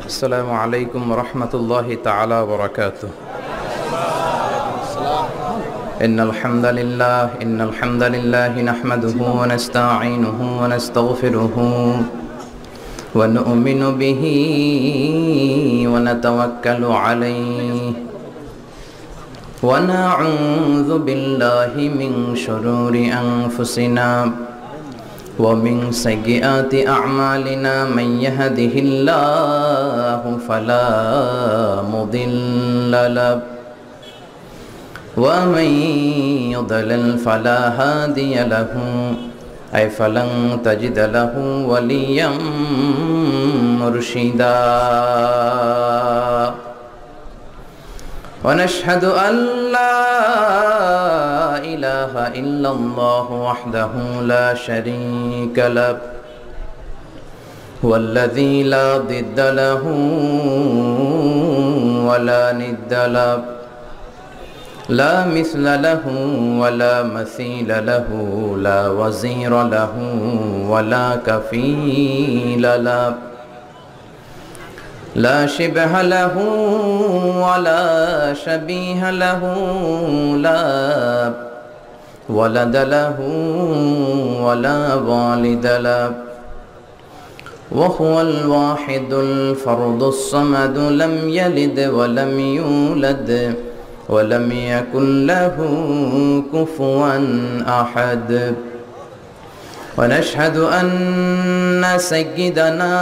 السلام عليكم ورحمة الله تعالى وبركاته. إن الحمد لله نحمده ونستعينه ونستغفره ونؤمن به ونتوكل عليه ونعوذ بالله من شرور أنفسنا ومن سيئات أعمالنا من يهده الله فلا مضل له ومن يضلل فلا هادي له أي فلن تجد له وليا مرشدا ونشهد أن لا إله إلا الله وحده لا شريك له والذي لا ضد له ولا ند له لا مثل له ولا مثيل له لا وزير له ولا كفيل له لا شبه له ولا شبيه له لا ولد له ولا والد له وهو الواحد الفرد الصمد لم يلد ولم يولد ولم يكن له كفوا أحد ونشهد أن سيدنا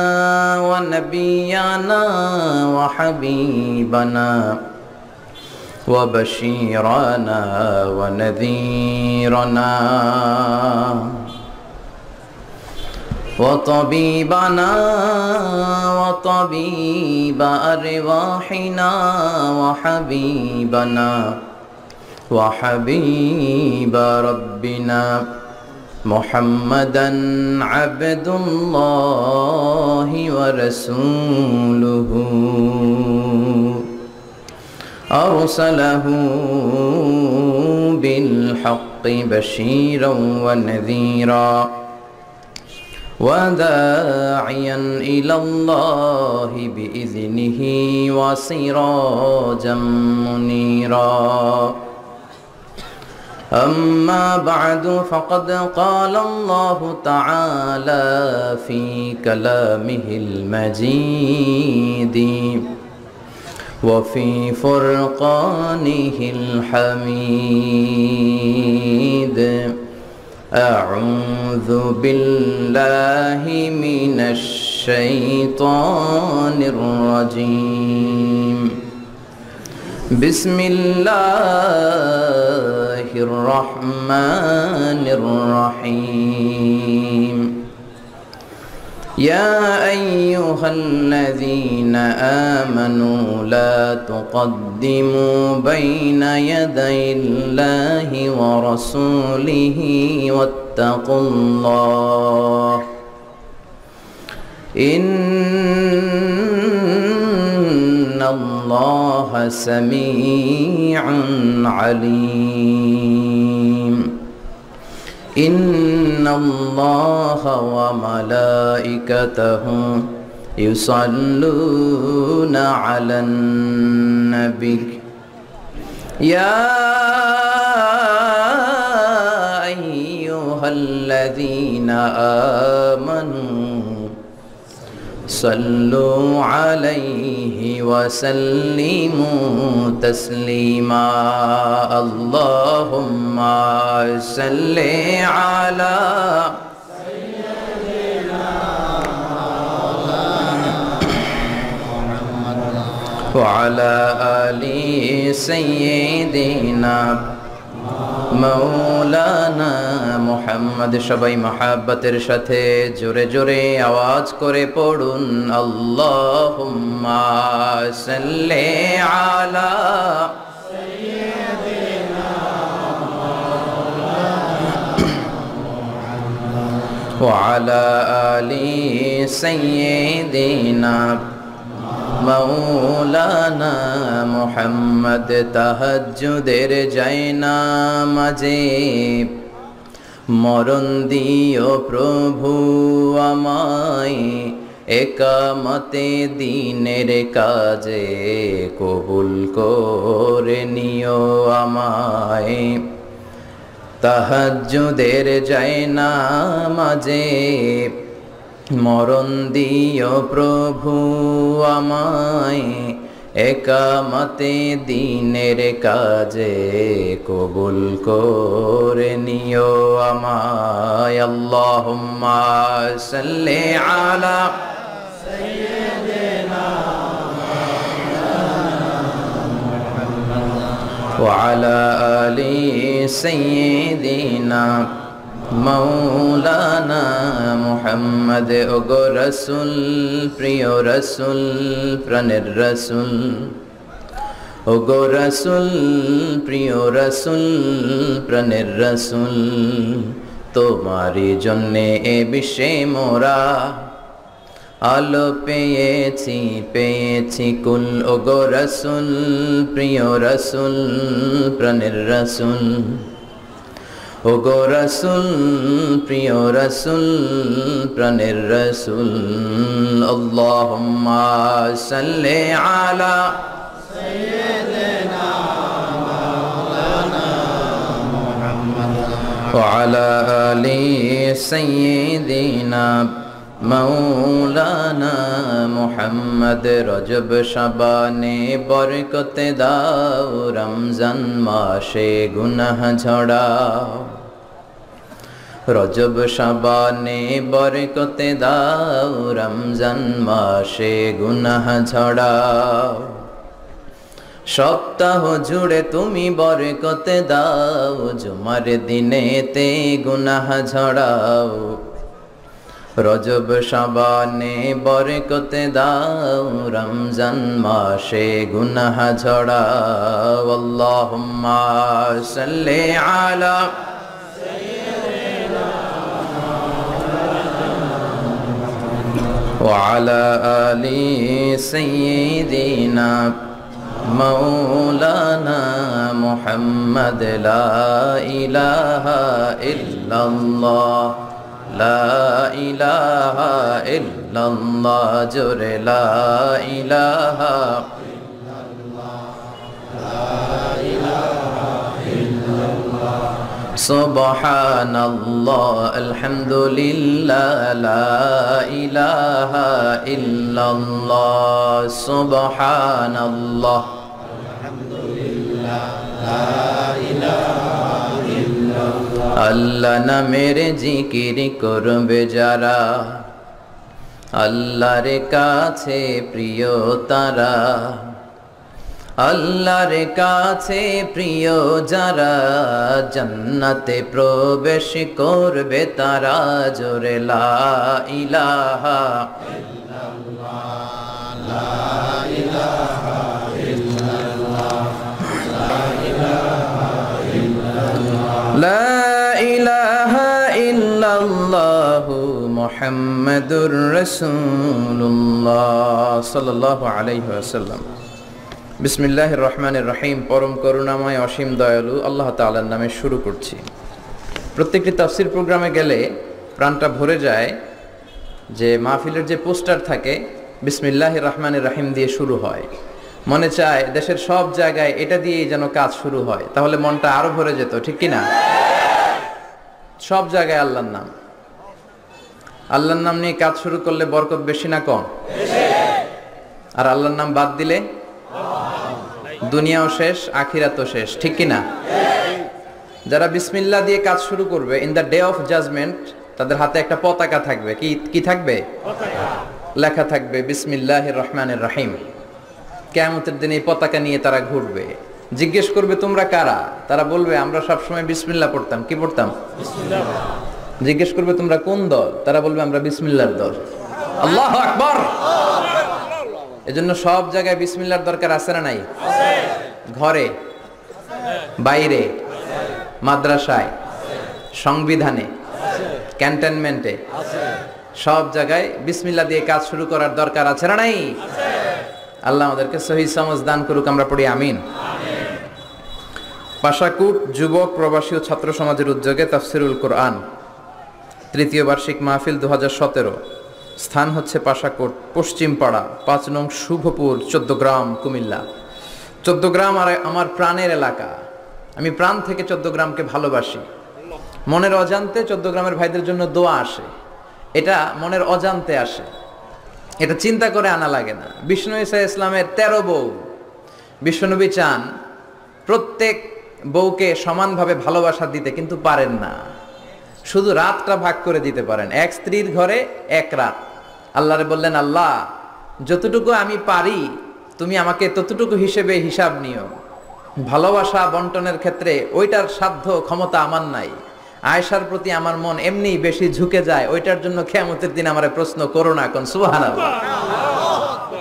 ونبينا وحبيبنا وبشيرنا ونذيرنا وطبيبنا وطبيب أرواحنا وحبيبنا وحبيب ربنا محمدا عبد الله ورسوله أرسله بالحق بشيرا ونذيرا وداعيا إلى الله بإذنه وسراجا منيرا أما بعد فقد قال الله تعالى في كلامه المجيد وفي فرقانه الحميد أعوذ بالله من الشيطان الرجيم بسم الله الرحمن الرحيم يا أيها الذين آمنوا لا تقدموا بين يدي الله ورسوله واتقوا الله إن الله سميع عليم إن الله وملائكته يصلون على النبي يا أيها الذين آمنوا صلوا عليه وسلموا تسليما اللهم صل على سيدنا وعلى آل سيدنا মৌলানা মুহাম্মদ সবাই মহাব্বতের সাথে জোরে জোরে আওয়াজ করে পড়ুন আল্লাহুম্মা সাল্লি আলা সাইয়্যিদিনা ওয়া আলা আলি সাইয়্যিদিনা মৌলানা মুহাম্মদ তাহাজ্জুদের জায়নামাজে মরণ দিও প্রভু আমায় একামতে দিনের কাজে কবুল করে নিও আমায়। তাহাজ্জুদের যায় না মাঝে মরণ দিও প্রভু আমায়। একামতে দিনের কাজে কবুল করে নিও আমায়। আল্লাহুম্মা সাল্লি আলা সাইয়্যিদিনা ওয়া আলা আলি সাইয়্যিদিনা মৌলানা মুহাম্মদ। ওগো রসুল, প্রিয় রসুল, প্রাণের রসুল। ওগো রসুল, প্রিয় রসুল, প্রাণের রসুল। তোমারই জন্যে এ বিশ্বে মোরা আলো পেয়েছি, পেয়েছি কুল। ওগো রসুল, প্রিয় রসুল, প্রাণের রসুল। ওগো রসুল, প্রিয় রসুল, প্রাণের রসুল। আল্লাহুম্মা সাল্লি আলা সাইয়্যিদিনা মাওলানা মুহাম্মদ ওয়া আলা আলি সাইয়্যিদিনা মৌলানা মুহাম্মদ। রজব শাবানে বরকতে দাও, রমজান মাসে গুনাহ ঝড়াও। রজব শাবানে বরকতে দাও, রমজান মাসে গুনাহ ঝড়াও। সপ্তাহ জুড়ে তুমি বরকতে দাও, জুমার দিনেতে গুনাহ ঝড়াও। রজব শাবানে বরকতে দাও, রমজান মাসে গুনাহ ঝড়াও। আল্লাহুম্মা সাল্লি আলা সাইয়্যিদিনা ওয়া আলা আলি সাইয়্যিদিনা মৌলানা মুহাম্মদ। লা ইলাহা ইল্লাল্লাহ, লা ইলাহা ইল্লাল্লাহ, জোরে লা ইলাহা ইল্লাল্লাহ, লা ইলাহা ইল্লাল্লাহ। সুবহানাল্লাহ, আলহামদুলিল্লাহ, লা ইলাহা ইল্লাল্লাহ। সুবহানাল্লাহ, আলহামদুলিল্লাহ, লা ইলাহা ইল্লাল্লাহ। আল্লাহ নামের জিকির করবে যারা, আল্লাহর কাছে প্রিয় তারা। আল্লাহর কাছে প্রিয় যারা, জান্নাতে প্রবেশ করবে তারা। জোরে লা ইলাহা ইল্লাল্লাহ, লা ইলাহা ইল্লাল্লাহ, লা ইলাহা ইল্লাল্লাহ, লা ইলাহা ইল্লাল্লাহু মুহাম্মাদুর রাসূলুল্লাহ সাল্লাল্লাহু আলাইহি ওয়াসাল্লাম। বিসমিল্লাহির রহমানির রহিম। পরম করুণাময় অসীম দয়ালু আল্লাহ তাআলার নামে শুরু করছি। প্রত্যেকটি তাফসির প্রোগ্রামে গেলে প্রাণটা ভরে যায় যে মাহফিলের যে পোস্টার থাকে বিসমিল্লাহির রহমানির রহিম দিয়ে শুরু হয়। মনে চায় দেশের সব জায়গায় এটা দিয়েই যেন কাজ শুরু হয়, তাহলে মনটা আরো ভরে যেত, ঠিক কিনা? সব জায়গায় আল্লাহর নাম, আল্লাহর নাম নিয়ে কাজ শুরু করলে বরকত বেশি না কম? আর আল্লাহর নাম বাদ দিলে দুনিয়াও শেষ, আখিরাতও শেষ, ঠিক কিনা? যারা বিসমিল্লাহ দিয়ে কাজ শুরু করবে, in the day of judgement তাদের হাতে একটা পতাকা থাকবে। কি থাকবে? লেখা থাকবে বিসমিল্লাহির রহমানির রহিম। কিয়ামতের দিন এই পতাকা নিয়ে তারা ঘুরবে। জিজ্ঞেস করবে তোমরা কারা? তারা বলবে আমরা সবসময় বিসমিল্লাহ পড়তাম। কি পড়তাম? বিসমিল্লাহ। জিজ্ঞেস করবে তোমরা কোন দল? তারা বলবে আমরা বিসমিল্লাহর দল। আল্লাহু আকবার। এজন্য সব জায়গায় বিসমিল্লাহর দরকার আছে না নাই? ঘরে, বাইরে, মাদ্রাসায়, সংবিধানে, ক্যান্টনমেন্টে, সব জায়গায় বিসমিল্লাহ দিয়ে কাজ শুরু করার দরকার আছে না নাই? আল্লাহ আমাদেরকে সহি সমঝ দান করুক, আমরা পড়ি আমিন। পাশাকুট যুবক প্রবাসী ও ছাত্র সমাজের উদ্যোগে তাফসিরুল কোরআন তৃতীয় বার্ষিক মাহফিল 2017 স্থান হচ্ছে পাশাকোট, পশ্চিম পাড়া, 5 নং শুভপুর, 14 গ্রাম, কুমিল্লা। 14 গ্রাম আর আমার প্রাণের এলাকা। আমি প্রাণ থেকে 14 গ্রামকে ভালোবাসি। মনের অজান্তে 14 গ্রামের ভাইদের জন্য দোয়া আসে, এটা মনের অজান্তে আসে, এটা চিন্তা করে আনা লাগে না। বিষ্ণু ঈসা ইসলামের 13 বউ। বিশ্বনবী চান প্রত্যেক বউকে সমানভাবে ভালোবাসা দিতে, কিন্তু পারেন না, শুধু রাতটা ভাগ করে দিতে পারেন। এক স্ত্রীর ঘরে এক রাত। আল্লাহরে বললেন, আল্লাহ যতটুকু আমি পারি তুমি আমাকে ততটুকু হিসেবে হিসাব নিও। ভালোবাসা বন্টনের ক্ষেত্রে ওইটার সাধ্য ক্ষমতা আমার নাই। আয়েশার প্রতি আমার মন এমনি বেশি ঝুঁকে যায়, ওইটার জন্য কিয়ামতের দিন আমারে প্রশ্ন করো না, কোন সুবহানাল্লাহ।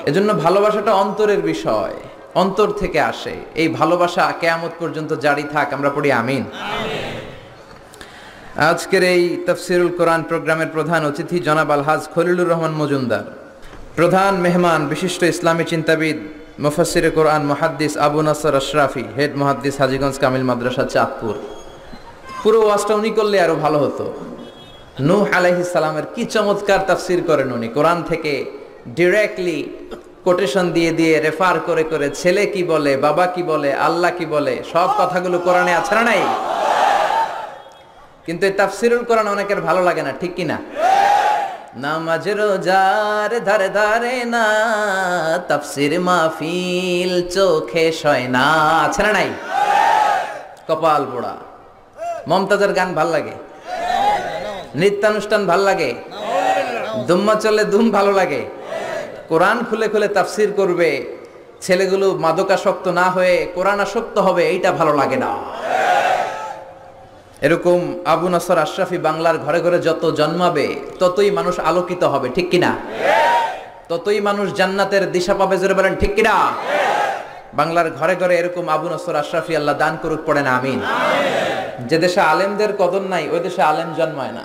এজন্য ভালোবাসাটা অন্তরের বিষয়, অন্তর থেকে আসে। এই ভালোবাসা কিয়ামত পর্যন্ত জারি থাক, আমরা পড়ি আমিন। আজকের এই তাফসিরুল কোরআন প্রোগ্রামের প্রধান অতিথি জনাব আলহাজ খলিলুর রহমান মজুমদার। প্রধান মেহমান বিশিষ্ট ইসলামী চিন্তাবিদ মুফাসসিরে কোরআন মুহাদ্দিস আবু নাসর আশরাফি, হেড মুহাদ্দিস হাজীগঞ্জ কামিল মাদ্রাসা চাঁদপুর। পুরো ওয়াজটা উনি করলে আরো ভালো হতো। নূহ আলাইহিস সালামের কি চমৎকার তাফসির করেন উনি, কোরআন থেকে ডিরেক্টলি কোটেশন দিয়ে দিয়ে রেফার করে করে ছেলে কি বলে, বাবা কি বলে, আল্লাহ কি বলে, সব কথাগুলো কোরআনে আছে না নাই? কিন্তু এই তাফসিরুল কোরআন অনেকের ভালো লাগে না, ঠিক কি না? নামাজ রোজার ধারে ধারে না, তাফসির মাহফিল চোখে সয় না, আছে না নাই? কপাল পোড়া। মমতাজের গান ভাল লাগে, নৃত্যানুষ্ঠান ভাল লাগে, দুম্মা চলে দুম ভালো লাগে। কোরআন খুলে খুলে তাফসির করবে, ছেলেগুলো মাদকাসক্ত না হয়ে কোরআন আসক্ত হবে, এইটা ভালো লাগে না। এরকম আবু নাসর আশরাফি বাংলার ঘরে ঘরে যত জন্মাবে ততই মানুষ আলোকিত হবে, ঠিক কিনা? ততই মানুষ জান্নাতের দিশা পাবে, জোরে বলেন ঠিক কিনা? বাংলার ঘরে ঘরে এরকম আবু নাসর আশরাফি আল্লাহ দান করুক, পড়েন আমিন। যে দেশে আলেমদের কদর নাই ওই দেশে আলেম জন্মায় না।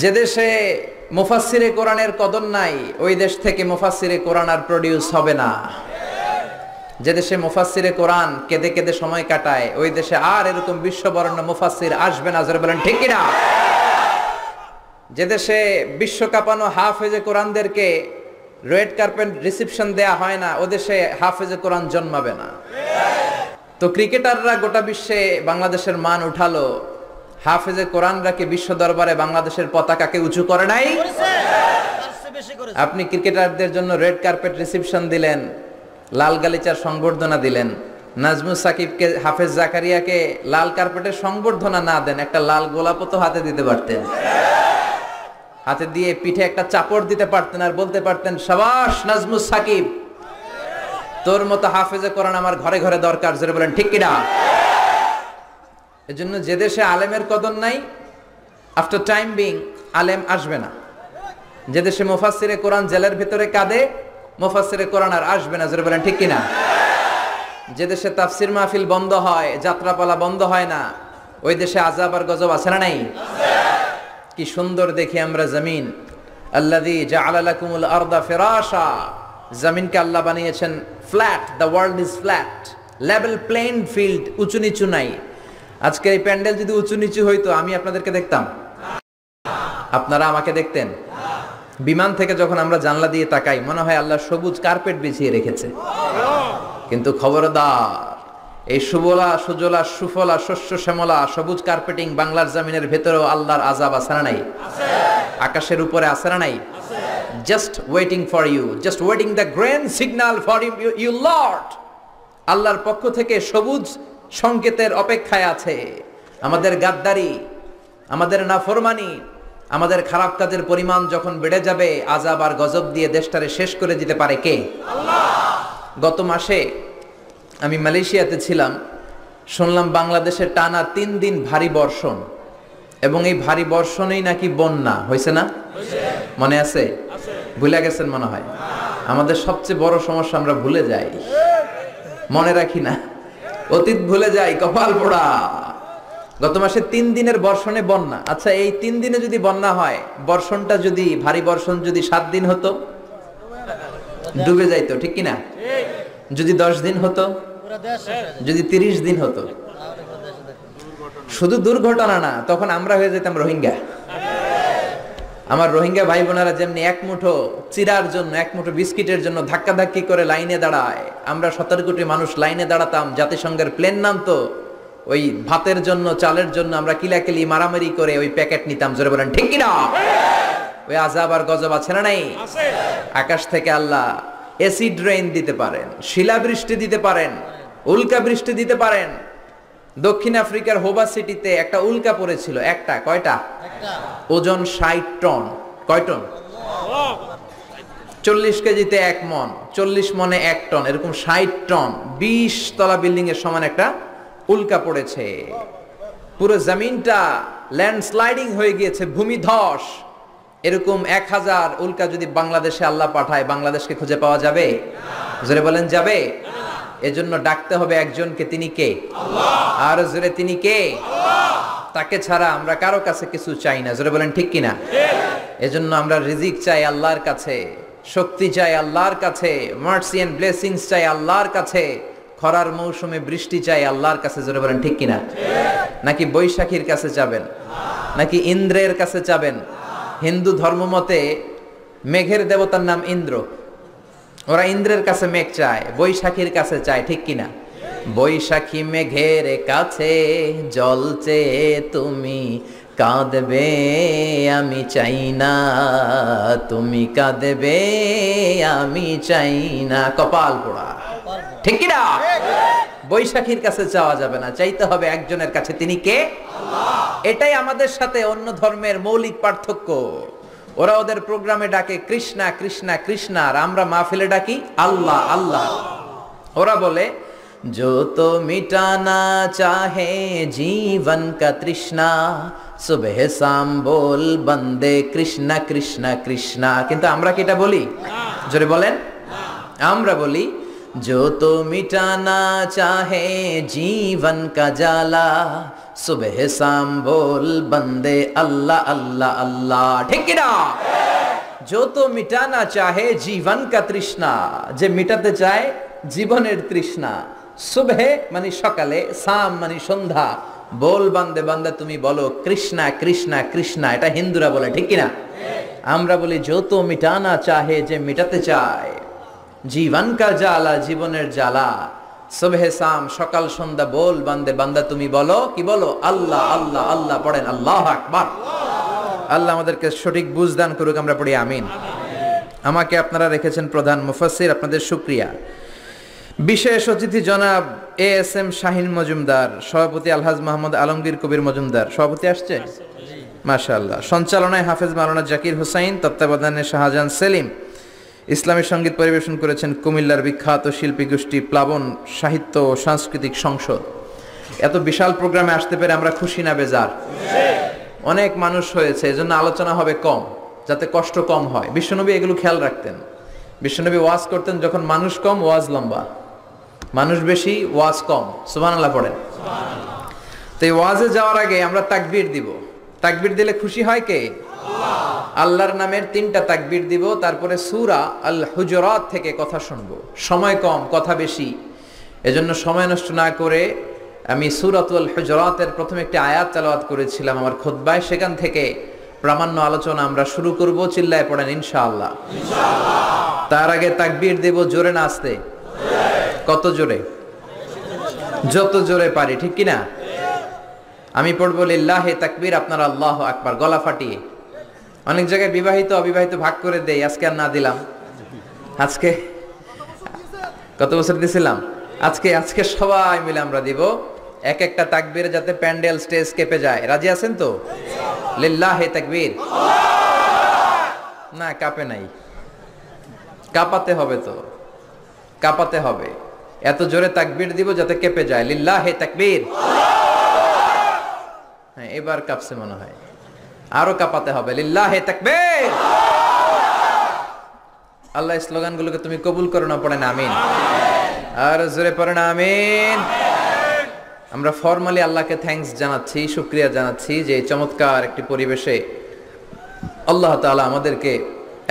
যে দেশে মুফাসসিরে কোরআনের কদর নাই ওই দেশ থেকে মুফাসসিরে কোরআন আর প্রডিউস হবে না। যে দেশে মুফাসসিরে কোরআন কেঁদে কেঁদে সময় কাটায় ওই দেশে আর এরকম বিশ্ববরেণ্য মুফাসসির আসবে না, জোরে বলেন ঠিক কিনা? যে দেশে বিশ্বকাপানো হাফেজে কোরআনদেরকে রেড কার্পেট রিসেপশন দেয়া হয় না ও দেশে হাফেজে কোরআন জন্মাবে না। তো ক্রিকেটাররা গোটা বিশ্বে বাংলাদেশের মান উঠালো, হাফেজে কোরআনরা কি বিশ্ব দরবারে বাংলাদেশের পতাকাকে উঁচু করে নাই? আপনি ক্রিকেটারদের জন্য রেড কার্পেট রিসেপশন দিলেন, লাল গালিচার সংবর্ধনা দিলেন। নাজমুস সাকিবকে, হাফেজ জাকারিয়াকে লাল কার্পেটের সংবর্ধনা না দেন, একটা লাল গোলাপও তো হাতে দিতে পারতেন। হাতে দিয়ে পিঠে একটা চাপড় দিতে পারতেন আর বলতে পারতেন, শাবাশ নাজমুস সাকিব, তোর মতো হাফেজে কোরআন আমার ঘরে ঘরে দরকার, জোরে বলেন ঠিক কিনা? এজন্য যে দেশে আলেমের কদর নাই, আফটার টাইম বিং আলেম আসবে না। যে দেশে মুফাসসিরে কোরআন জেলের ভিতরে কাঁদে, মুফাসসিরে কোরআন আর আসবে না, জোরে বলেন ঠিক কিনা? যে দেশে তাফসির মাহফিল বন্ধ হয়, যাত্রাপালা বন্ধ হয় না, ওই দেশে আযাব আর গজব আছে না নাই? কি সুন্দর দেখি আমরা জমিন। আল্লাযী জাআলা লাকুমুল আরদা ফিরাশা, জমিনকে আল্লাহ বানিয়েছেন flat, the world is flat, level plane field, উঁচু নিচু নাই। আজকে এই প্যান্ডেল যদি উঁচু নিচু হইতো আমি আপনাদেরকে দেখতাম? আপনারা আমাকে দেখতেন? বিমান থেকে যখন আমরা জানলা দিয়ে তাকাই মনে হয় আল্লাহ সবুজ কার্পেট বিছিয়ে রেখেছে। কিন্তু খবরদার, এই সুবলা সুজলা সুফলা শস্য শ্যামলা সবুজ কার্পেটিং বাংলার জমিনের ভেতরেও আল্লাহর আযাব আছে না নাই? আকাশের উপরে আছে না নাই? Just waiting for you, just waiting the grand signal for you lord. আল্লাহর পক্ষ থেকে সবুজ সংকেতের অপেক্ষায় আছে। আমাদের গাদ্দারি, আমাদের নাফরমানি, আমাদের খারাপ কাজের পরিমাণ যখন বেড়ে যাবে, আযাব আর গজব দিয়ে দেশটারে শেষ করে দিতে পারে কে? আল্লাহ। গত মাসে আমি মালয়েশিয়াতে ছিলাম, শুনলাম বাংলাদেশে টানা 3 দিন ভারী বর্ষণ, এবং এই ভারী বর্ষণেই নাকি বন্যা হয়েছে। না মনে আছে? ভুলে গেছেন মনে হয়। আমাদের সবচেয়ে বড় সমস্যা, আমরা ভুলে যাই, মনে রাখি না, অতীত ভুলে যাই, কপাল পোড়া। গত মাসে 3 দিনের বর্ষণে বন্যা। আচ্ছা, এই 3 দিনে যদি বন্যা হয়, বর্ষণটা যদি, ভারী বর্ষণ যদি 7 দিন হতো, ডুবে যাইতো, ঠিক কিনা? যদি 10 দিন হতো, যদি 30 দিন হতো, শুধু দুর্ঘটনা না, তখন আমরা হয়ে যেতাম রোহিঙ্গা। আমার রোহিঙ্গা ভাই বোনেরা যেমনি এক মুঠো চিরার জন্য, এক মুঠো বিস্কিটের জন্য ধাক্কাধাক্কি করে লাইনে দাঁড়ায়, আমরা 17 কোটি মানুষ লাইনে দাঁড়াতাম, জাতিসংঘের প্লেন নামতো, ওই ভাতের জন্য, চালের জন্য আমরা কিলাকিলি মারামারি করে ওই প্যাকেট নিতাম। জোরে বলেন ঠিক কিনা? ওই আযাব আর গজব আছে না নাই? আকাশ থেকে আল্লাহ অ্যাসিড রেইন দিতে পারেন, শিলাবৃষ্টি দিতে পারেন, উল্কা বৃষ্টি দিতে পারেন। দক্ষিণ আফ্রিকার হোবা সিটিতে একটা উল্কা পড়েছিল। একটা, কয়টা? ওজন 60 টন। কয় টন? 40 কেজিতে 1 মন, 40 মনে 1 টন, এরকম 60 টন, 20 তলা বিল্ডিং এর সমান একটা উল্কা পড়েছে। পুরো জমিনটা ল্যান্ডস্লাইডিং হয়ে গিয়েছে, ভূমিধস। এরকম 1000 উল্কা যদি বাংলাদেশে আল্লাহ পাঠায়, বাংলাদেশকে খুঁজে পাওয়া যাবে? জোরে বলেন যাবে? এজন্য ডাকতে হবে একজনকে, তিনি কে? আল্লাহ। আর জোরে তিনি কে? আল্লাহ। তাকে ছাড়া আমরা কারো কাছে কিছু চাই না। জোরে বলেন ঠিক কিনা? এজন্য আমরা রিজিক চাই আল্লাহর কাছে, শক্তি চাই আল্লাহর কাছে, মার্সি এন্ড ব্লেসিংস চাই আল্লাহর কাছে, খরার মৌসুমে বৃষ্টি চাই আল্লাহর কাছে। জোরে বলেন ঠিক কিনা? নাকি বৈশাখীর কাছে যাবেন? নাকি ইন্দ্রের কাছে যাবেন? হিন্দু ধর্মমতে মেঘের দেবতার নাম ইন্দ্র, ওরা ইন্দ্রের কাছে মেঘ চায়, বৈশাখীর কাছে চায়, ঠিক কিনা? বৈশাখী মেঘের কাছে জল চেয়ে তুমি কাঁদবে, আমি চাই না, তুমি কাঁদবে, আমি চাই না। কপাল পোড়া, ঠিক কিনা? বৈশাখীর কাছে চাওয়া যাবে না, চাইতে হবে একজনের কাছে, তিনি কে? আল্লাহ। এটাই আমাদের সাথে অন্য ধর্মের মৌলিক পার্থক্য। ওরা ওদের প্রোগ্রামে ডাকে কৃষ্ণা কৃষ্ণা কৃষ্ণা, আর আমরা মাহফিলে ডাকি আল্লাহ আল্লাহ। ওরা বলে जो तो मिटाना चाहे जीवन का तृष्णा, सुबह शाम बोल बंदे कृष्णा कृष्णा कृष्णा। किंतु আমরা কি এটা বলি? জোরে বলেন। আমরা বলি जो तो मिटाना चाहे जीवन का जाला, सुबह शाम बोल बंदे अल्लाह अल्लाह अल्लाह। ठीक কি না? जो तो मिटाना चाहे जीवन का तृष्णा, যে মিটাতে চায় জীবনের তৃষ্ণা, সুবহ মানে সকালে, শাম মানে সন্ধ্যা, বল বান্দে বান্দা তুমি বলো কৃষ্ণা কৃষ্ণা কৃষ্ণা। এটা হিন্দুরা বলে, ঠিক কিনা? আমরা বলি जो तो मिटाना चाहे, যে মিটাতে চায় জীবন কা জ্বালা, জীবনের জ্বালা, সুবহ শাম সকাল সন্ধ্যা, বল বান্দে বান্দা তুমি বলো, কি বলো? আল্লাহ আল্লাহ আল্লাহ। পড়েন আল্লাহু আকবার। আল্লাহ আমাদেরকে সঠিক বুঝ দান করুক, আমরা পড়ি আমিন। আমাকে আপনারা রেখেছেন প্রধান মুফাসসির, আপনাদের শুকরিয়া। বিশেষ অতিথি জনাব ASM শাহিন মজুমদার, সভাপতি আলহাজ মোহাম্মদ আলমগীর কবির মজুমদার। সভাপতি আসছে? মাশাআল্লাহ। সঞ্চালনায় হাফেজ মাওলানা জাকির হোসাইন, তত্ত্বাবধানে শাহজাহান সেলিম। ইসলামী সঙ্গীত পরিবেশন করেছেন কুমিল্লার বিখ্যাত শিল্পী গোষ্ঠী প্লাবন সাহিত্য ও সাংস্কৃতিক সংসদ। এত বিশাল প্রোগ্রামে আসতে পেরে আমরা খুশি না বেজার? অনেক মানুষ হয়েছে, এজন্য আলোচনা হবে কম, যাতে কষ্ট কম হয়। বিশ্বনবী এগুলো খেয়াল রাখতেন। বিশ্বনবী ওয়াজ করতেন যখন মানুষ কম, ওয়াজ লম্বা, মানুষ বেশি, ওয়াজ কম। সুবহানাল্লাহ পড়েন। তো এই ওয়াজে যাওয়ার আগে আমরা তাকবীর দিব। তাকবীর দিলে খুশি হয় কে? আল্লাহ। আল্লাহর নামের 3টা তাকবীর দিব, তারপরে সূরা আল হুজুরাত থেকে কথা শুনবো। সময় কম, কথা বেশি, এজন্য সময় নষ্ট না করে আমি সূরাতুল হুজুরাতের প্রথম একটি আয়াত তেলাওয়াত করেছিলাম আমার খুতবায়, সেখান থেকে প্রামাণ্য আলোচনা আমরা শুরু করব। চিল্লায় পড়েন ইনশাআল্লাহ। ইনশাআল্লাহ। তার আগে তাকবীর দেব জোরে না আস্তে? কত জোরে? যত জোরে পারি, ঠিক কি না? আমি পড়বো লিল্লাহি তাকবীর, আপনারা আল্লাহু আকবার গলা ফাটিয়ে। অনেক জায়গায় বিবাহিত অবিবাহিত ভাগ করে দেই, আজকে আর না দিলাম। আজকে কত বছর দিছিলাম? আজকে সবাই মিলে আমরা দিব এক একটা তাকবীর, যাতে প্যান্ডেল স্টেজ কেঁপে যায়। রাজি আছেন তো? লিল্লাহি তাকবীর। না কাঁপে নাই, কাঁপাতে হবে তো, কাঁপাতে হবে। এত জোরে তাকবীর দিব যাতে কেঁপে যায়। লিল্লাহি তাকবীর। হ্যাঁ, এবার কাঁপছে মনে হয়, আরো কাঁপাতে হবে। লিল্লাহি তাকবীর। আল্লাহ স্লোগানগুলোকে তুমি কবুল করো না, পড়েন আমিন। আর জোরে পড়েন আমিন। আমরা ফর্মালি আল্লাহকে থ্যাঙ্কস জানাচ্ছি, শুকরিয়া জানাচ্ছি যে এই চমৎকার একটি পরিবেশে আল্লাহ তাআলা আমাদেরকে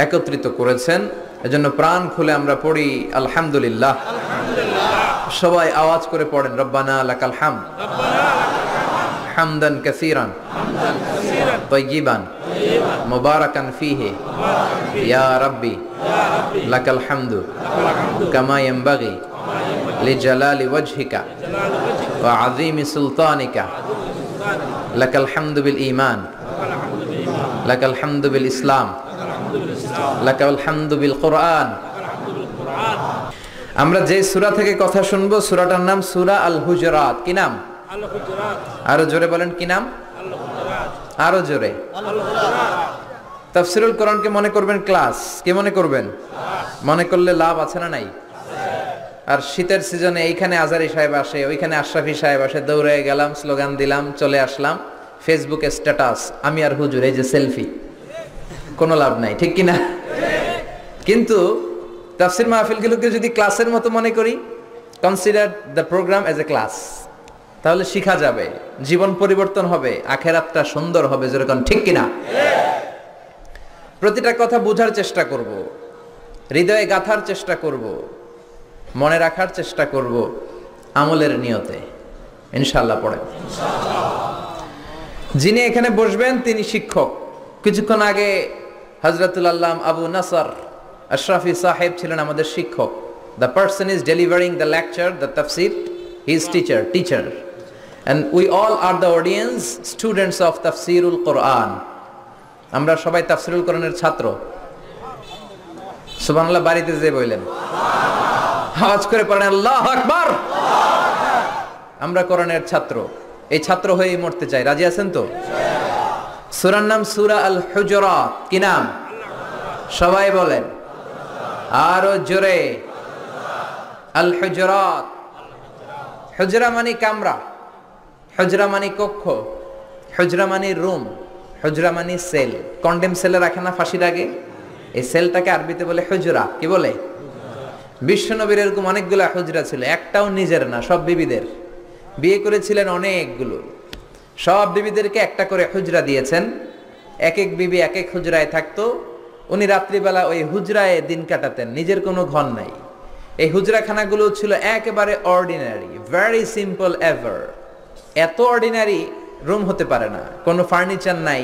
একত্রিত করেছেন। এজন্য প্রাণ খুলে আমরা পড়ি আলহামদুলিল্লাহ। সবাই আওয়াজ করে পড়েন রব্বানা লাকাল হামদ, হামদান কাসীরান তাইয়িবান মুবারাকান ফীহি ইয়া রাব্বি লাকাল হামদু কামা ইয়ানবাগি লিজালালি ওয়াজহিকা ওয়া আযীমি সুলতানিকা লাকাল হামদু বিল ঈমান লাকাল হামদু বিল ইসলাম লাকাল হামদু বিল কুরআন। আমরা যে সূরা থেকে কথা শুনবো সূরাটার নাম সূরা আল হুজুরাত। কি নাম? আল হুজুরাত। আরো জোরে বলেন, কি নাম? আল হুজুরাত। আরো জোরে। আল হুজুরাত। তাফসীরুল কোরআনকে মনে করবেন ক্লাস, কি মনে করবেন? মনে করলে লাভ আছে না নাই? আর শীতের সিজনে এইখানে আজারি সাহেব আসে, ওইখানে আশরাফি সাহেব আসে, দৌড়ে গেলাম, স্লোগান দিলাম, চলে আসলাম, ফেসবুকে স্ট্যাটাস আমি আর হুজুর, এই যে সেলফি, কোনো লাভ নাই, ঠিক কি না? কিন্তু তাফসীর মাহফিলগুলোকে যদি ক্লাসের মতো মনে করি, consider the programme as a class, তাহলে শিখা যাবে, জীবন পরিবর্তন হবে, আখেরাতটা সুন্দর হবে, যেরকম, ঠিক কিনা? প্রতিটা কথা বোঝার চেষ্টা করব, হৃদয়ে গাঁথার চেষ্টা করব, মনে রাখার চেষ্টা করব, আমলের নিয়তে ইনশাআল্লাহ। পড়ে যিনি এখানে বসবেন তিনি শিক্ষক। কিছুক্ষণ আগে হযরতুল আল্লামা আবু নাসর আশরাফি সাহেব ছিলেন আমাদের শিক্ষক। The person is delivering the lecture, the tafsir, he is teacher. And we all are the audience, students of Tafsirul Quran. আমরা সবাই তাফসীরুল কোরআনের ছাত্র। সুবহানাল্লাহ, বাড়িতে যে বলেন, আওয়াজ করে পড়েন আল্লাহু আকবার। আমরা কোরআনের ছাত্র, এই ছাত্র হয়েই মরতে চাই। রাজি আছেন তো? সূরার নাম সূরা আল হুজুরাত। কি নাম? সবাই বলেন আরো জোরে, আল হুজুরাত। হুজরা মানে কামরা, হুজরা মানে কক্ষ, হুজরা মানে রুম, হুজরা মানে সেল। কন্ডেম সেলে রাখে না ফাঁসির আগে, এই সেলটাকে আরবিতে বলে হুজরা। কি বলে? বিশ্বনবীর এরকম অনেকগুলা হুজরা ছিল, একটাও নিজের না, সব বিবিদের। বিয়ে করেছিলেন অনেকগুলো, সব বিবিদেরকে একটা করে হুজরা দিয়েছেন। এক এক বিবি এক এক হুজরায় থাকতো, উনি রাত্রিবেলা ওই হুজরায় দিন কাটাতেন, নিজের কোনো ঘর নাই। এই হুজরাখানাগুলো ছিল একেবারে অর্ডিনারি, ভেরি সিম্পল এভার। এত অর্ডিনারি রুম হতে পারে না, কোনো ফার্নিচার নাই,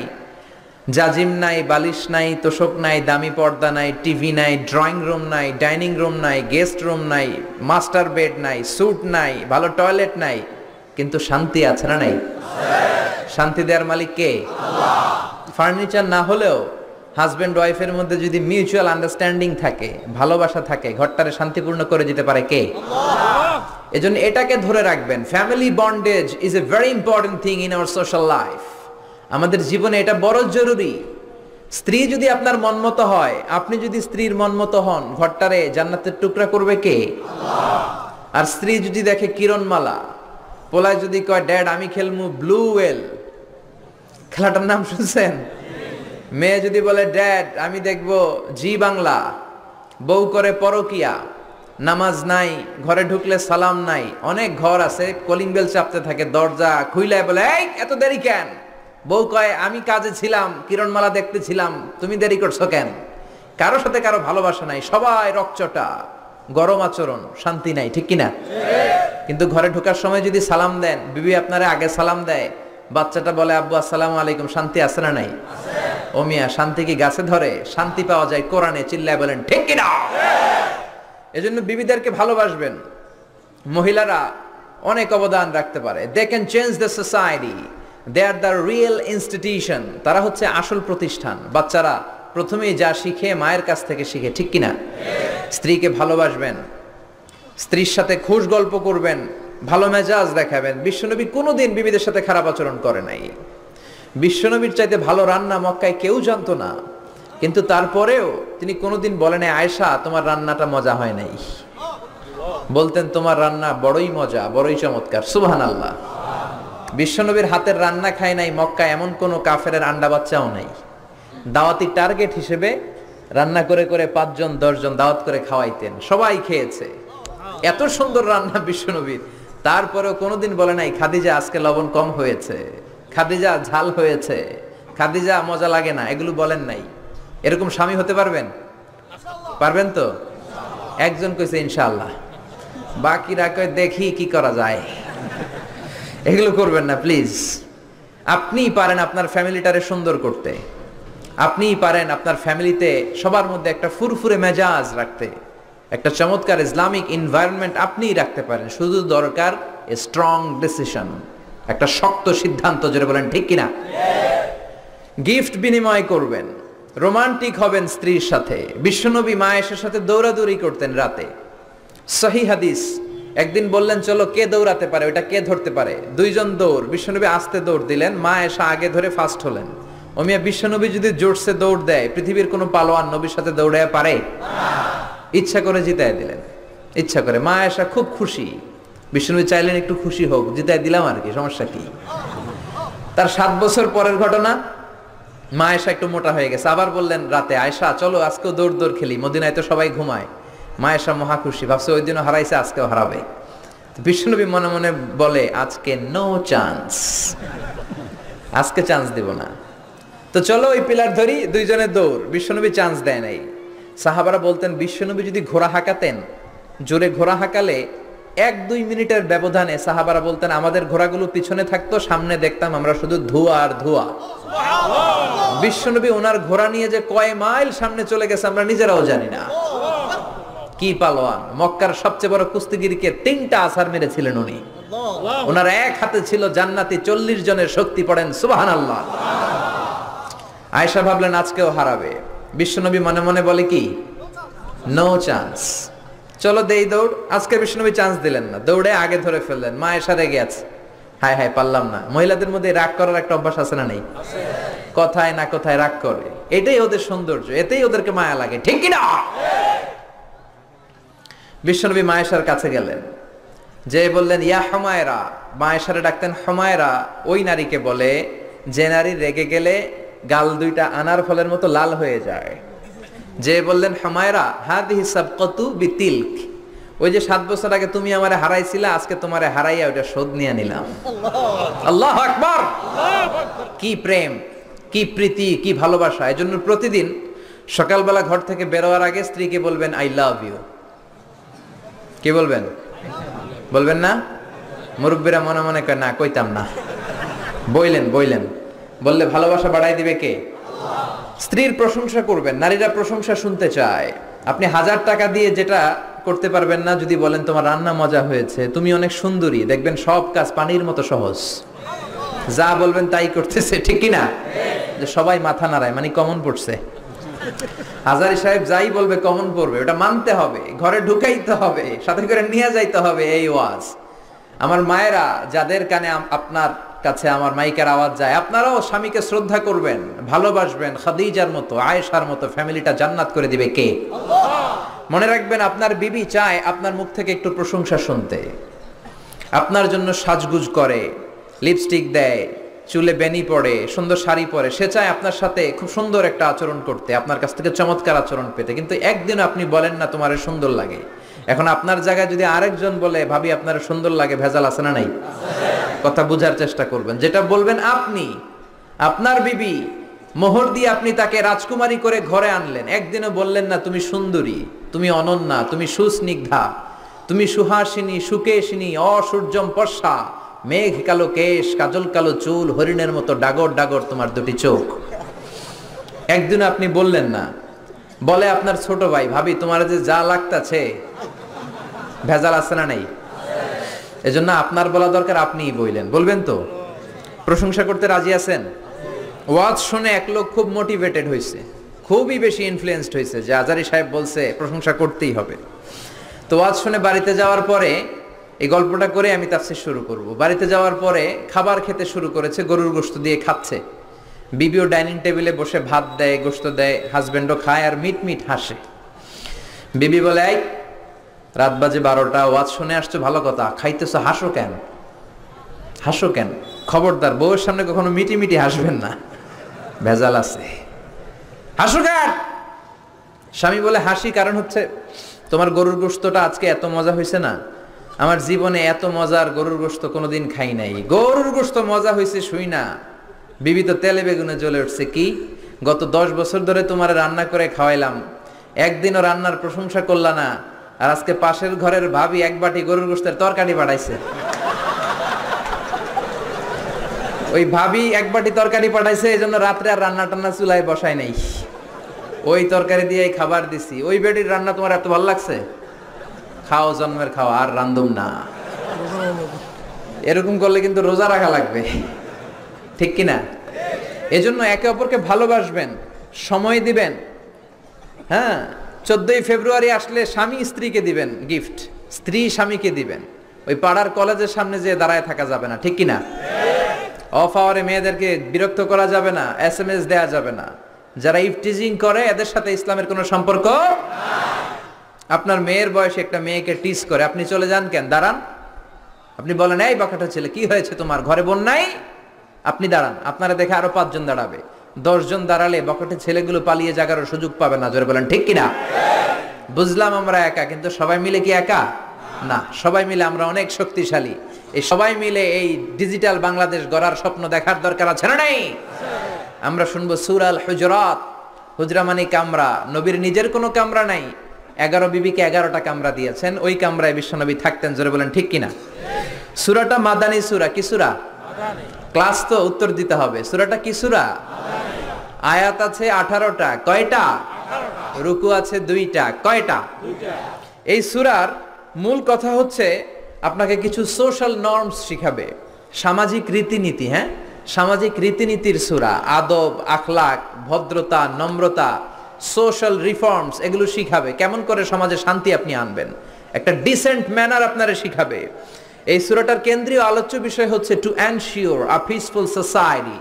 জাজিম নাই, বালিশ নাই, তোশক নাই, দামি পর্দা নাই, টিভি নাই, ড্রয়িং রুম নাই, ডাইনিং রুম নাই, গেস্ট রুম নাই, মাস্টার বেড নাই, স্যুট নাই, ভালো টয়লেট নাই, কিন্তু শান্তি আছে না নাই? শান্তি দেওয়ার মালিক কে? আল্লাহ। ফার্নিচার না হলেও হাজবেন্ড ওয়াইফের মধ্যে যদি মিউচুয়াল আন্ডারস্ট্যান্ডিং থাকে, ভালোবাসা থাকে, ঘরটারে শান্তিপূর্ণ করে দিতে পারে কে? আল্লাহ। এজন্য এটাকে ধরে রাখবেন। Family bondage is a very important thing in our social life. আমাদের জীবনে এটা বড় জরুরি। স্ত্রী যদি আপনার মনমতো হয়, আপনি যদি স্ত্রীর মনমতো হন, ঘরটারে জান্নাতের টুকরা করবে কে? আল্লাহ। আর স্ত্রী যদি দেখে কিরণমালা, পোলায় যদি কয় ড্যাড আমি খেলমু ব্লু ওয়েল, খেলাটার নাম শুনছেন? মেয়ে যদি বলে ড্যাড আমি দেখবো জি বাংলা, বউ করে পরকিয়া, নামাজ নাই, ঘরে ঢুকলে সালাম নাই। অনেক ঘর আছে কলিং বেল চাপতে থাকে, দরজা খুইলায় বলে এই এত দেরি কেন? বউ কয় আমি কাজে ছিলাম, কিরণমালা দেখতে ছিলাম, তুমি দেরি করছো কেন? কারো সাথে কারো ভালোবাসা নাই, সবাই রকচটা, গরম আচরণ, শান্তি নাই, ঠিক কিনা? কিন্তু ঘরে ঢোকার সময় যদি সালাম দেন, বিবি আপনারা আগে সালাম দেয়, বাচ্চাটা বলে আব্বু আসসালামু আলাইকুম, শান্তি আছে না নাই? ও মিয়া, শান্তি কি গাছে ধরে? শান্তি পাওয়া যায় কোরআনে, চিল্লায় বলেন ঠিক কিনা? এজন্য বিবিদেরকে ভালোবাসবেন। মহিলারা অনেক অবদান রাখতে পারে। They can change the society, they are the real institution. তারা হচ্ছে আসল প্রতিষ্ঠান। বাচ্চারা প্রথমেই যা শিখে মায়ের কাছ থেকে শিখে, ঠিক কিনা? স্ত্রীকে ভালোবাসবেন, স্ত্রীর সাথে খুশ গল্প করবেন, ভালো মেজাজ দেখাবেন। বিশ্বনবী কোনোদিন বিবিদের সাথে খারাপ আচরণ করে নাই। বিশ্বনবীর চাইতে ভালো রান্না মক্কায় কেউ জানতো না, কিন্তু তারপরেও তিনি কোনোদিন বলেন আয়েশা তোমার রান্নাটা মজা হয় নাই, বলতেন তোমার রান্না বড়ই মজা, বড়ই চমৎকার। সুবহানাল্লাহ। বিশ্বনবীর হাতের রান্না খায় নাই মক্কায় এমন কোন কাফেরের আন্ডা বাচ্চাও নাই। দাওয়াতি টার্গেট হিসেবে রান্না করে করে 5 জন 10 জন দাওয়াত করে খাওয়াইতেন, সবাই খেয়েছে। এত সুন্দর রান্না বিশ্বনবীর, তারপরেও কোনোদিন বলে নাই খাদিজা আজকে লবণ কম হয়েছে, খাদিজা ঝাল হয়েছে, খাদিজা মজা লাগে না, এগুলো বলেন নাই। এরকম স্বামী হতে পারবেন? পারবেন তো? একজন কইছে ইনশাআল্লাহ, বাকিরা কয় দেখি কি করা যায়। এগুলো করবেন না প্লিজ। আপনি পারেন আপনার ফ্যামিলিটারে সুন্দর করতে, আপনিই পারেন আপনার ফ্যামিলিতে সবার মধ্যে একটা ফুরফুরে মেজাজ রাখতে, একটা চমৎকার ইসলামিক এনভায়রনমেন্ট আপনিই রাখতে পারেন। শুধু দরকার এ স্ট্রং ডিসিশন, একটা শক্ত সিদ্ধান্ত, যেটা বলেন ঠিক কিনা। গিফট বিনিময় করবেন, রোমান্টিক হবেন স্ত্রীর সাথে। বিশ্বনবী মা আয়েশার সাথে দৌড়াদৌড়ি করতেন রাতে। সহিহ হাদিস, একদিন বললেন চলো কে দৌড়াতে পারে, ওটা কে ধরতে পারে। দুইজন দৌড়, বিশ্বনবী আস্তে দৌড় দিলেন, মা আয়েশা আগে ধরে ফার্স্ট হলেন। ওমিয়া বিশ্বনবী যদি জোরসে দৌড় দেয়, পৃথিবীর কোনো পালোয়ান নবীর সাথে দৌড়ায় পারে? ইচ্ছা করে জিতায় দিলেন, ইচ্ছা করে। মা আয়েশা খুব খুশি, বিশ্বনবী চাইলেন একটু খুশি হোক, জিতায় দিলাম আর কি, সমস্যা কি। তার 7 বছর পরের ঘটনা, মা আয়েশা একটু মোটা হয়ে গেছে, আবার বললেন রাতে আয়েশা চলো আজকেও দৌড় দৌড় খেলি, মদিনায় তো সবাই ঘুমায়। মা আয়েশা মহা খুশি, ভাবছে ওই দিনও হারাইছে আজকেও হারাবে। বিশ্বনবী মনে মনে বলে আজকে নো চান্স, আজকে চান্স দিব না। তো চলো ওই পিলার ধরি, দুইজনে দৌড়। বিশ্বনবী চান্স দেয় নাই। সাহাবারা বলতেন বিশ্বনবী যদি ঘোড়া হাঁকাতেন, জোরে ঘোড়া হাঁকালে 1-2 মিনিটের ব্যবধানে সাহাবারা বলতেন আমাদের ঘোড়াগুলো পিছনে থাকতো, সামনে দেখতাম আমরা শুধু ধোঁয়া আর ধোঁয়া। বিশ্বনবী ওনার ঘোড়া নিয়ে যে কয় মাইল সামনে চলে গেছে আমরা নিজেরাও জানি না। কি পালোয়ান! মক্কার সবচেয়ে বড় কুস্তিগিরকে 3টা আছাড় মেরেছিলেন উনি। ওনার এক হাতে ছিল জান্নাতি 40 জনের শক্তি, পড়েন সুবহানাল্লাহ। আয়েশা ভাবলেন আজকেও হারাবে। বিশ্বনবী মনে মনে বলে কি, নো চান্স, চলো দেই দৌড়। আজকে বিশ্বনবী চান্স দিলেন না, দৌড়ে আগে ধরে ফেললেন। মা আয়েশা রেগে আছে, হায় হায় পারলাম না। মহিলাদের মধ্যে রাগ করার একটা অভ্যাস আছে না নেই? কথায় না কথায় রাগ করে, এটাই ওদের সৌন্দর্য, এতেই ওদেরকে মায়া লাগে, ঠিক কিনা? বিশ্বনবী মা আয়েশার কাছে গেলেন, যে বললেন ইয়া হুমায়রা। মা আয়েশারে ডাকতেন হুমায়রা। ওই নারীকে বলে যে নারী রেগে গেলে গাল দুইটা আনার ফলের মতো লাল হয়ে যায়। যে বললেন হুমায়রা হাদিহি সাবকাতু বিতিলক, ওই যে 7 বছর আগে তুমি আমারে হারাইছিলা, আজকে তোমারে হারাইয়া ওটা শোধ নিয়ে নিলাম। আল্লাহু আকবার! কি প্রেম, কি প্রীতি, কি ভালোবাসা। এজন্য প্রতিদিন সকালবেলা ঘর থেকে বেরোয়ার আগে স্ত্রীকে বলবেন আই লাভ ইউ। কি বলবেন? বলবেন না? মুরব্বীরা মনে মনে কয় না, কইতাম না। বললেন বললে ভালোবাসা বাড়াই দিবে কে? স্ত্রীর প্রশংসা করবেন। নারীরা প্রশংসা শুনতে চায়। আপনি 1000 টাকা দিয়ে যেটা করতে পারবেন না, যদি বলেন তোমার রান্না মজা হয়েছে, তুমি অনেক সুন্দরী, দেখবেন সব কাজ পানির মতো সহজ। যা বলবেন তাই করতেছে, ঠিক কিনা? যে সবাই মাথা নাড়ায়, মানে কমন পড়ছে। হাজারি সাহেব যাই বলবে কমন পড়বে, ওটা মানতে হবে, ঘরে ঢুকাইতে হবে, সাথে করে নিয়ে যাইতে হবে। এই ওয়াজ আমার মায়েরা, যাদের কানে আপনার কাছে আমার মাইকের আওয়াজ যায়, আপনারাও স্বামীকে শ্রদ্ধা করবেন, ভালোবাসবেন। খাদিজার মতো, আয়েশার মতো ফ্যামিলিটা জান্নাত করে দিবে কে? মনে রাখবেন আপনার বিবি চায় আপনার মুখ থেকে একটু প্রশংসা শুনতে। আপনার জন্য সাজগুজ করে, লিপস্টিক দেয়, চুলে বেনি পড়ে, সুন্দর শাড়ি পরে। সে চায় আপনার সাথে খুব সুন্দর একটা আচরণ করতে, আপনার কাছ থেকে চমৎকার আচরণ পেতে। কিন্তু একদিন আপনি বলেন না তোমার সুন্দর লাগে। এখন আপনার জায়গায় যদি আরেকজন বলে ভাবি আপনার সুন্দর লাগে, ভেজাল আছে না নাই? কথা বুঝার চেষ্টা করবেন। যেটা বলবেন আপনি, আপনার বিবি, মোহর দিয়ে আপনি তাকে রাজকুমারী করে ঘরে আনলেন, একদিনও বললেন না তুমি সুন্দরী, তুমি অনন্যা, তুমি সুস্নিগ্ধা, তুমি সুহাসিনী, সুকেশিনী, অসূর্যম পর্ষা, মেঘ কালো কেশ, কাজল কালো চুল, হরিণের মতো ডাগর ডাগর তোমার দুটি চোখ। একদিন আপনি বললেন না। বলে আপনার ছোট ভাই ভাবি তোমার যে যা লাগতাছে, ভেজাল আছে না নাই? এজন্য আপনার বলা দরকার, আপনিই বললেন। বলবেন তো? প্রশংসা করতে রাজি আছেন? ওয়াজ শুনে এক লোক খুব মোটিভেটেড হয়েছে, খুবই বেশি ইনফ্লুয়েন্সড হয়েছে যে আজারি সাহেব বলছে প্রশংসা করতেই হবে। তো ওয়াজ শুনে বাড়িতে যাওয়ার পরে এই গল্পটা করে আমি তাফসীর শুরু করব। বাড়িতে যাওয়ার পরে খাবার খেতে শুরু করেছে, গরুর গোশত দিয়ে খাচ্ছে। বিবিও ডাইনিং টেবিলে বসে ভাত দেয়, গোশত দেয়, হাজবেন্ডও খায় আর মিট মিট হাসে। বিবি বলে এই রাত বাজে 12টা, ওয়াজ শুনে আসছো ভালো কথা, খাইতেছো, হাসো কেন? হাসো কেন? খবরদার বউয়ের সামনে কখনো মিটি মিটি হাসবেন না, ভেজাল আছে। হাসো কেন? স্বামী বলে হাসি কারণ হচ্ছে তোমার গরুর গোশতটা আজকে এত মজা হয়েছে না, আমার জীবনে এত মজার গরুর গোশত কোনোদিন খাই নাই। গরুর গোশত মজা হয়েছে শুই না। বিবি তো তেলে বেগুনে জ্বলে উঠছে। কি গত 10 বছর ধরে তোমার রান্না করে খাওয়াইলাম, একদিনও রান্নার প্রশংসা করলা না, আর আজকে পাশের ঘরের ভাবি এক বাটি গরুর গোশতের তরকারি বাড়াইছে। ওই ভাবি এক বাটি তরকারি পাঠাইছে, এই জন্য রাত্রে আর রান্না টান্না চুলায় বসায় নাই, ওই তরকারি দিয়ে খাবার দিছি। ওই বেটির রান্না তোমার এত ভালো লাগছে, খাও জন্মের খাও, আর রান্ধুম না। এরকম করলে কিন্তু রোজা রাখা লাগবে, ঠিক কিনা? এজন্য একে অপরকে ভালোবাসবেন, সময় দিবেন। হ্যাঁ, 14ই ফেব্রুয়ারি আসলে স্বামী স্ত্রীকে দিবেন গিফট, স্ত্রী স্বামীকে দিবেন। ওই পাড়ার কলেজের সামনে যে দাঁড়ায় থাকা যাবে না, ঠিক কিনা? অফ আওয়ারে মেয়েদেরকে বিরক্ত করা যাবে না, SMS দেয়া যাবে না। যারা ইফটিজিং করে এদের সাথে ইসলামের কোনো সম্পর্ক। আপনার মেয়ের বয়সে একটা মেয়েকে টিজ করে, আপনি চলে যান কেন? দাঁড়ান। আপনি বলেন, এই বাকাটা ছেলে, কি হয়েছে তোমার, ঘরে বোন নাই? আপনি দাঁড়ান, আপনারা দেখে আরো 5 জন দাঁড়াবে। 10 জন দাঁড়ালে বকাটে ছেলেগুলো পালিয়ে যাওয়ার সুযোগ পাবে না। জোরে বলেন ঠিক কিনা? বুঝলাম আমরা একা, কিন্তু সবাই মিলে কি একা না? সবাই মিলে আমরা অনেক শক্তিশালী। এই সবাই মিলে এই ডিজিটাল বাংলাদেশ গড়ার স্বপ্ন দেখার দরকার আছে না নাই? আমরা শুনবো সূরা আল হুজুরাত। হুজরা মানে কামরা, নবীর নিজের কোনো কামরা নাই। 11 বিবিকে 11টা কামরা দিয়েছেন, ওই কামরায় বিশ্বনবী থাকতেন। জোরে বলেন ঠিক কিনা? সূরাটা মাদানী সূরা। কি সূরা? মাদানী। ক্লাস তো উত্তর দিতে হবে। সূরাটা কি সূরা? মাদানী। আয়াত আছে 18টা। কয়টা? 18টা। রুকু আছে 2টা। কয়টা? 2টা। এই সূরার মূল কথা হচ্ছে আপনাকে কিছু সোশ্যাল নর্মস শিখাবে, সামাজিক রীতিনীতি। হ্যাঁ, সামাজিক রীতিনীতির সূরা। আদব, আখলাক, ভদ্রতা, নম্রতা, সোশ্যাল রিফর্মস এগুলো শিখাবে। কেমন করে সমাজে শান্তি আপনি আনবেন, একটা ডিসেন্ট ম্যানার আপনারে শিখাবে। এই সূরাটার কেন্দ্রীয় আলোচ্য বিষয় হচ্ছে to ensure a peaceful society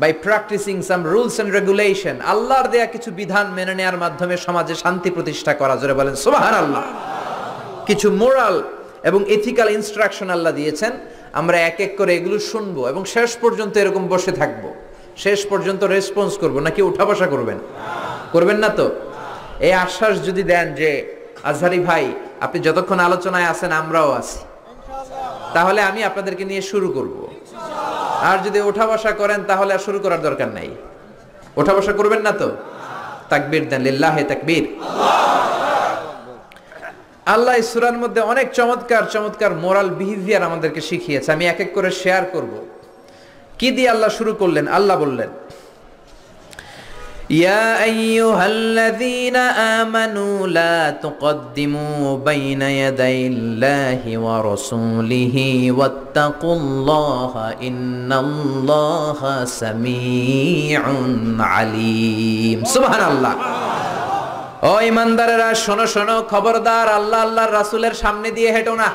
by practising some rules and regulation. আল্লাহর দেয়া কিছু বিধান মেনে নেওয়ার মাধ্যমে সমাজে শান্তি প্রতিষ্ঠা করা। জোরে বলেন সুবহানাল্লাহ। কিছু মোরাল এবং এথিক্যাল ইনস্ট্রাকশন আল্লাহ দিয়েছেন। আমরা এক এক করে এগুলো শুনবো এবং শেষ পর্যন্ত এরকম বসে থাকবো, শেষ পর্যন্ত রেসপন্স করবো। নাকি উঠা বসা করবেন? করবেন না তো? এই আশ্বাস যদি দেন যে আজহারি ভাই আপনি যতক্ষণ আলোচনায় আছেন আমরাও আছি, তাহলে আমি আপনাদেরকে নিয়ে শুরু করব। আর যদি ওঠা বসা করেন তাহলে আর শুরু করার দরকার নাই। ওঠা বসা করবেন না তো? তাকবীর দেন, লিল্লাহে তাকবীর। আল্লাহ এই সূরার মধ্যে অনেক চমৎকার চমৎকার মোরাল বিহেভিয়ার আমাদেরকে শিখিয়েছে। আমি এক এক করে শেয়ার করব। কি দিয়ে আল্লাহ শুরু করলেন? আল্লাহ বললেন, ইয়া আইয়ুহাল্লাযীনা আমানু লা তুকদ্দিমু বাইনা ইয়াদাইল্লাহি ওয়া রাসূলিহি ওয়াত্তাকুল্লাহা ইন্নাল্লাহা সামিউন আলীম। সুবহানাল্লাহ। ও ইমানদারেরা শোনো শোনো, খবরদার আল্লাহ আল্লাহর রাসূলের সামনে দিয়ে হেঁটো না।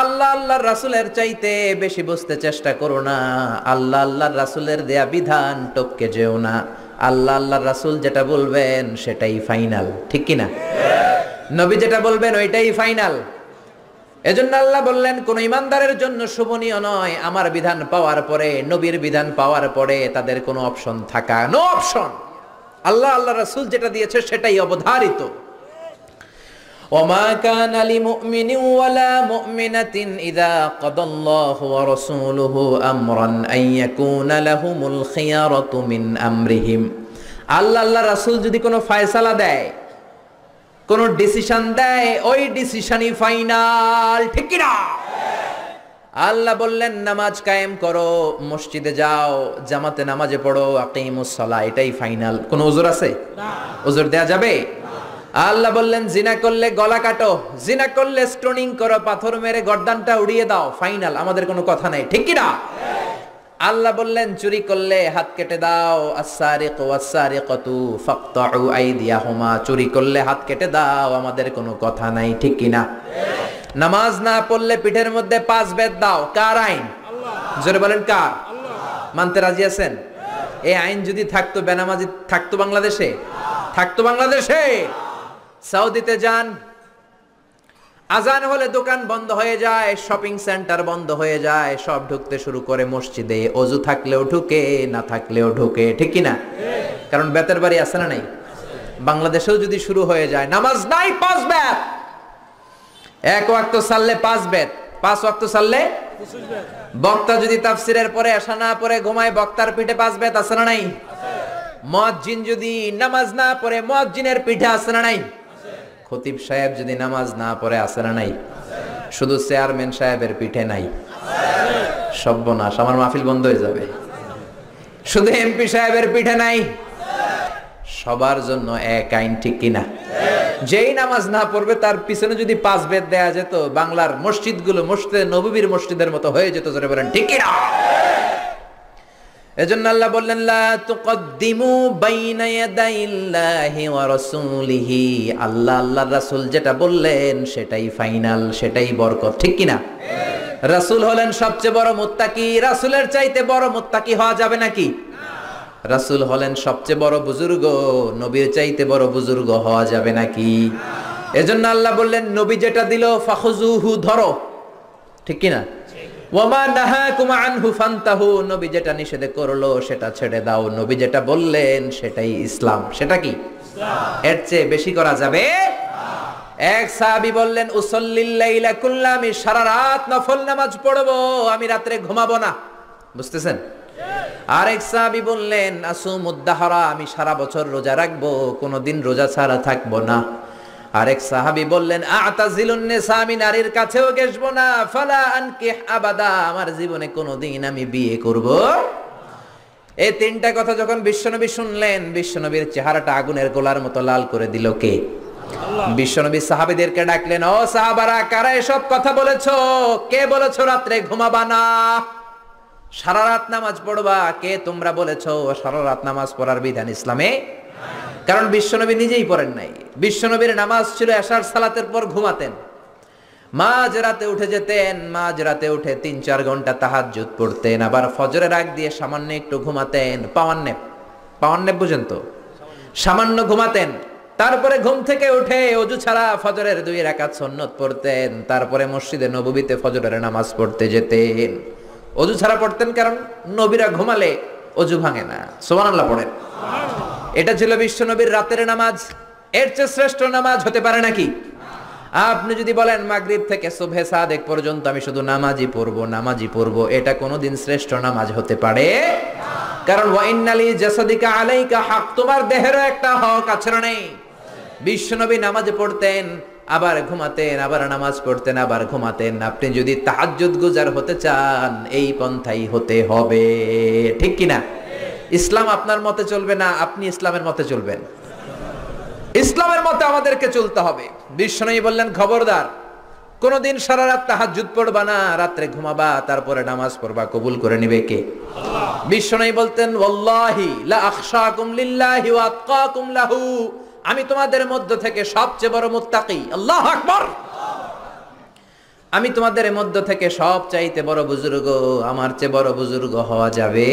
আল্লাহ আল্লাহর রাসূলের চাইতে বেশি বুঝতে চেষ্টা করো না। আল্লাহ আল্লাহর রাসূলের দেয়া বিধান টপকে যেও না। আল্লাহ আল্লাহর রাসূল যেটা বলবেন সেটাই ফাইনাল, ঠিক কি না? নবী যেটা বলবেন ওইটাই ফাইনাল। এজন্য আল্লাহ বললেন কোন ইমানদারের জন্য শোভনীয় নয় আমার বিধান পাওয়ার পরে, নবীর বিধান পাওয়ার পরে তাদের কোনো অপশন থাকা, নো অপশন। আল্লাহ আল্লাহর রাসূল যেটা দিয়েছে সেটাই অবধারিত। وما كان لمؤمن ولا مؤمنة إذا قضى الله ورسوله أمرا أن يكون لهم الخيارة من أمرهم। আল্লাহ আল্লাহর রাসূল যদি কোনো ফয়সালা দেয়, কোন ডিসিশন দেয়, ওই ডিসিশনই ফাইনাল, ঠিক কি না? আল্লাহ বললেন নামাজ কায়েম করো, মসজিদে যাও, জামাতে নামাজে পড়ো, আকিমুস সালাহ, এটাই ফাইনাল। কোন ওজর আছে? না। ওজর দেয়া যাবে? আল্লাহ বললেন জিনা করলে গলা কাটো, জিনা করলে স্টোনিং করো, পাথর মেরে গর্দানটা উড়িয়ে দাও, ফাইনাল, আমাদের কোনো কথা নাই, ঠিক কি না? আল্লাহ বললেন চুরি করলে হাত কেটে দাও, আস-সারিকু ওয়াস-সারিকাতু ফাকতাউ আইদিয়াহুমা, চুরি করলে হাত কেটে দাও, আমাদের কোনো কথা নাই, ঠিক কি না? নামাজ না পড়লে পিঠের মধ্যে 5 বেত দাও, কার আইন? আল্লাহ। জোরে বলেন কার? আল্লাহ। মানতে রাজি আছেন? এই আইন যদি থাকতো, বেনামাজি থাকতো বাংলাদেশে? থাকতো বাংলাদেশে? সৌদিতে যান, আজান হলে দোকান বন্ধ হয়ে যায়, শপিং সেন্টার বন্ধ হয়ে যায়, সব ঢুকতে শুরু করে মসজিদে। অজু থাকলেও ঢুকে, না থাকলেও ঢুকে, ঠিক কি না? কারণ বেতের বাড়ি আছে না নাই? বাংলাদেশেও যদি শুরু হয়ে যায়, নামাজ নাই 5 বেত, 1 ওয়াক্ত সাল্লে 5 বেত, 5 ওয়াক্ত সাল্লে 25 বেত। বক্তা যদি তাফসিরের পরে আশা না পড়ে ঘুমায়, বক্তার পিঠে 5 বেত আছে না নাই? মুয়াজ্জিন যদি নামাজ না পড়ে, মুয়াজ্জিনের পিঠে আছে না নাই? খতিব সাহেব যদি নামাজ না পড়ে আছে না নাই? শুধু চেয়ারম্যান সাহেবের পিঠে নাই, সর্বনাশ, আমার মাহফিল বন্ধ হয়ে যাবে। শুধু এমপি সাহেবের পিঠে নাই, সবার জন্য এক আইন, ঠিক কিনা? যেই নামাজ না পড়বে তার পিছনে যদি 5 বেদ দেয়া যেত, বাংলার মসজিদগুলো মসজিদে নববীর মসজিদের মতো হয়ে যেত। জোরে বলেন ঠিক কিনা? এজন্য আল্লাহ বললেন লা তুকদ্দিমু বাইনা ইয়াদাইল্লাহি ওয়া রাসূলিহি। আল্লাহ আল্লাহর রাসূল যেটা বললেন সেটাই ফাইনাল, সেটাই বরকত, ঠিক কিনা? রাসূল হলেন সবচেয়ে বড় মুত্তাকি, রাসূলের চাইতে বড় মুত্তাকি হওয়া যাবে নাকি? রাসূল হলেন সবচেয়ে বড় বুজুর্গ, নবীর চাইতে বড় বুজুর্গ হওয়া যাবে নাকি? এজন্য আল্লাহ বললেন নবী যেটা দিল ফাখুযুহু, ধরো, ঠিক কিনা? ওয়ামা নাহাকুম আনহু ফান্তাহু, নবী যেটা নিষেধ করলো সেটা ছেড়ে দাও। নবী যেটা বললেন সেটাই ইসলাম। সেটা কি? ইসলাম। এর চেয়ে বেশি করা যাবে? এক সাহাবী বললেন উসাল্লিল লাইলা কুল্লা, আমি সারা রাত নফল নামাজ পড়বো, আমি রাতে ঘুমাবো না। বুঝতেছেন? আরেক সাহাবী বললেন আসুমুদ দাহরা, আমি সারা বছর রোজা রাখবো, কোনোদিন রোজা ছাড়া থাকবো না। আরেক সাহাবী বললেন আতাজিলুন নিসা, আমি নারীর কাছেও গেসবো না, ফালা আনকিহ আবাদা, আমার জীবনে কোনোদিন আমি বিয়ে করব। এই তিনটা কথা যখন বিশ্বনবী শুনলেন, বিশ্বনবীর চেহারাটা আগুনের গোলার মতো লাল করে দিল কে? আল্লাহ। বিশ্বনবী সাহাবীদেরকে ডাকলেন, ও সাহাবারা, কারা এসব কথা বলেছো? কে বলেছো রাত্রে ঘুমাবা না, সারা রাত নামাজ পড়বা? কে তোমরা বলেছো সারা রাত নামাজ পড়ার বিধান ইসলামে? কারণ বিশ্বনবী নিজেই পড়েন নাই। বিশ্বনবীর নামাজ ছিল এশার সালাতের পর ঘুমাতেন, মাঝরাতে উঠে যেতেন, মাঝরাতে উঠে 3-4 ঘন্টা তাহাজ্জুদ পড়তেন, আবার ফজরের আগ দিয়ে সামান্য একটু ঘুমাতেন, পাওয়ার নেপ বুঝেন তো, সামান্য ঘুমাতেন। তারপরে ঘুম থেকে উঠে ওযু ছাড়া ফজরের 2 রাকাত সুন্নত পড়তেন, তারপরে মসজিদে নববীতে ফজরের নামাজ পড়তে যেতেন। ওযু ছাড়া পড়তেন কারণ নবীরা ঘুমালে ওযু ভাঙে না। সুবহানাল্লাহ পড়েন। এটা ছিল বিশ্বনবীর রাতের নামাজ। এর চেয়ে শ্রেষ্ঠ নামাজ হতে পারে নাকি? আপনি যদি বলেন মাগরিব থেকে সুবহে সাদেক পর্যন্ত আমি শুধু নামাজই পড়বো, এটা কোনোদিন শ্রেষ্ঠ নামাজ হতে পারে? কারণ ওয়া ইন্নালি জাসাদিকা আলাইকা হক, তোমার দেহেরও একটা হক আছে না নেই? বিশ্বনবী নামাজ পড়তেন, আবার ঘুমাতেন, আবার নামাজ পড়তেন, আবার ঘুমাতেন। আপনি যদি তাহাজ্জুদ গুজার হতে চান, এই পন্থাই হতে হবে, ঠিক কিনা? ইসলাম আপনার মতে চলবে না, আপনি ইসলামের মতে চলবেন। ইসলামের মতে আমাদেরকে চলতে হবে। বিশ্বনবী বললেন খবরদার, কোনদিন সারা রাত তাহাজ্জুদ পড়বা না, রাত্রে ঘুমাবা, তারপরে নামাজ পড়বা, কবুল করে নিবে কে? আল্লাহ। বিশ্বনবী বলতেন ওয়াল্লাহি লা আখশাকুম লিল্লাহি ওয়া আতকাকুম লাহু, আমি তোমাদের মধ্য থেকে সবচেয়ে বড় মুত্তাকি, আল্লাহু আকবার, আমি তোমাদের মধ্য থেকে সবচাইতে বড় বুজুর্গ, আমার চেয়ে বড় বুজুর্গ হওয়া যাবে?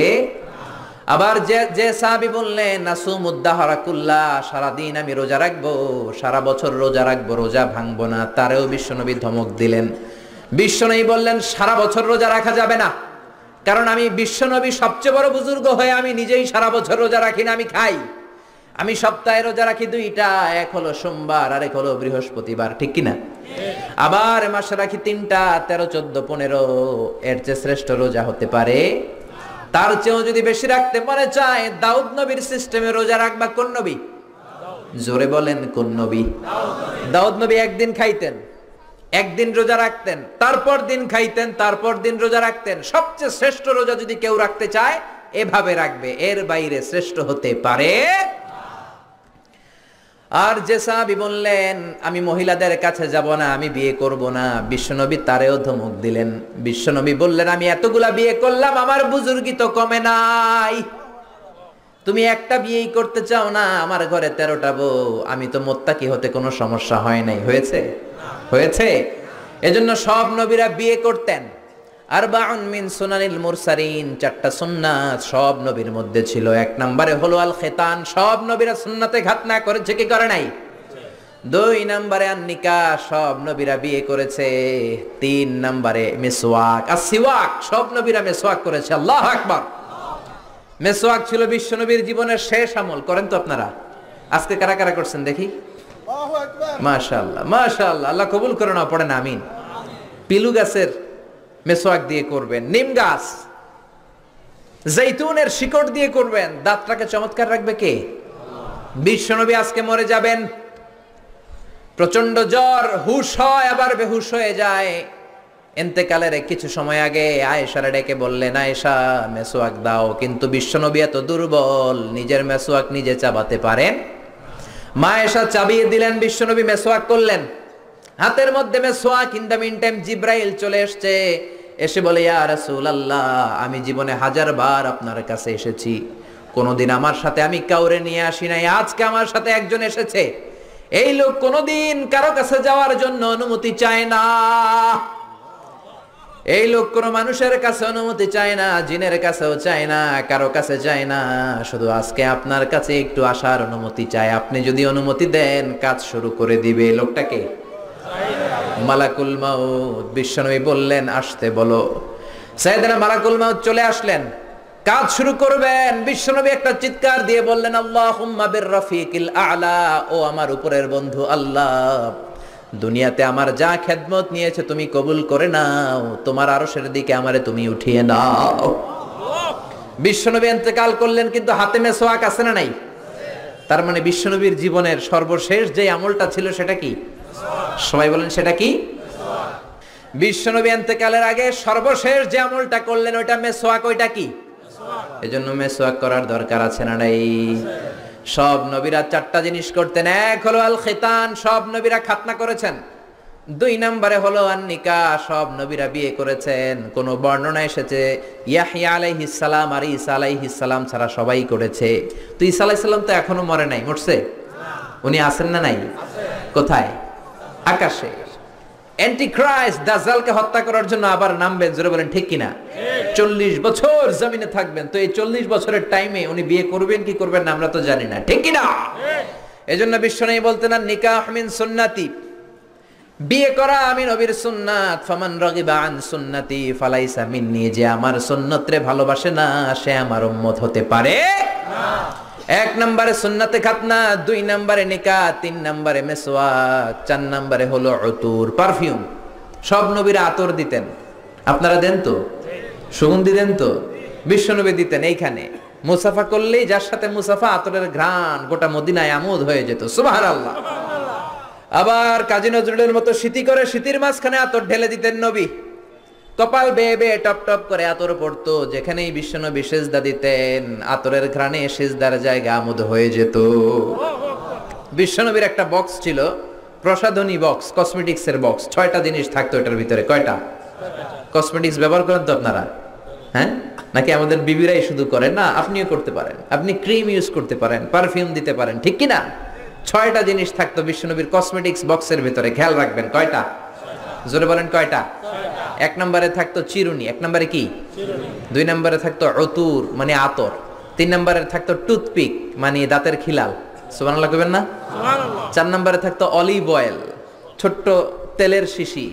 আবার যে সাহাবী বললেন নাসুমুদ দাহরা কুল্লা, সারা দিন আমি রোজা রাখবো, সারা বছর রোজা রাখবো, রোজা ভাঙবো না, তারেও বিশ্বনবী ধমক দিলেন। বিশ্বনবী বললেন সারা বছর রোজা রাখা যাবে না, কারণ আমি বিশ্বনবী সবচেয়ে বড় বুজুর্গ হয়ে আমি নিজেই সারা বছর রোজা রাখি না, আমি খাই। আমি সপ্তাহে রোজা রাখি 2টা, এক হলো সোমবার আর এক হলো বৃহস্পতিবার, ঠিক কিনা? আবার মাসে রাখি 3টা, 13, 14, 15। এর চেয়ে শ্রেষ্ঠ রোজা হতে পারে? তার চেয়েও যদি বেশি রাখতে মনে চায়, দাউদ নবীর সিস্টেমে রোজা রাখবা। কোন নবী? জোরে বলেন কোন নবী? দাউদ নবী একদিন খাইতেন, একদিন রোজা রাখতেন, তারপর দিন খাইতেন, তারপর দিন রোজা রাখতেন। সবচেয়ে শ্রেষ্ঠ রোজা যদি কেউ রাখতে চায় এভাবে রাখবে, এর বাইরে শ্রেষ্ঠ হতে পারে? আর যে সাহাবী বললেন আমি মহিলাদের কাছে যাব না, আমি বিয়ে করব না, বিশ্বনবী তারেও ধমক দিলেন। বিশ্বনবী বললেন আমি এতগুলা বিয়ে করলাম, আমার বুজুর্গি তো কমে নাই, তুমি একটা বিয়েই করতে চাও না, আমার ঘরে 13টা বউ, আমি তো মুত্তাকি হতে কোনো সমস্যা হয় নাই, হয়েছে? হয়েছে। এজন্য সব নবীরা বিয়ে করতেন। আরবাউন মিন সুনানিল মুরসালিন, 4টা সুন্নাত সব নবীর মধ্যে ছিল। 1 নম্বরে হলো আল খিতান, সব নবীরা সুন্নাতে ঘাত না করেছে কি করে নাই? 2 নম্বরে আন নিকাহ, সব নবীরা বিয়ে করেছে। 3 নম্বরে মিসওয়াক, আসিওয়াক, সব নবীরা মিসওয়াক করেছে। আল্লাহু আকবার। মিসওয়াক ছিল বিশ্ব নবীর জীবনের শেষ আমল। করেন তো আপনারা? আজকে কারা কারা করছেন দেখি? আল্লাহু আকবার, মাশাআল্লাহ মাশাআল্লাহ, আল্লাহ কবুল করে নাও, পড়েন আমিন। পিলু গাছের মেসওয়াক দিয়ে করবেন, নিম গাছ, জৈতুনের শিকড় দিয়ে করবেন, দাঁতটাকে চমৎকার রাখবে কে? বিশ্বনবী আজকে মরে যাবেন, প্রচন্ড জ্বর, হুশ হয় আবার বেহুশ হয়ে যায়। ইন্তেকালের কিছু সময় আগে আয়েশারে ডেকে বললেন, আয়েশা মেসওয়াক দাও। কিন্তু বিশ্বনবী এত দুর্বল, নিজের মেসওয়াক নিজে চাবাতে পারেন। মা আয়েশা চাবিয়ে দিলেন, বিশ্বনবী মেসওয়াক করলেন। হাতের মধ্যে মেসওয়াক। ইন দ্য মিন টাইম জিব্রাইল চলে এসেছে, এসে বলে, ইয়া রাসূলুল্লাহ, আমি জীবনে 1000 বার আপনার কাছে এসেছি, কোনোদিন আমার সাথে আমি কাউরে নিয়ে আসি নাই, আজকে আমার সাথে একজন এসেছে। এই লোক কোনোদিন কারো কাছে যাওয়ার জন্য অনুমতি চায় না। এই লোক কোনো মানুষের কাছে অনুমতি চায় না, জিনের কাছেও চায় না, কারো কাছে চায় না, শুধু আজকে আপনার কাছে একটু আসার অনুমতি চায়। আপনি যদি অনুমতি দেন কাজ শুরু করে দিবে। লোকটাকে মালাকুল মাউত। বিশ্বনবী বললেন, আসতে বলো। সাইয়েদনা মালাকুল মাউত চলে আসলেন, কাজ শুরু করবেন। বিশ্বনবী একটা চিৎকার দিয়ে বললেন, আল্লাহুম্মা বির রাফিকিল আ'লা, ও আমার উপরের বন্ধু আল্লাহ, দুনিয়াতে আমার যা খেদমত নিয়েছে তুমি কবুল করে নাও, তোমার আরশের দিকে আমারে তুমি উঠিয়ে নাও। বিশ্বনবী ইন্তেকাল করলেন, কিন্তু হাতে মেসওয়াক আছে না নাই? তার মানে বিশ্বনবীর জীবনের সর্বশেষ যে আমলটা ছিল সেটা কি? সবাই বলেন সেটা কি? বিশ্বনবী ইন্তেকালের আগে সর্বশেষ যে আমলটা করলেন ওইটা মেসওয়াক। ওইটা কি? এজন্য মেসওয়াক করার দরকার আছে না নাই? সব নবীরা 4টা জিনিস করতেন। এক হলো আল খিতান, সব নবীরা খাতনা করেছেন। 2 নম্বরে হলো আন নিকাহ, সব নবীরা বিয়ে করেছেন। কোন বর্ণনা এসেছে ইয়াহইয়া আলাইহিস সালাম আর ঈসা আলাইহিস সালাম ছাড়া সবাই করেছে। তো ঈসা আলাইহিস সালাম তো এখনো মরে নাই, মরছে? উনি আছেন না নাই? কোথায়? আকাশে। অ্যান্টিক্রাইস্ট দাজ্জালকে হত্যা করার জন্য আবার নামবেন, জোরে বলেন ঠিক কিনা? 40 বছর জমিনে থাকবেন। তো এই 40 বছরের টাইমে উনি বিয়ে করবেন কি করবেন না আমরা তো জানি না, ঠিক কিনা? এজন্য বিশ্বনবী বলতেন, নিকাহ মিন সুন্নতি, বিয়ে করা আমি নবীর সুন্নাত। ফামান রাগিবা আন সুন্নতি ফালাইসা মিন্নি, যে আমার সুন্নতরে ভালোবাসে না সে আমার উম্মত হতে পারে না। 1 নম্বরে সুন্নাতে খাতনা, 2 নম্বরে নিকাহ, 3 নম্বরে মেসওয়াক, 4 নম্বরে হলো উতুর, পারফিউম। সব নবীরা আতর দিতেন, আপনারা দেন তো? সুগন্ধি দেন তো? বিশ্বনবী দিতেন। এইখানে মুসাফা করলেই যার সাথে মুসাফা আতরের ঘ্রাণ গোটা মদিনায় আমোদ হয়ে যেত। সুবহানাল্লাহ। আবার কাজী নজরুলের মতো শীতি করে শীতির মাঝখানে আতর ঢেলে দিতেন নবী। কপাল বেয়ে বেয়ে টপ টপ করে আতর পড়তো, যেখানেই বিশ্বনবী সিজদা দিতেন আতরের ঘ্রাণে সিজদার জায়গা আমোদ হয়ে যেত। বিশ্বনবীর একটা বক্স ছিল, প্রসাধনী বক্স, কসমেটিক্সের বক্স। 6টা জিনিস থাকতো এটার ভিতরে। কয়টা? কসমেটিক্স ব্যবহার করেন তো আপনারা? হ্যাঁ, নাকি আমাদের বিবিরাই শুধু করেন? না, আপনিও করতে পারেন। আপনি ক্রিম ইউজ করতে পারেন, পারফিউম দিতে পারেন, ঠিক কি না? 6টা জিনিস থাকতো বিশ্বনবীর কসমেটিক্স বক্সের ভিতরে। খেয়াল রাখবেন কয়টা? জোরে বলেন কয়টা? 1 নম্বরে থাকতো চিরুনি। 1 নম্বরে কি? 2 নম্বরে থাকতো উতুর মানে আতর। 3 নম্বরে থাকতো টুথপিক মানে দাঁতের খিলাল। সুবহানাল্লাহ কইবেন না? সুবহানাল্লাহ। 4 নম্বরে থাকতো অলিভ অয়েল, ছোট্ট তেলের শিশি।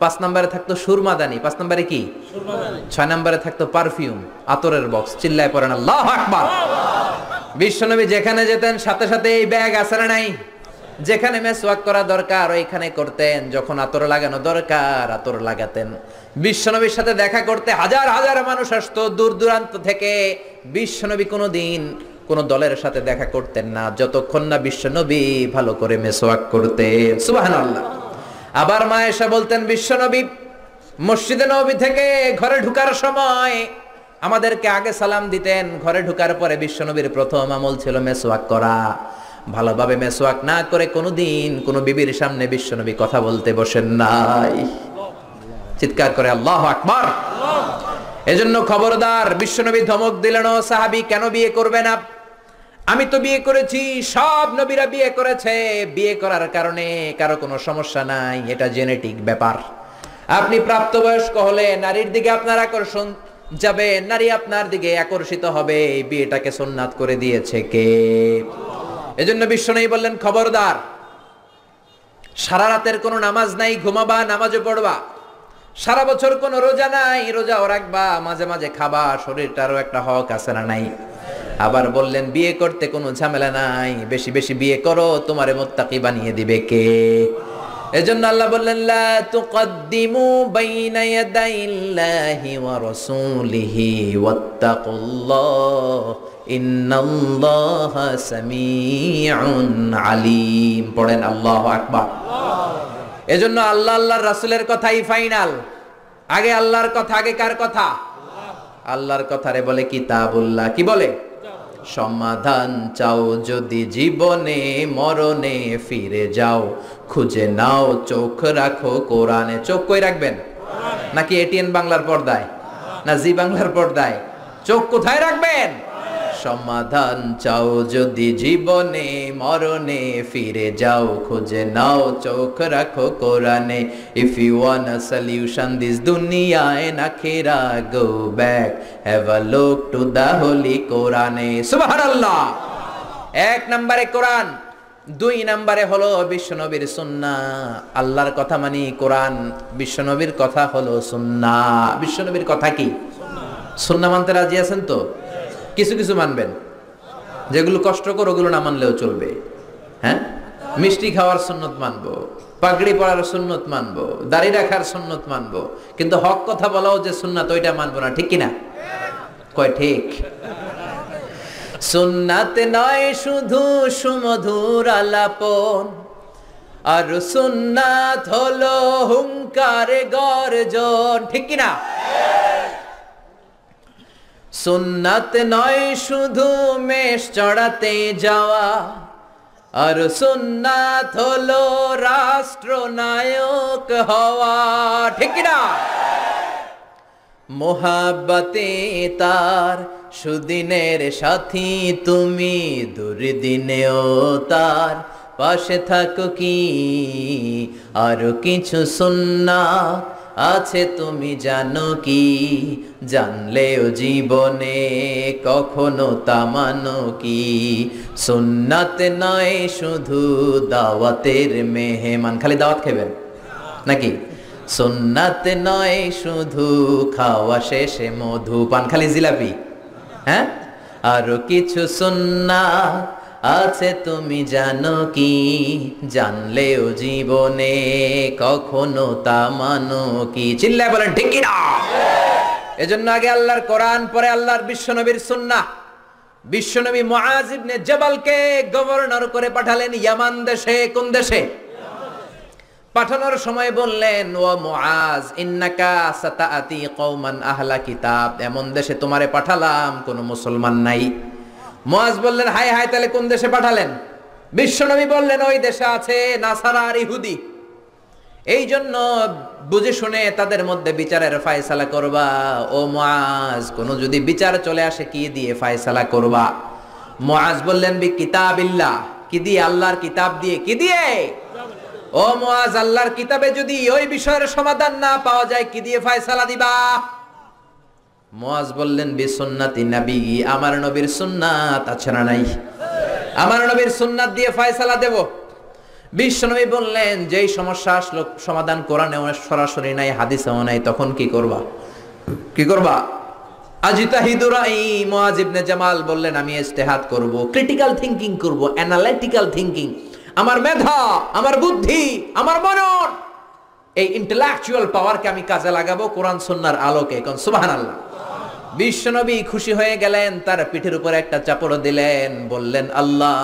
5 নম্বরে থাকতো সুরমাদানি। 5 নম্বরে কি? সুরমাদানি। 6 নম্বরে থাকতো পারফিউম, আতরের বক্স। চিল্লায় পড়েন আল্লাহু আকবার। বিশ্বনবী যেখানে যেতেন সাথে সাথে এই ব্যাগ আছে না নাই? যেখানে মেসওয়াক করা দরকার ওইখানে করতেন, যখন আতর লাগানো দরকার আতর লাগাতেন। বিশ্বনবীর সাথে দেখা করতে হাজার হাজার মানুষ আসতো দূর দূরান্ত থেকে। বিশ্বনবী কোনোদিন কোন দলের সাথে দেখা করতেন না যতক্ষণ না বিশ্বনবী ভালো করে মেসওয়াক করতেন। সুবহানাল্লাহ। আবার মা আয়েশা বলতেন, বিশ্বনবী মসজিদে নববী থেকে ঘরে ঢোকার সময় আমাদেরকে আগে সালাম দিতেন। ঘরে ঢোকার পরে বিশ্বনবীর প্রথম আমল ছিল মেসওয়াক করা। ভালোভাবে মেসওয়াক না করে কোনোদিন কোনো বিবির সামনে বিশ্বনবী কথা বলতে বসেন নাই। চিৎকার করে আল্লাহু আকবার। এজন্য খবরদার, বিশ্বনবী ধমক দিলেন, ও সাহাবী কেন বিয়ে করবে না? আমি তো বিয়ে করেছি, সব নবীরা বিয়ে করেছে। বিয়ে করার কারণে কারো কোনো সমস্যা নাই, এটা জেনেটিক ব্যাপার। আপনি প্রাপ্তবয়স্ক হলে নারীর দিকে আপনার আকর্ষণ যাবে, নারী আপনার দিকে আকর্ষিত হবে। বিয়েটাকে সুন্নাত করে দিয়েছে কে? এজন্য বিশ্বনবী বললেন, খবরদার, সারা রাতের কোনো নামাজ নাই, ঘুমাবা, নামাজও পড়বা। সারা বছর কোনো রোজা নাই, রোজাও রাখবা, মাঝে মাঝে খাবা, শরীরটারও একটা হক আছে না নাই? আবার বললেন, বিয়ে করতে কোনো ঝামেলা নাই, বেশি বেশি বিয়ে করো, তোমারে মুত্তাকি বানিয়ে দিবে কে? এজন্য আল্লাহ বললেন, লা তুকদ্দিমু বাইনা ইয়াদাইল্লাহি ওয়া রাসূলিহি ওয়াত্তাকুল্লাহ ইন্নাল্লাহা সামিউন আলীম। পড়েন আল্লাহু আকবার। এজন্য আল্লাহ আল্লাহর রাসূলের কথাই ফাইনাল। আগে আল্লাহর কথা, আগে কার কথা? আল্লাহর কথারে বলে কিতাবুল্লাহ। কি বলে? সমাধান চাও যদি জীবনে মরণে ফিরে যাও, খুঁজে নাও চোখ রাখো কোরআনে। চোখ কই রাখবেন? নাকি এটিএন বাংলার পর্দায়, না জি বাংলার পর্দায়? চোখ কোথায় রাখবেন? সমাধান চাও যদি জীবনে মরণে ফিরে যাও, খুঁজে নাও চোখ রাখো কোরআনে। If you want a solution this দুনিয়া এন্ড আখিরা, go back have a look to the holy কোরআনে। সুবহানাল্লাহ। এক নম্বরে কোরআন, দুই নম্বরে হলো বিশ্বনবীর সুন্নাহ। আল্লাহর কথা মানি কোরআন, বিশ্বনবীর কথা হলো সুন্নাহ। বিশ্বনবীর কথা কি? সুন্নাহ মানতে রাজি আছেন তো? কিছু কিছু মানবেন, যেগুলো কষ্টকর ওগুলো না মানলেও চলবে। হ্যাঁ, মিষ্টি খাওয়ার সুন্নত মানবো, পাগড়ি পরার সুন্নত মানবো, দাড়ি রাখার সুন্নত মানবো, কিন্তু হক কথা বলাও যে সুন্নাত ওইটা মানবো না। ঠিক কিনা? কয় ঠিক? সুন্নাত নয় শুধু সুমধুর আলাপন, আর সুন্নাত হলো হুঙ্কারে গর্জন। ঠিক কিনা? সুন্নাত নয় শুধু মেষ চড়াতে যাওয়া, আর সুন্নাত হলো রাষ্ট্রনায়ক হওয়া। ঠিক কিনা? মোহাব্বতে তার সুদিনের সাথী তুমি, দুর্দিনেও তার পাশে থাকো কি। আরো কিছু সুন্নাত আছে তুমি জানো কি, জানলেও জীবনে কখনো তা মানো কি। সুন্নাত নয় শুধু দাওয়াতের মেহমান, খালি দাওয়াত খাবেন নাকি? সুন্নাত নয় শুধু খাওয়া শেষে মধু পান, খালি জিলাপি। হ্যাঁ, আরো কিছু সুন্নাত আছে তুমি জানো কি, জানলেও জীবনে কখনো তা মানো কি। চিল্লায় বলেন ঠিক কি না? এজন্য আগে আল্লাহর কোরআন, পরে আল্লাহর বিশ্বনবীর সুন্নাহ। বিশ্বনবী মুআজ ইবনে জাবালকে গভর্নর করে পাঠালেন ইয়ামান দেশে। কোন দেশে? পাঠানোর সময় বললেন, ও মুআজ ইন্নাকা সাতাআতি কওমান আহলা কিতাব, এমন দেশে তোমারে পাঠালাম কোন মুসলমান নাই। মুআজ বললেন, হায় হায়, তাহলে কোন দেশে পাঠালেন? বিশ্বনবী বললেন, ওই দেশে আছে নাসারা আর ইহুদি। এই জন্য বুঝে শুনে তাদের মধ্যে বিচারের ফয়সালা করবা। ও মুআজ, কোন যদি বিচার চলে আসে কি দিয়ে ফয়সালা করবা? মুআজ বললেন, বি কিতাবিল্লাহ। কি দিয়ে? আল্লাহর কিতাব দিয়ে। কি দিয়ে? ও মুআজ, আল্লাহর কিতাবে যদি ওই বিষয়ের সমাধান না পাওয়া যায় কি দিয়ে ফয়সালা দিবা? মুআজ বললেন, বি সুন্নাতি নবী, আমার নবীর সুন্নাত আছে না নাই? আমার নবীর সুন্নাত দিয়ে ফয়সালা দেব। বিশ্বনবী বললেন, যেই সমস্যা আসলো সমাধান কোরআনে সরাসরি নাই, হাদিসেও নাই, তখন কি করবা? কি করবা? আজিতাহিদু রাই। মুআজ ইবনে জামাল বললেন, আমি ইজতিহাদ করব, ক্রিটিক্যাল থিংকিং করব, অ্যানালিটিক্যাল থিংকিং। আমার মেধা, আমার বুদ্ধি, আমার মনন, এই ইন্টেলেকচুয়াল পাওয়ারকে আমি কাজে লাগাবো কোরআন সুন্নাহর আলোকে। কোন সুবহানাল্লাহ। বিশ্বনবী খুশি হয়ে গেলেন, তার পিঠের উপর একটা চাপড় দিলেন, বললেন, আল্লাহ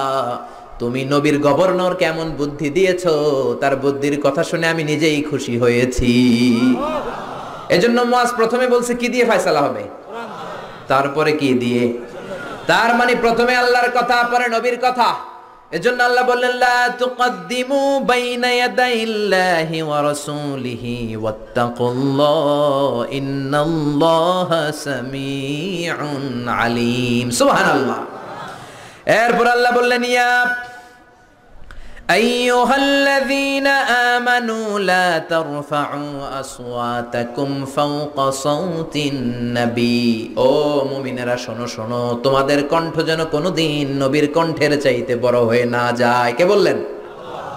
তুমি নবীর গভর্নর কেমন বুদ্ধি দিয়েছো, তার বুদ্ধির কথা শুনে আমি নিজেই খুশি হয়েছি। এজন্য মুআজ প্রথমে বলছে কি দিয়ে ফয়সালা হবে, তারপরে কি দিয়ে। তার মানে প্রথমে আল্লাহর কথা, পরে নবীর কথা। এজন্য আল্লাহ বললেন, লা তুকদ্দিমু বাইনা ইয়াদাইল্লাহি ওয়া রাসূলিহি ওয়াত্তাকুল্লাহ ইন্নাল্লাহা সামিউন আলীম। সুবহানাল্লাহ। এরপর আল্লাহ বললেন, ইয়া আইয়ুহাল্লাযীনা আমানু লা তারফাউ আসওয়াতাকুম ফাওকা সাওতিন নবী। ও মুমিনেরা শোনো শোনো, তোমাদের কণ্ঠ যেন কোনোদিন নবীর কণ্ঠের চাইতে বড় হয়ে না যায়। কে বললেন?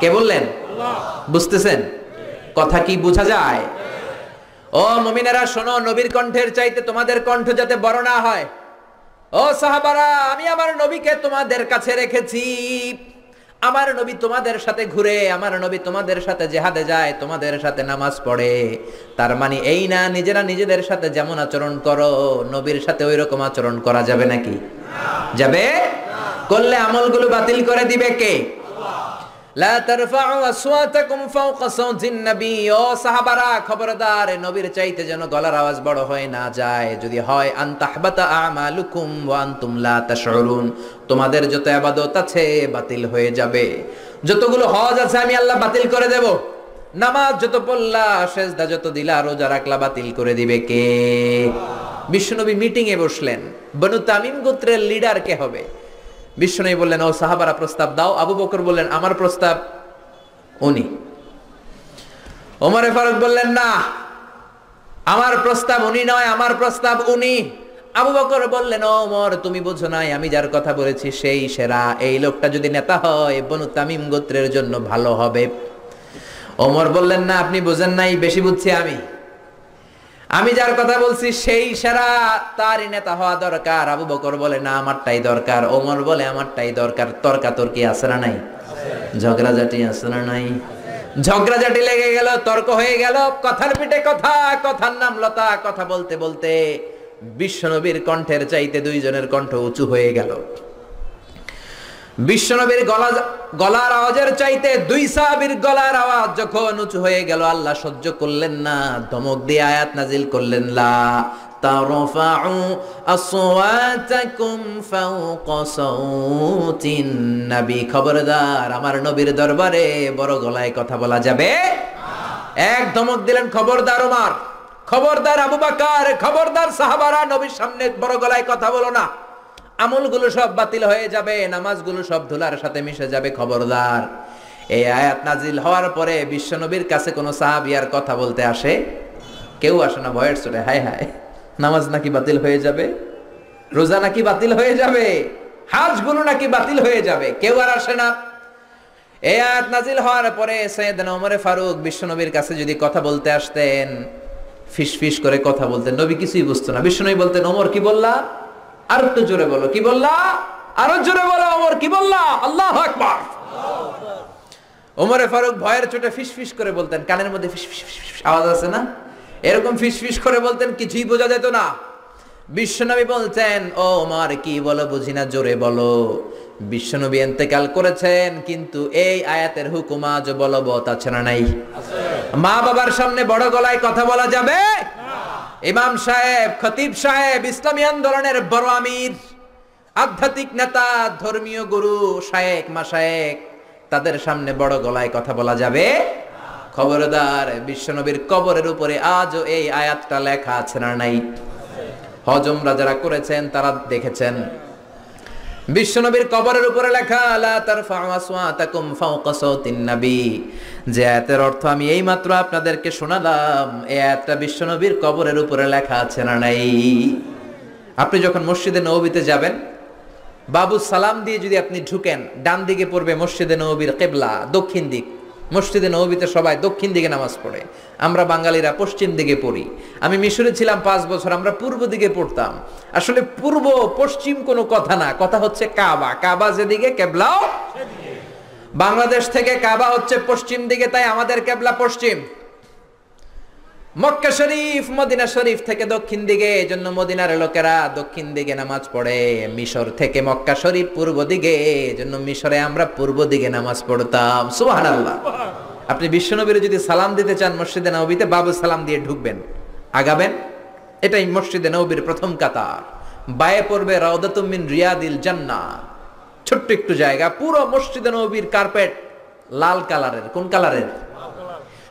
কে বললেন? আল্লাহ। বুঝতেছেন কথা? কি বোঝা যায়? ও মুমিনেরা শোনো, নবীর কণ্ঠের চাইতে তোমাদের কণ্ঠ যাতে বড় না হয়। ও সাহাবারা, আমি আমার নবীকে তোমাদের কাছে রেখেছি। আমার নবী তোমাদের সাথে ঘুরে, আমার নবী তোমাদের সাথে জিহাদে যায়, তোমাদের সাথে নামাজ পড়ে। তার মানে এই না নিজেরা নিজেদের সাথে যেমন আচরণ করো, নবীর সাথে ওই রকম আচরণ করা যাবে নাকি? যাবে? করলে আমলগুলো বাতিল করে দিবে কে? লা তারফাউ আসওয়াতাকুম ফাওকা সাওতিন নবী, ও সাহাবারা খবরদার, নবীর চাইতে যেন গলার আওয়াজ বড় হয়ে না যায়। যদি হয় আন তাহবাতা আমালুকুম ওয়া আনতুম লা তাশউরুন, তোমাদের যত ইবাদত আছে বাতিল হয়ে যাবে। যতগুলো হজ আছে আমি আল্লাহ বাতিল করে দেব। নামাজ যত পড়লা, সেজদা যত দিলা, রোজা রাখলা, বাতিল করে দিবে কে? বিশ্বনবী মিটিং এ বসলেন, বনু তামিম গোত্রের লিডার কে হবে? বিশ্বনবী বললেন, ও সাহাবারা প্রস্তাব দাও। আবু বকর বললেন, আমার প্রস্তাব উনি। ওমরে ফারুক বললেন, না, আমার প্রস্তাব উনি নয়, আমার প্রস্তাব উনি। আবু বকর বললেন, ও ওমর, তুমি বুঝো নাই, আমি যার কথা বলেছি সেই সেরা। এই লোকটা যদি নেতা হয় বনু তামিম গোত্রের জন্য ভালো হবে। ওমর বললেন, না, আপনি বুঝেন নাই, বেশি বুঝছি আমি যার কথা বলছি সেই সেরা, তারই নেতা হওয়া দরকার। আবু বকর বলে, না, আমারটাই দরকার। ওমর বলে, আমারটাই দরকার। তর্কাতর্কি আছে না নাই? ঝগড়াঝাটি আছে না নাই? ঝগড়াঝাটি লেগে গেল, তর্ক হয়ে গেল, কথার পিঠে কথা, কথার নাম লতা। কথা বলতে বলতে বিশ্বনবীর কণ্ঠের চাইতে দুইজনের কণ্ঠ উঁচু হয়ে গেল। বিশ্বনবীর গলার আওয়াজের চাইতে দুই সাহাবীর গলার আওয়াজ যখন উঁচু হয়ে গেল, আল্লাহ সহ্য করলেন না, ধমক দিয়ে আয়াত নাজিল করলেন, লা তারফাউ আসওয়াতাকুম ফাওকা সাওতিন নবী, খবরদার, আমার নবীর দরবারে বড় গলায় কথা বলা যাবে না। এক ধমক দিলেন, খবরদার ওমর, খবরদার আবু বকর, খবরদার সাহাবারা, নবীর সামনে বড় গলায় কথা বলো না। আমলগুলো সব বাতিল হয়ে যাবে, নামাজগুলো সব ধুলার সাথে মিশে যাবে, খবরদার। এই আয়াত নাজিল হওয়ার পরে বিশ্বনবীর কাছে কোনো সাহাবী আর কথা বলতে আসে? কেউ আসে না, ভয়ের চলে, হায় হায়, নামাজ নাকি বাতিল হয়ে যাবে, রোজা নাকি বাতিল হয়ে যাবে, হজগুলো নাকি বাতিল হয়ে যাবে, কেউ আর আসে না। এই আয়াত নাজিল হওয়ার পরে সাইয়েদনা ওমর ফারুক বিশ্বনবীর কাছে যদি কথা বলতে আসতেন, ফিস ফিস করে কথা বলতেন, নবী কিছুই বুঝতো না। বিশ্বনবী বলতেন, ওমর কি বললা? আর একটু জোরে বলো, কি বললা? আরো জোরে বলো, ওমর কি বললা? আল্লাহু আকবার। ওমরে ফারুক ভয়ের চোটে ফিস ফিস করে বলতেন, কানের মধ্যে ফিস ফিস ফিস আওয়াজ আছে না, এরকম ফিস ফিস করে বলতেন, কিছুই বোঝা যেত না। বিশ্বনবী বলতেন, ও ওমর কি বলো বুঝি না, জোরে বলো। বিশ্বনবী ইন্তেকাল করেছেন, কিন্তু এই আয়াতের হুকুম আজ বলবৎ আছে না নাই? মা বাবার সামনে বড় গলায় কথা বলা যাবে না। ইমাম সাহেব, খতিব সাহেব, ইসলামী আন্দোলনের বড় আমির, আধ্যাত্মিক নেতা, ধর্মীয় গুরু, শায়েখ, মাশায়েখ, তাদের সামনে বড় গলায় কথা বলা যাবে? খবরদার। বিশ্বনবীর কবরের উপরে আজও এই আয়াতটা লেখা আছে না নাই? হজ উমরা যারা করেছেন তারা দেখেছেন, বিশ্বনবীর কবরের উপরে লেখা, লা তারফাউ আসওয়াতাকুম ফাওকা সাওতিন নবী। যে আয়াতের অর্থ আমি এইমাত্র আপনাদেরকে শোনালাম, এই আয়াতটা বিশ্বনবীর কবরের উপরে লেখা আছে না নাই? আপনি যখন মসজিদে নববীতে যাবেন, বাবু সালাম দিয়ে যদি আপনি ঢুকেন, ডান দিকে পড়বে মসজিদে নববীর কিবলা, দক্ষিণ দিক। মসজিদে নববীতে সবাই দক্ষিণ দিকে নামাজ পড়ে, আমরা বাঙালিরা পশ্চিম দিকে পড়ি। আমি মিশরে ছিলাম 5 বছর, আমরা পূর্ব দিকে পড়তাম। আসলে পূর্ব পশ্চিম কোনো কথা না, কথা হচ্ছে কাবা, কাবা যেদিকে কিবলাও সেদিকে। বাংলাদেশ থেকে কাবা হচ্ছে পশ্চিম দিকে, তাই আমাদের কিবলা পশ্চিম। মক্কা শরীফ, মদিনা শরীফ থেকে দক্ষিণ দিকে, এজন্য মদিনার লোকেরা দক্ষিণ দিকে নামাজ পড়ে। মিশর থেকে মক্কা শরীফ পূর্ব দিকে, এজন্য মিশরে আমরা পূর্ব দিকে নামাজ পড়তাম। সুবহানাল্লাহ। আপনি বিশ্বনবীর যদি সালাম দিতে চান মসজিদে নববীতে, বাবু সালাম দিয়ে ঢুকবেন, আগাবেন, এটাই মসজিদে নববীর প্রথম কাতার। বায়ে পড়বে রাউদাতুম মিন রিয়াদিল জান্নাহ, ছোট্ট একটু জায়গা। পুরো মসজিদে নববীর কার্পেট লাল কালারের। কোন কালারের?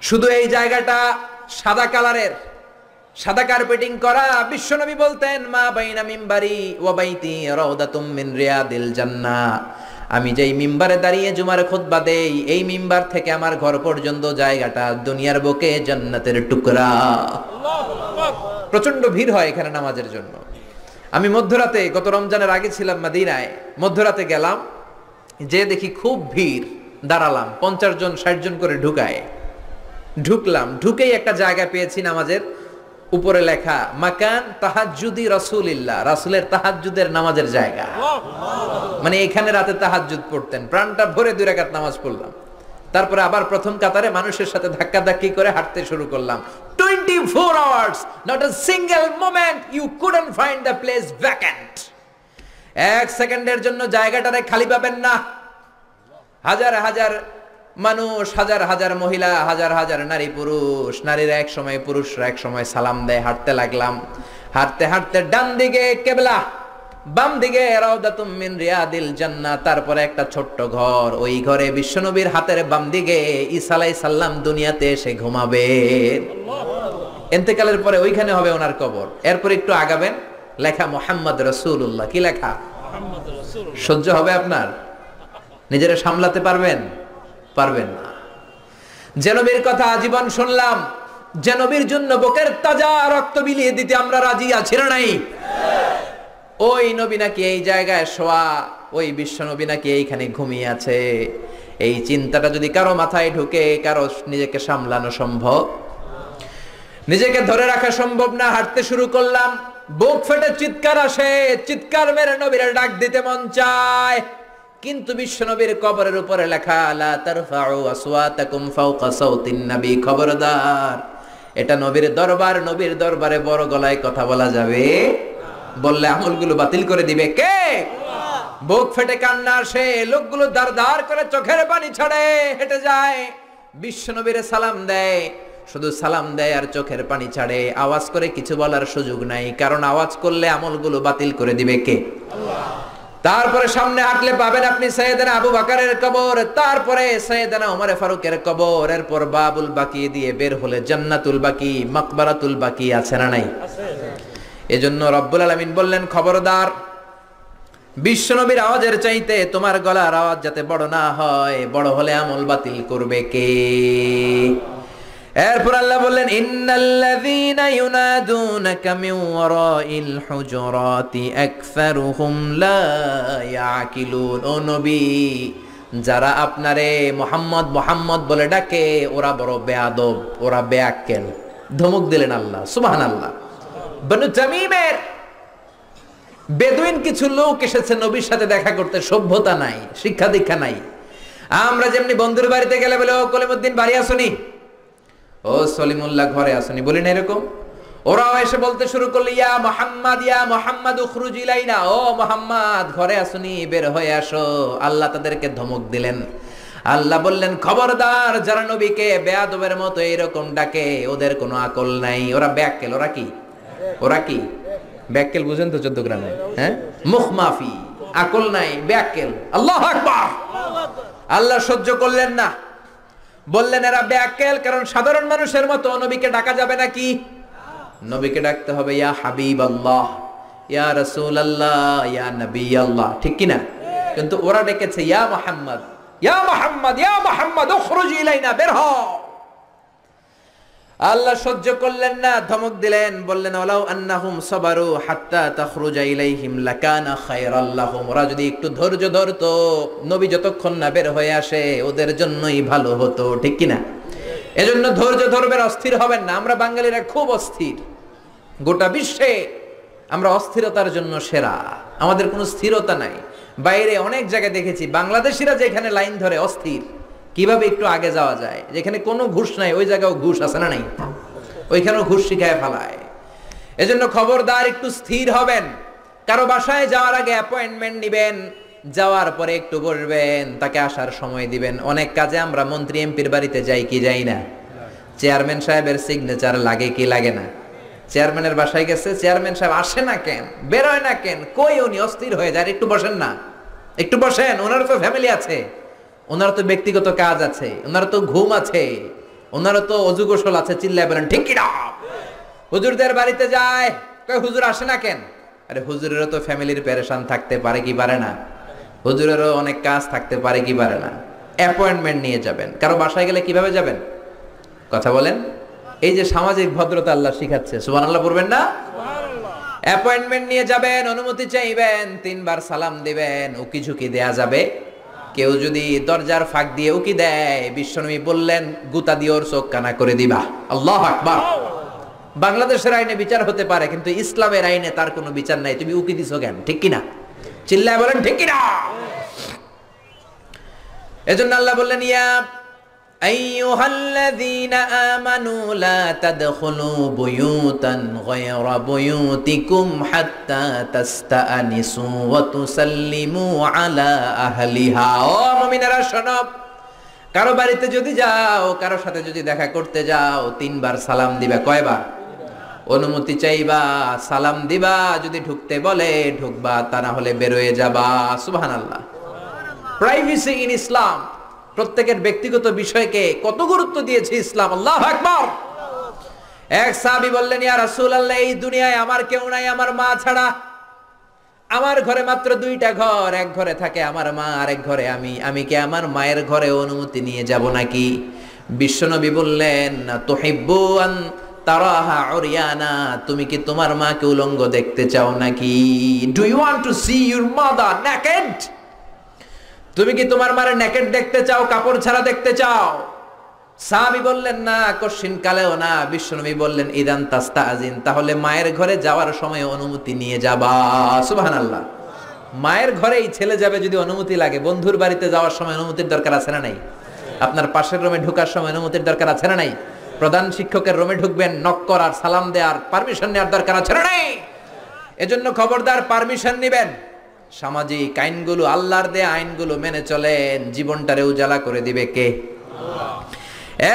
শুধু এই জায়গাটা সাদা কালারের, সাদা কার্পেটিং করা। বিশ্বনবী বলতেন, মা বাইনা মিম্বারি ওয়া বাইতি রাউদাতুম মিন রিয়াদিল জান্নাহ। আমি যেই মিম্বারে দাঁড়িয়ে জুমার খুতবা দেই, এই মিম্বার থেকে আমার ঘর পর্যন্ত জায়গাটা দুনিয়ার বুকে জান্নাতের টুকরা। প্রচন্ড ভিড় হয় এখানে নামাজের জন্য। আমি মধ্যরাতে, গত রমজানের আগে ছিলাম মদিনায়, মধ্যরাতে গেলাম, যে দেখি খুব ভিড়, দাঁড়ালাম, 50 জন 60 জন করে ঢুকায়। ঢুকলাম, ঢুকেই একটা জায়গা পেয়েছি নামাজের, উপরে লেখা মাকান তাহাজ্জুদি রাসূলিল্লাহ, রাসূলের তাহাজ্জুদের নামাজের জায়গা। মানে এখানে রাতে তাহাজ্জুদ পড়তেন। প্রাণটা ভরে 2 রাকাত নামাজ পড়লাম। তারপরে আবার প্রথম কাতারে মানুষের সাথে ধাক্কাধাক্কি করে হাঁটতে শুরু করলাম। 24 hours, not a single moment you couldn't find the place vacant. 1 সেকেন্ডের জন্য জায়গাটারে খালি পাবেন না। হাজার হাজার মানুষ, হাজার হাজার মহিলা, হাজার হাজার নারী পুরুষ, নারীরা এক সময় পুরুষরা এক সময় সালাম দেয়। হাঁটতে লাগলাম, হাঁটতে হাঁটতে ডান দিকে কেবলা, বাম দিকে রাউদাতুম মিন রিয়াদিল জান্নাহ, তারপরে একটা ছোট্ট ঘর। ওই ঘরে বিশ্বনবীর হাতের বাম দিকে ঈসা আলাইহিস সালাম দুনিয়াতে এসে ঘুমাবে। ইন্তেকালের পরে ওইখানে হবে ওনার কবর। এরপর একটু আগাবেন, লেখা মুহাম্মদ রাসূলুল্লাহ। কি লেখা? মুহাম্মদ রাসূলুল্লাহ। সহ্য হবে আপনার? নিজেরা সামলাতে পারবেন? পারবেন না। যে নবীর কথা আজীবন শুনলাম, যে নবীর জন্য বুকের তাজা রক্ত বিলিয়ে দিতে আমরা রাজি আছি না নাই? ওই নবী নাকি এই জায়গায় শোয়া, ওই বিশ্ব নবী নাকি এইখানে ঘুমিয়ে আছে। এই চিন্তাটা যদি কারো মাথায় ঢুকে, কারো নিজেকে সামলানো সম্ভব? নিজেকে ধরে রাখা সম্ভব না। হাঁটতে শুরু করলাম, বুক ফেটে চিৎকার আসে, চিৎকার মেরে নবীর ডাক দিতে মন চায়, কিন্তু বিশ্ব নবীর কবরের উপরে লেখা লা তারফাউ আসওয়াতাকুম ফাওকা সাউতিন নবী, খবরদার, এটা নবীর দরবার, নবীর দরবারে বড় গলায় কথা বলা যাবে, বললে আমলগুলো বাতিল করে দিবে কে? বুক ফেটে কান্না আসে, লোকগুলো দাঁড় দাঁড় করে চোখের পানি ছাড়ে, হেঁটে যায়, বিশ্ব নবীর সালাম দেয়, শুধু সালাম দেয় আর চোখের পানি ছাড়ে, আওয়াজ করে কিছু বলার সুযোগ নাই, কারণ আওয়াজ করলে আমলগুলো বাতিল করে দিবে কে? আল্লাহ। তারপরে সামনে হাঁটলে পাবেন আপনি সাইয়েদনা আবু বকরের কবর, তারপরে সাইয়েদনা ওমর ফারুকের কবর, এরপর বাবুল বাকি দিয়ে বের হলে জান্নাতুল বাকি, মাকবারাতুল বাকি আছে না নাই? আছে। এজন্য রব্বুল আলামিন বললেন, খবরদার, বিশ্বনবীর আওয়াজের চাইতে তোমার গলার আওয়াজ যাতে বড় না হয়, বড় হলে আমল বাতিল করবে কে? এরপর আল্লাহ বললেন, ইন্নাল্লাযীনা ইউনাদুনাকা মিন ওয়ারাইল হুজুরাতি আকসারুহুম লা ইয়াকিলুন। ও নবী, যারা আপনারে মুহাম্মদ মুহাম্মদ বলে ডাকে, ওরা বড় বেয়াদব, ওরা বেয়াক্কেল। ধমক দিলেন আল্লাহ, সুবহানাল্লাহ। বনু তামিমের বেদুইন কিছু লোক এসেছে নবীর সাথে দেখা করতে, সভ্যতা নাই, শিক্ষা দীক্ষা নাই। আমরা যেমনি বন্ধুর বাড়িতে গেলে বলে, ও কলিমুদ্দিন বাড়ি আসুনি, ও সলিমুল্লাহ ঘরে আসুনি, বলি না এরকম? ওরাও এসে বলতে শুরু করলো, ইয়া মুহাম্মদ, ইয়া মুহাম্মদ উখরুজ ইলাইনা, ও মুহাম্মদ ঘরে আসুনি, বের হয়ে আসো। আল্লাহ তাদেরকে ধমক দিলেন। আল্লাহ বললেন, খবরদার, যারা নবীকে বেয়াদবের মতো এরকম ডাকে, ওদের কোনো আকল নাই, ওরা ব্যাক্কেল। ওরা কি? ওরা কি ব্যাক্কেল? বুঝেন তো 14 গ্রামে, হ্যাঁ, মুখ মাফি, আকল নাই, ব্যাক্কেল। আল্লাহু আকবার। আল্লাহ সহ্য করলেন না, বললেন এরা বেয়াক্কেল, কারণ সাধারণ মানুষের মতো নবীকে ডাকা যাবে নাকি? নবীকে ডাকতে হবে ইয়া হাবিবাল্লাহ, ইয়া রাসূলুল্লাহ, ইয়া নবী আল্লাহ, ঠিক কি না? কিন্তু ওরা ডেকেছে ইয়া মুহাম্মদ, ইয়া মুহাম্মদ, ইয়া মুহাম্মদ উখরুজ ইলাইনা, বের হও। আল্লাহ সহ্য করলেন না, ধমক দিলেন, বললেন ওয়ালাউ আন্নাহুম সাবারু হাত্তা তাখরুজা ইলাইহিম লাকানা খায়রাল লাহুম। ওরা যদি একটু ধৈর্য ধরতো, নবী যতক্ষণ না বের হয়ে আসে, ওদের জন্যই ভালো হতো, ঠিক কি না? এজন্য ধৈর্য ধরবেন, অস্থির হবেন না। আমরা বাঙালিরা খুব অস্থির, গোটা বিশ্বে আমরা অস্থিরতার জন্য সেরা, আমাদের কোনো স্থিরতা নাই। বাইরে অনেক জায়গায় দেখেছি বাংলাদেশিরা যেখানে লাইন ধরে অস্থির, কিভাবে একটু আগে যাওয়া যায়, যেখানে কোনো ঘুষ নাই ওই জায়গাও ঘুষ আছে না নাই? ওইখানেও ঘুষ শিখায় ফেলায়। এজন্য খবরদার, একটু স্থির হবেন। কারো বাসায় যাওয়ার আগে অ্যাপয়েন্টমেন্ট নিবেন, যাওয়ার পরে একটু বসবেন, তাকে আসার সময় দিবেন। অনেক কাজে আমরা মন্ত্রী এমপির বাড়িতে যাই কি যাই না? চেয়ারম্যান সাহেবের সিগনেচার লাগে কি লাগে না? চেয়ারম্যানের বাসায় গেছে, চেয়ারম্যান সাহেব আসে না কেন, বেরোয় না কেন, কই উনি? অস্থির হয়ে যায়, একটু বসেন না, একটু বসেন, ওনারও তো ফ্যামিলি আছে, ওনারও তো ব্যক্তিগত কাজ আছে, ওনারও তো ঘুম আছে, ওনারও তো অজু গোসল আছে। চিল্লায় বলেন ঠিক কি না? হুজুরদের বাড়িতে যায়, কই হুজুর আসে না কেন? আরে হুজুরেরও তো ফ্যামিলির পেরেশান থাকতে পারে কি পারে না? হুজুরেরও অনেক কাজ থাকতে পারে কি পারে না? অ্যাপয়েন্টমেন্ট নিয়ে যাবেন। কারো বাসায় গেলে কিভাবে যাবেন? কথা বলেন। এই যে সামাজিক ভদ্রতা আল্লাহ শিখাচ্ছে, সুবহানাল্লাহ পড়বেন না? অ্যাপয়েন্টমেন্ট নিয়ে যাবেন, অনুমতি চাইবেন, 3 বার সালাম দিবেন, উকি ঝুঁকি দেয়া যাবে? কেউ যদি দরজার ফাঁক দিয়ে উকি দেয়, বিশ্বনবী বললেন গুতা দিয়ে ওর চোখ কানা করে দিবা। আল্লাহু আকবার। বাংলাদেশের আইনে বিচার হতে পারে, কিন্তু ইসলামের আইনে তার কোনো বিচার নাই। তুমি উকি দিছো কেন? ঠিক কিনা? চিল্লায় বলেন ঠিক কিনা? এজন্য আল্লাহ বললেন, ইয়া আইয়ুহাল্লাযীনা আমানু লা তাদখুলু বুয়ুতান গায়রা বুয়ুতিকুম হাত্তা তাস্তানিসু ওয়া তুসাল্লিমু আলা আহলিহা। ও মুমিনেরা শোনো, কারো বাড়িতে যদি যাও, কারো সাথে যদি দেখা করতে যাও, 3 বার সালাম দিবা। কয়বার? অনুমতি চাইবা, সালাম দিবা, যদি ঢুকতে বলে ঢুকবা, তা না হলে বেরোয় যাবা। সুবহানাল্লাহ। প্রাইভেসি ইন ইসলাম, প্রত্যেকের ব্যক্তিগত বিষয়কে কত গুরুত্ব দিয়েছে ইসলাম। আল্লাহু আকবার। এক সাহাবী বললেন, ইয়া রাসূলুল্লাহ, এই দুনিয়ায় আমার কেউ নাই আমার মা ছাড়া। আমার ঘরে মাত্র 2টা ঘর, এক ঘরে থাকে আমার মা, আরেক ঘরে আমি কি আমার মায়ের ঘরে অনুমতি নিয়ে যাব নাকি? বিশ্বনবী বললেন, তুহিব্বু আন তারাহা উরিয়ানা, তুমি কি তোমার মাকে উলঙ্গ দেখতে চাও নাকি? Do you want to see your mother naked? তুমি কি তোমার মারে নেকেড দেখতে চাও, কাপড় ছাড়া দেখতে চাও? সাহাবী বললেন, না, কশিন কালেও না। বিশ্বনবী বললেন, ইদান তাস্তাজিন, তাহলে মায়ের ঘরে যাওয়ার সময় অনুমতি নিয়ে যাবা। সুবহানাল্লাহ। মায়ের ঘরেই ছেলে যাবে যদি অনুমতি লাগে, বন্ধুর বাড়িতে যাওয়ার সময় অনুমতির দরকার আছে না নাই? আপনার পাশের রুমে ঢোকার সময় অনুমতির দরকার আছে না নাই? প্রধান শিক্ষকের রুমে ঢুকবেন, নক করার, সালাম দেওয়ার, পারমিশন নেওয়ার দরকার আছে না নাই? এজন্য খবরদার পারমিশন নেবেন। সামাজিক আইনগুলো, আল্লাহর দেয়া আইনগুলো মেনে চলেন, জীবনটারে উজালা করে দিবে কে?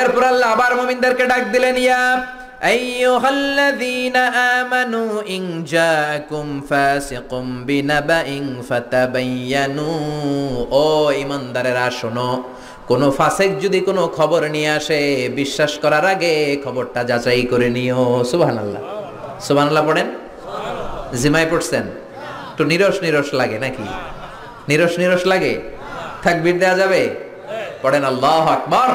এরপর আল্লাহ আবার মুমিনদেরকে ডাক দিলেন, ইয়া আইয়ুহাল্লাযীনা আমানু ইন জাআকুম ফাসিকুম বিনাবাইন ফাতাবায়ানু, ও ঈমানদারেরা শোনো, কোন ফাসিক যদি কোনো খবর নিয়ে আসে, বিশ্বাস করার আগে খবরটা যাচাই করে নিও। সুবহানাল্লাহ। সুবহানাল্লাহ পড়েন। জিমাই পড়ছেন? তো নিরস নিরস লাগে নাকি? নিরস নিরস লাগে? তাকবীর দেয়া যাবে? পড়েন আল্লাহু আকবার।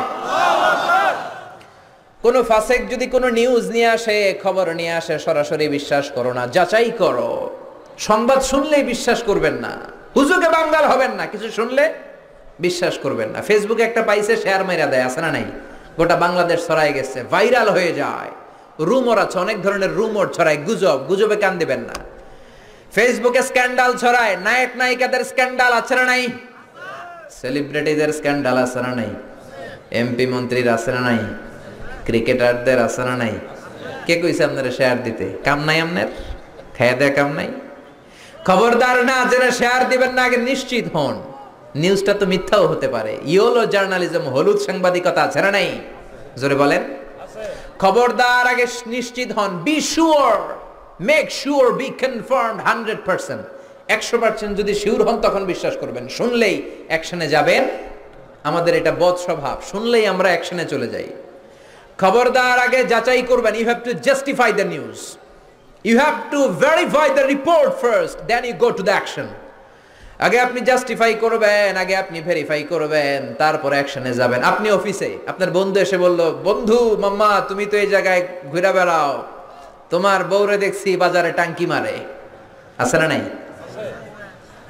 কোন ফাসিক যদি কোনো নিউজ নিয়ে আসে, খবর নিয়ে আসে, সরাসরি বিশ্বাস করো না, যাচাই করো। সংবাদ শুনলেই বিশ্বাস করবেন না, হুজুকে বাঙ্গাল হবেন না, কিছু শুনলে বিশ্বাস করবেন না। ফেসবুকে একটা পাইছে, শেয়ার মাইরা দেয়, আছে না নাই? গোটা বাংলাদেশ ছড়ায় গেছে, ভাইরাল হয়ে যায়। রুমর আছে, অনেক ধরনের রুমর ছড়ায়, গুজব, গুজবে কান দিবেন না। ফেসবুকে স্ক্যান্ডাল ছড়ায়, নায়ক নায়িকাদের স্ক্যান্ডাল আছে না নাই? সেলিব্রিটিদের স্ক্যান্ডাল আছে না নাই? এমপি মন্ত্রীর আছে না নাই? ক্রিকেটারদের আছে না নাই? কে কইছে আপনারা শেয়ার দিতে? কাম নাই আপনার? খায়া দেয়া কাম নাই? খবরদার, না জেনে শেয়ার দিবেন না, আগে নিশ্চিত হন। নিউজটা তো মিথ্যাও হতে পারে। ইয়েলো জার্নালিজম, হলুদ সাংবাদিকতা আছে না নাই? জোরে বলেন। খবরদার, আগে নিশ্চিত হন। Be sure, make sure, B confirmed 100%। 100% যদি শিওর হন তখন বিশ্বাস করবেন, শুনলেই অ্যাকশনে যাবেন। আমাদের এটা বদ স্বভাব, শুনলেই আমরা অ্যাকশনে চলে যাই। খবরদার, আগে যাচাই করবেন। You have to justify the news, you have to verify the report first, then you go to the action. আগে আপনি জাস্টিফাই করবেন, আগে আপনি ভেরিফাই করবেন, তারপর অ্যাকশনে যাবেন। আপনি অফিসে, আপনার বন্ধু এসে বলল, বন্ধু মাম্মা তুমি তো এই জায়গায় ঘুরে বেড়াও, তোমার বউরে দেখছি বাজারে টাঙ্কি মারে, আছে না নাই?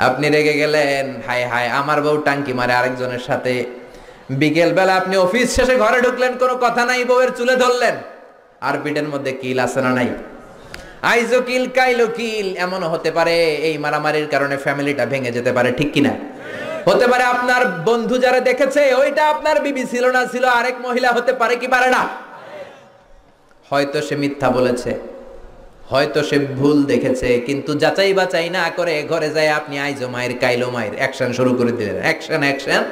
আপনি রেগে গেলেন, হায় হায় আমার বউ টাঙ্কি মারে আরেকজনের সাথে। বিকেল বেলা আপনি অফিস শেষে ঘরে ঢুকলেন, কোনো কথা নাই, বউয়ের চুলে ধরলেন, আর পিঠের মধ্যে কিল আছে না নাই? আইজো কিল কাইলো কিল। এমন হতে পারে এই মারামারির কারণে ফ্যামিলিটা ভেঙে যেতে পারে, ঠিক কিনা? হতে পারে আপনার বন্ধু যারা দেখেছে ওইটা আপনার বিবি ছিল না, ছিল আরেক মহিলা, হতে পারে কি পারে না? হয়তো সে মিথ্যা বলেছে, হয়তো সে ভুল দেখেছে, কিন্তু যাচাই বাচাই না করে ঘরে যায় আপনি আইজো মায়ের কাইলো মায়ের অ্যাকশন শুরু করে দিলেন। Action action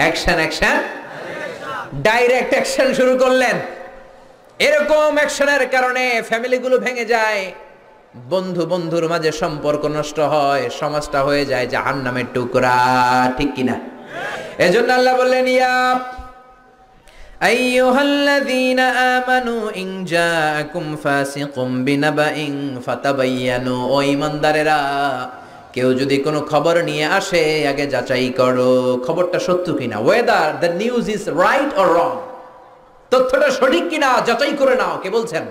action action, direct action শুরু করলেন। এরকম অ্যাকশনের কারণে ফ্যামিলিগুলো ভেঙে যায়, বন্ধু বন্ধুর মাঝে সম্পর্ক নষ্ট হয়, সমাজটা হয়ে যায় জাহান্নামের টুকরা, ঠিক কিনা? এজন্য আল্লাহ বললেন, ইয়া আইয়ুহাল্লাযীনা আমানু ইন জাআকুম ফাসিকুম বিনাবাইন ফাতাবায়ানু, ও ঈমানদারেরা, কেউ যদি কোনো খবর নিয়ে আসে আগে যাচাই করো খবরটা সত্য কিনা, whether the news is right or wrong, তথ্যটা সঠিক কিনা যাচাই করে নাও। কে বলছেন?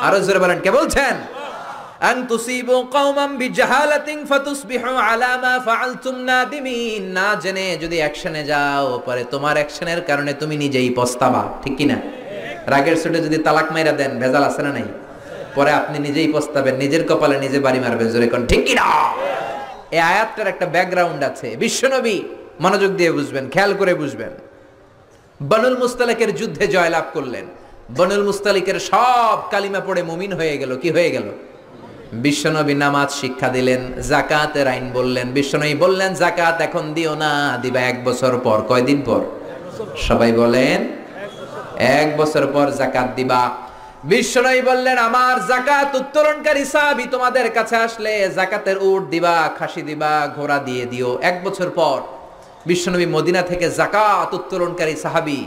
আরো জোরে বলেন, কে বলছেন? আন তুসিবু কওমান বিজাহালাতিন ফাতুসবিহু আলা মা ফাআলতুম নাদিমিন, না জেনে যদি অ্যাকশনে যাও পরে তোমার অ্যাকশনের কারণে তুমি নিজেই পস্তাবা, ঠিক কিনা? রাগের চোটে যদি তালাক মাইরা দেন, ভেজাল আছে না নাই? পরে আপনি নিজেই পস্তাবেন, নিজের কপালে নিজে বাড়ি মারবেন, জোরে কোন ঠিক কিনা? এই আয়াতটার একটা ব্যাকগ্রাউন্ড আছে, বিশ্বনবী মনোযোগ দিয়ে বুঝবেন, খেয়াল করে বুঝবেন। বনুল মুস্তালিকের যুদ্ধে জয়লাভ করলেন, বনুল মুস্তালিকের সব কালিমা পড়ে মুমিন হয়ে গেল। কি হয়ে গেল? বিশ্বনবী নামাজ শিক্ষা দিলেন, যাকাতের আইন বললেন। বিশ্বনবী বললেন যাকাত এখন দিও না, দিবা 1 বছর পর। কয়দিন পর? সবাই বলেন 1 বছর পর যাকাত দিবা। বিশ্বনবী বললেন আমার যাকাত উত্তোলনকারী সাহাবী তোমাদের কাছে আসলে যাকাতের উট দিবা, খাসি দিবা, ঘোড়া দিয়ে দিও। 1 বছর পর বিশ্বনবী মদিনা থেকে যাকাত উত্তোলনকারী সাহাবী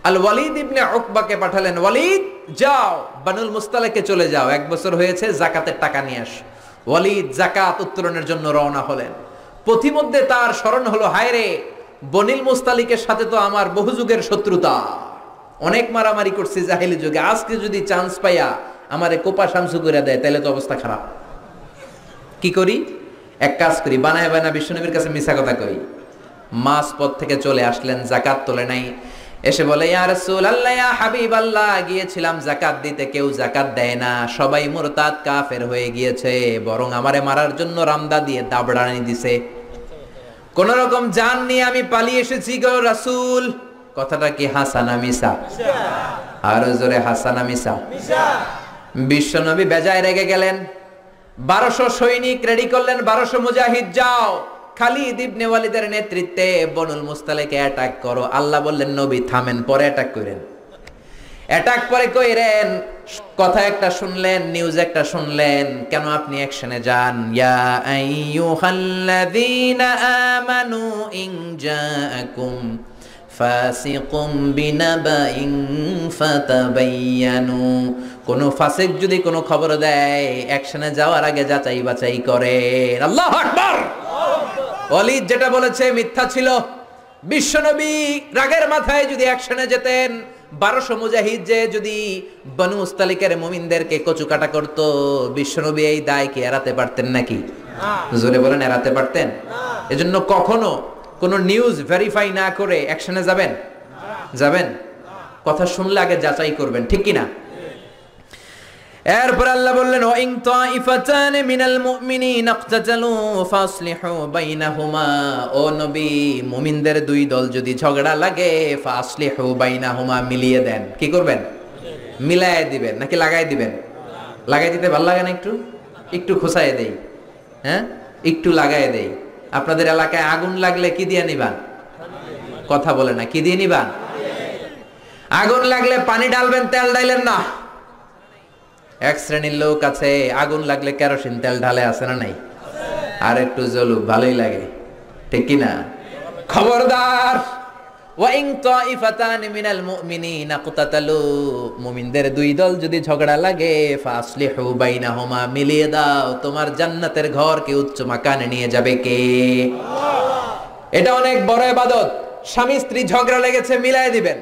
আল ওয়ালিদ ইবনে উকবাকে পাঠালেন, ওয়ালিদ যাও বানুল মুস্তালিকে চলে যাও, 1 বছর হয়েছে, যাকাতের টাকা নিয়ে আস। ওয়ালিদ যাকাত উত্তোলনের জন্য রওনা হলেন। পথিমধ্যে তার স্মরণ হলো, হায় রে, বনিল মুস্তালিকের সাথে তো আমার বহু যুগের শত্রুতা, অনেক মারামারি করছি জাহেলি যুগে, আজকে যদি চান্স পাইয়া আমারে কোপা শামসু করে দেয় তাহলে তো অবস্থা খারাপ। কি করি? এক কাজ করি, বানায় বানায় বিশ্বনবীর কাছে মিছা কথা কই। মাস পথ থেকে চলে আসলেন, যাকাত তোলে নাই। এসে বলে, ইয়া রাসূলুল্লাহ, ইয়া হাবিবাল্লাহ, গিয়েছিলাম যাকাত দিতে, কেউ যাকাত দেয় না, সবাই মুরতাদ কাফের হয়ে গিয়েছে, বরং আমারে মারার জন্য রামদা দিয়ে দাবড়ানি দিছে। কোন রকম জান নিয়ে আমি পালিয়ে এসেছি গো রাসূল। কথাটা কি হাসানা মিছা? আর জোরে হাসানা মিছা? বিশ্বনবী বেজায় রেগে গেলেন। 1200 সৈনিক রেডি করলেন, 1200 মুজাহিদ যাও খালিদ ইবনে ওয়ালিদের নেতৃত্বে বনুল মুস্তালিকে অ্যাটাক করো। আল্লাহ বললেন নবী থামেন, পরে অ্যাটাক করেন। অ্যাটাক পরে কইরেন, কথা একটা শুনলেন, নিউজ একটা শুনলেন, কেন আপনি অ্যাকশনে যান? ইয়া আইয়ুহাল্লাযীনা আমানু ইন জাআকুম ফাসিকুম বিনাবাইন ফাতাবায়ানু। কোন ফাসিক যদি কোনো খবর দেয়, অ্যাকশনে যাওয়ার আগে যাচাই বাছাই করেন। আল্লাহু আকবার। ওয়ালিদ যেটা বলেছে মিথ্যা ছিল। বিশ্বনবী রাগের মাথায় যদি অ্যাকশনে যেতেন, 1200 মুজাহিদ যে যদি বনু মুস্তালিকের মুমিনদেরকে কচুকাটা করত, বিশ্বনবী এই দায় কি এড়াতে পারতেন নাকি? জোরে বলেন, এড়াতে পারতেন? এজন্য কখনো কোন নিউজ ভেরিফাই না করে অ্যাকশনে যাবেন? যাবেন? কথা শুনলে আগে যাচাই করবেন, ঠিক কি না? এরপর আল্লাহ বললেন, ওয়া ইন তাইফাতান মিনাল মুমিনিনা ইকতাতালু ফাসলিহু বাইনাহুমা। ও নবী, মুমিনদের 2 দল যদি ঝগড়া লাগে, ফাসলিহু বাইনাহুমা, মিলিয়ে দেন। কি করবেন? মিলায়ে দিবেন নাকি লাগাই দিবেন? লাগাই দিতে ভালো লাগে না? একটু একটু খোসায় দেই, হ্যাঁ, একটু লাগায় দেই। আপনাদের এলাকায় আগুন লাগলে কি দিয়ে নিবান? কথা বলে না, কি দিয়ে নিবান? আগুন লাগলে পানি ডালবেন, তেল ডাইলেন না। এক শ্রেণীর লোক আছে, আগুন লাগলে কেরোসিন তেল ঢালে, আছে না নাই? আর একটু জ্বলুক, ভালোই লাগে, ঠিক কি না? খবরদার, ওয়া ইন তাইফাতান মিনাল মুমিনিনা ইকতাতালু, মুমিনদের 2 দল যদি ঝগড়া লাগে, ফাসলিহু বাইনাহুমা, মিলিয়ে দাও। তোমার জান্নাতের ঘরকে উচ্চ মাকানে নিয়ে যাবে কে? এটা অনেক বড় ইবাদত। স্বামী স্ত্রী ঝগড়া লেগেছে, মিলায়ে দিবেন।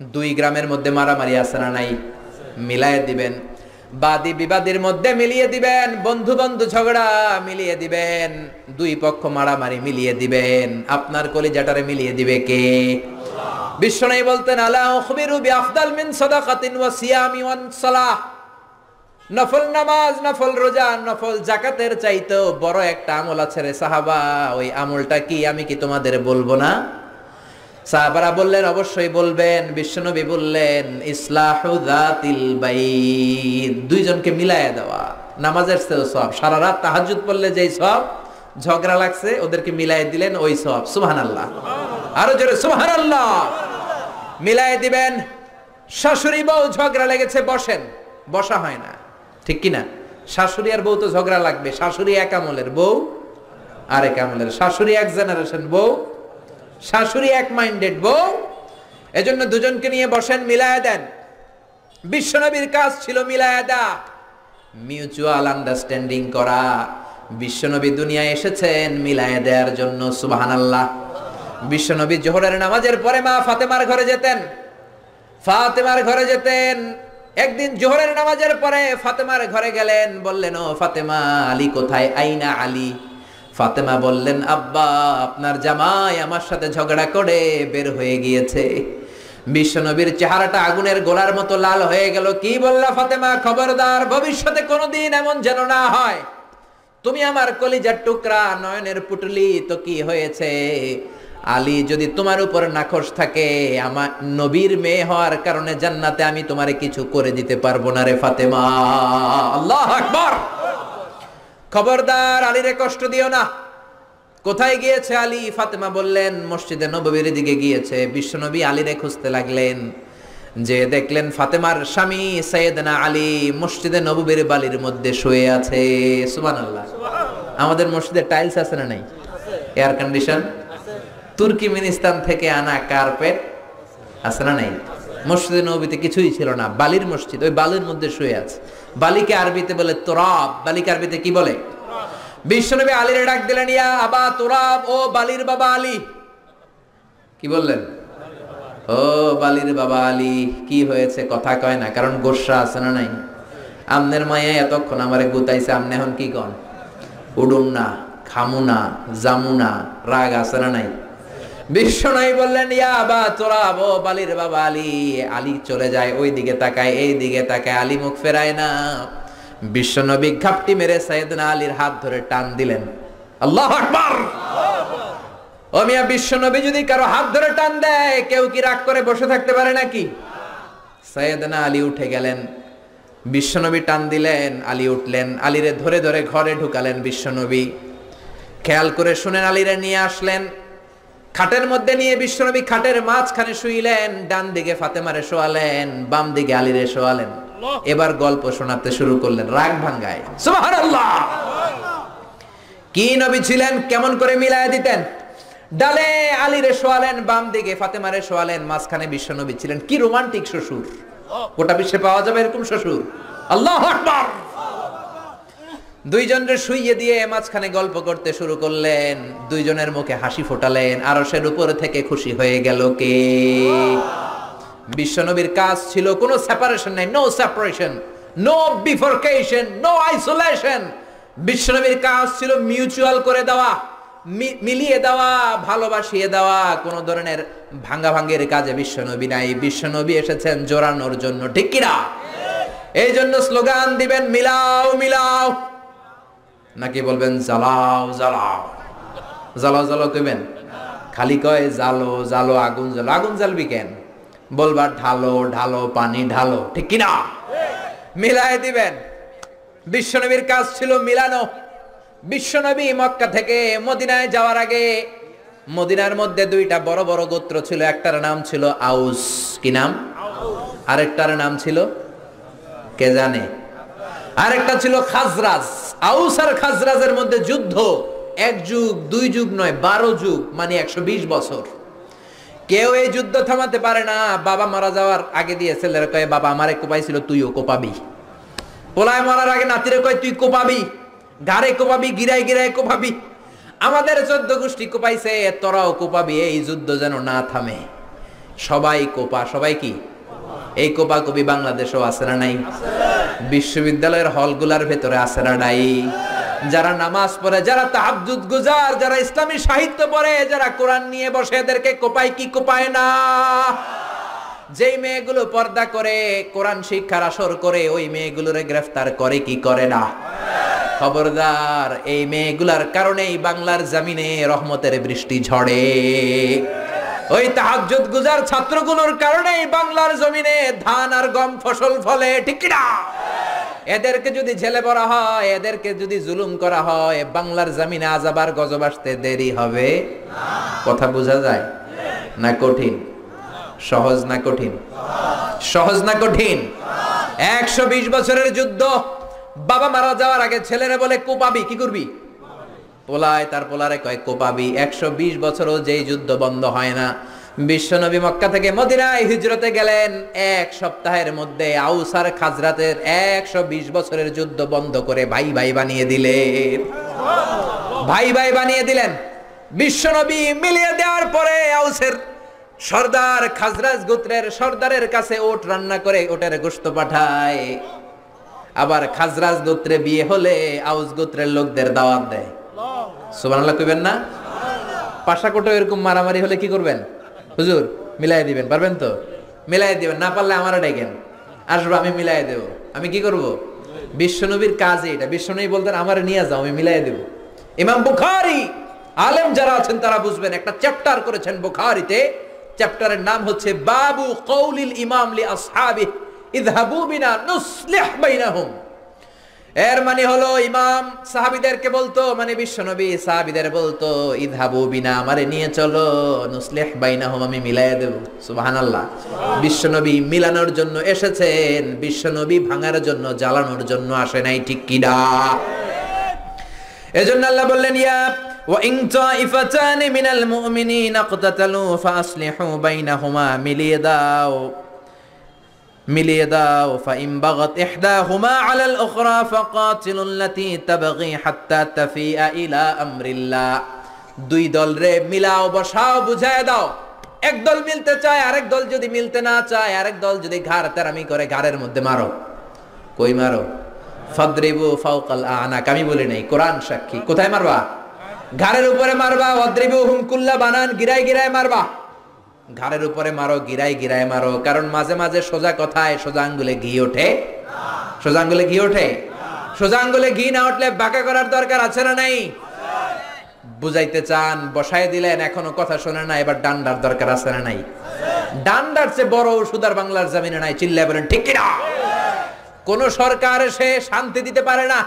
2 গ্রামের মধ্যে মারামারি আছে না নাই? মিলায়ে দিবেন। বাদী বিবাদীর মধ্যে মিলিয়ে দিবেন। বন্ধু বন্ধু ঝগড়া মিলিয়ে দিবেন। 2 পক্ষ মারামারি মিলিয়ে দিবেন। আপনার কলিজাটারে মিলিয়ে দিবে কে? বিশ্বনবী বলতেন, আলা উখবিরু বিআফদাল মিন সাদাকাতিন ওয়া সিয়ামি ওয়ান সালাহ। নফল নামাজ, নফল রোজা, নফল যাকাতের চাইতেও বড় একটা আমল আছে রে সাহাবা, ওই আমলটা কি আমি কি তোমাদের বলবো না? সাহাবারা বললেন, অবশ্যই বলবেন। বিশ্বনবী বললেন, ইসলাহু যাতিল বাইন, 2 জনকে মিলায়া দেওয়া। নামাজের চেয়েও সওয়াব, সারা রাত তাহাজ্জুদ পড়লে যেই সওয়াব, ঝগড়া লাগছে ওদেরকে মিলায়ে দিলেন ওই সওয়াব। সুবহানাল্লাহ, আরো জোরে সুবহানাল্লাহ। মিলায়ে দিবেন। শাশুড়ি বউ ঝগড়া লেগেছে, বসেন, বসা হয় না, ঠিক কি না? শাশুড়ি আর বউ তো ঝগড়া লাগবে। শাশুড়ি এক আমলের, বউ আরেক আমলের। শাশুড়ি এক জেনারেশন, বউ, শাশুড়ি এক মাইন্ডেড, বউ। এজন্য 2 জনকে নিয়ে বসেন, মিলায়া দেন। বিশ্বনবীর কাজ ছিল মিলায়া দেয়া, মিউচুয়াল আন্ডারস্ট্যান্ডিং করা। বিশ্বনবী দুনিয়ায় এসেছেন মিলায়া দেওয়ার জন্য। সুবহানাল্লাহ। বিশ্বনবী জোহরের নামাজের পরে মা ফাতেমার ঘরে যেতেন। ফাতেমার ঘরে যেতেন। একদিন জোহরের নামাজের পরে ফাতেমার ঘরে গেলেন, বললেন, ও ফাতেমা, আলী কোথায়? আইনা আলী। ফাতেমা বললেন, আব্বা, আপনার জামাই আমার সাথে ঝগড়া করে বের হয়ে গিয়েছে। বিশ্বনবীর চেহারাটা আগুনের গোলার মতো লাল হয়ে গেল। কি বললা ফাতেমা? খবরদার, ভবিষ্যতে কোনোদিন এমন যেন না হয়। তুমি আমার কলিজার টুকরা, নয়নের পুটলি, তো কি হয়েছে? আলী যদি তোমার উপর নাখোশ থাকে, আমার নবীর মেয়ে হওয়ার কারণে জান্নাতে আমি তোমারে কিছু করে দিতে পারবো না রে ফাতেমা। আল্লাহু আকবার। খবরদার আলীরে কষ্ট দিও না। কোথায় গিয়েছে আলী? ফাতেমা বললেন মসজিদে নববীর দিকে গিয়েছে। বিশ্বনবী আলীরে খুঁজতে লাগলেন, যে দেখলেন ফাতেমার স্বামী সাইয়েদনা আলী মসজিদে নববীর বালির মধ্যে শুয়ে আছে। সুবহানাল্লাহ। আমাদের মসজিদে টাইলস আছে না নাই? এয়ার কন্ডিশন, তুর্কিমেনিস্তান থেকে আনা কার্পেট আছে না নাই? মসজিদে নববীতে কিছুই ছিল না, বালির মসজিদ, ওই বালির মধ্যে শুয়ে আছে। বালিকে আরবিতে বলে তুরাব। বালিকে আরবিতে কি বলে? বিশ্বনবী আলীরে ডাক দিলেন, ইয়া আবা তুরাব, ও বালির বাবা আলী। কি বললেন? ও বালির বাবা আলী, কি হয়েছে? কথা কয় না, কারণ গোসা আছে না নাই? আমনের মায়া এতক্ষণ আমারে গুতাইছে, আমনে এখন কি কন? উডুম না, খামু না, জামু না, রাগ আছে না নাই? বিশ্বনবী বললেন, ইয়া আবা তুরাব, ও বালির বাবা আলী। আলী চলে যায়, ওই দিকে তাকায়, এই দিকে তাকায়, আলী মুখ ফেরায় না। বিশ্বনবী ঘাপটি মেরে সাইয়েদনা আলীর হাত ধরে টান দিলেন। আল্লাহু আকবার। ও মিয়া, বিশ্বনবী যদি কারো হাত ধরে টান দেয়, কেউ কি রাগ করে বসে থাকতে পারে নাকি? সাইয়েদনা আলী উঠে গেলেন, বিশ্বনবী টান দিলেন, আলী উঠলেন, আলীরে ধরে ধরে ঘরে ঢুকালেন বিশ্বনবী। খেয়াল করে শুনেন, আলীরে নিয়ে আসলেন, খাটের মধ্যে নিয়ে বিশ্বনবী খাটের মাঝখানে শুইলেন, ডান দিকে ফাতেমারে শোয়ালেন, বাম দিকে আলীরে শোয়ালেন। এবার গল্প শোনাতে শুরু করলেন, রাগ ভাঙ্গায়। সুবহানাল্লাহ। কি নবী ছিলেন, কেমন করে মিলায় দিতেন। ডালে আলীরে শোয়ালেন, বাম দিকে ফাতেমারে শোয়ালেন, মাঝখানে বিশ্বনবী ছিলেন। কি রোমান্টিক শ্বশুর, গোটা বিশ্বে পাওয়া যাবে এরকম শ্বশুর। আল্লাহু আকবার। দুইজনরে শুইয়ে দিয়ে মাঝখানে গল্প করতে শুরু করলেন, দুইজনের মুখে হাসি ফোটালেন। আরশের উপর থেকে খুশি হয়ে গেল কে? বিশ্বনবীর কাজ ছিল কোনো সেপারেশন নাই, no separation, no bifurcation, no isolation. বিশ্বনবীর কাজ ছিল মিউচুয়াল করে দেওয়া, মিলিয়ে দেওয়া, ভালোবাসিয়ে দেওয়া। কোনো ধরনের ভাঙ্গাভাঙ্গির কাজে বিশ্বনবী নাই। বিশ্বনবী এসেছেন জোড়ানোর জন্য, ঠিক কিনা? এই জন্য স্লোগান দিবেন, মিলাও মিলাও, নাকি বলবেন জ্বালাও জ্বালাও? জ্বালাও জ্বালাও কইবেন? খালি কয় জ্বালো জ্বালো, আগুন জ্বালো। আগুন জ্বালবি কেন? বলবা ঢালো ঢালো, পানি ঢালো, ঠিক কিনা? মিলাই দিবেন। বিশ্বনবীর কাজ ছিল মিলানো। বিশ্বনবী মক্কা থেকে মদিনায় যাওয়ার আগে মদিনার মধ্যে দুইটা বড় বড় গোত্র ছিল। একটার নাম ছিল আউস। কি নাম? আরেকটার নাম ছিল কে জানে? আরেকটা ছিল খাজরাজ। আউস আর খাজরাজের মধ্যে যুদ্ধ, এক যুগ দুই যুগ নয়, 12 যুগ, মানে 120 বছর। কেউ এই যুদ্ধ থামাতে পারে না। বাবা মারা যাওয়ার আগে দিয়ে ছেলেরা কয়, বাবা আমারে কোপাইছিল, তুইও কোপাবি। পোলায় মরার আগে নাতিরে কয়, তুই কোপাবি, গারে কোপাবি, গিরায় গিরায় কোপাবি। আমাদের 14 গোষ্ঠী কোপাইছে, তোরাও কোপাবি। এই যুদ্ধ যেন না থামে, সবাই কোপা। সবাই কি এই কোপা কবি বাংলাদেশেও আছে না নাই? বিশ্ববিদ্যালয়ের হলগুলার ভেতরে আছে না নাই? যারা নামাজ পড়ে, যারা তাহাজ্জুদ গুজার, যারা ইসলামী সাহিত্য পড়ে, যারা কোরআন নিয়ে বসে, এদেরকে কোপায় কি কোপায় না? যেই মেয়েগুলো পর্দা করে, কোরআন শিক্ষার আসর করে, ওই মেয়েগুলোরে গ্রেফতার করে কি করে না? খবরদার, এই মেয়েগুলার কারণেই বাংলার জমিনে রহমতের বৃষ্টি ঝড়ে। ওই তাহাজ্জুদ গুজার ছাত্রগুলোর কারণেই বাংলার জমিনে ধান আর গম ফসল ফলে, ঠিক না? এদেরকে যদি জেলে ভরা হয়, এদেরকে যদি জুলুম করা হয়, বাংলার জমিনে আযাব আর গজব আসতে দেরি হবে না। কথা বোঝা যায় না? কঠিন? সহজ না কঠিন? সহজ না কঠিন? 120 বছরের যুদ্ধ। বাবা মারা যাওয়ার আগে ছেলেরা বলে কোপাবি। কি করবি? পোলায় তার পোলারে কয় কোপাবি। 120 বছরও যেই যুদ্ধ বন্ধ হয় না। বিশ্বনবী মক্কা থেকে মদিনায় হিজরতে গেলেন, 1 সপ্তাহের মধ্যে আউস আর খাজরাতের 120 বছরের যুদ্ধ বন্ধ করে ভাই ভাই বানিয়ে দিলেন। ভাই ভাই বানিয়ে দিলেন। বিশ্বনবী মিলিয়ে দেওয়ার পরে আউসের সর্দার খাজরাজ গোত্রের সর্দারের কাছে ওট রান্না করে ওটের গোশত পাঠায়। আবার খাজরাজ গোত্রে বিয়ে হলে আউস গোত্রের লোকদের দাওয়াত দেয়। সুবহানাল্লাহ কইবেন না? পাশাকোটো এরকম মারামারি হলে কি করবেন? হুজুর মিলাই দিবেন, পারবেন তো? মিলাই দিবেন, না পারলে আমারও ডাকেন, আসবো, আমি মিলাই দেব। আমি কি করব? বিশ্বনবীর কাজ এটা। বিশ্বনবী বলতেন আমারে নিয়ে যাও, আমি মিলাই দেব। ইমাম বুখারী আলেম যারা আছেন তারা বুঝবেন। একটা চ্যাপ্টার করেছেন বুখারীতে, চ্যাপ্টারের নাম হচ্ছে বাবু কওলিল ইমাম লি আসহাবিহি ইযহাবু বিনা নুসলিহ বাইনাহুম। এর মানে হলো ইমাম সাহাবীদেরকে বলতো, মানে বিশ্বনবী সাহাবীদের বলতো, ইযহাবু বিনা, আমারে নিয়ে চলো, নুসলিহ বাইনাহুম, আমি মিলাইয়া দেব। সুবহানাল্লাহ। বিশ্বনবী মিলানোর জন্য এসেছেন, বিশ্বনবী ভাঙার জন্য, জ্বালানোর জন্য আসে নাই, ঠিক কি না? এজন্য আল্লাহ বললেন, ইয়া ওয়া ইন তাইফাতানি মিনাল মুমিনিনা ইকতাতালু ফাসলিহু বাইনাহুমা, মিলিয়ে দাও। ফাইন বাগাত ইহদাহুমা আলাল উখরা ফাকাতিলুল লাতী তাবগী হাত্তা তাফিআ ইলা আমরিল্লাহ। দুই দল রে মিলাও, বসাও, বুঝায় দাও। এক দল মিলতে চায়, আরেক দল যদি মিলতে না চায়, আরেক দল যদি ঘাড় তেরামি করে, ঘাড়ের মধ্যে মারো। কই মারো? ফাদরিবু ফাওকাল আনাক। আমি বলি নাই, কোরআন সাক্ষী। কোথায় মারবা? ঘাড়ের উপরে মারবা। ওয়াদরিবুহুম কুল্লা বানান, গিরায় গিরায় মারবা। ঘাড়ের উপরে মারো, গিরায় গিরায় মারো। কারণ মাঝে মাঝে সোজা কথায় সোজা আঙ্গুলে ঘি ওঠে। সোজা আঙ্গুলে ঘি ওঠে। সোজা আঙ্গুলে ঘি না উঠলে বাঁকা করার দরকার আছে না নাই? বুঝাইতে চান, বসায় দিলেন, এখনো কথা শোনে না, এবার ডান্ডার দরকার আছে না নাই? ডান্ডার চেয়ে বড় ওষুধ আর বাংলার জমিনে নাই। চিল্লায় বলেন ঠিক কিনা? কোন সরকার এসে শান্তি দিতে পারে না,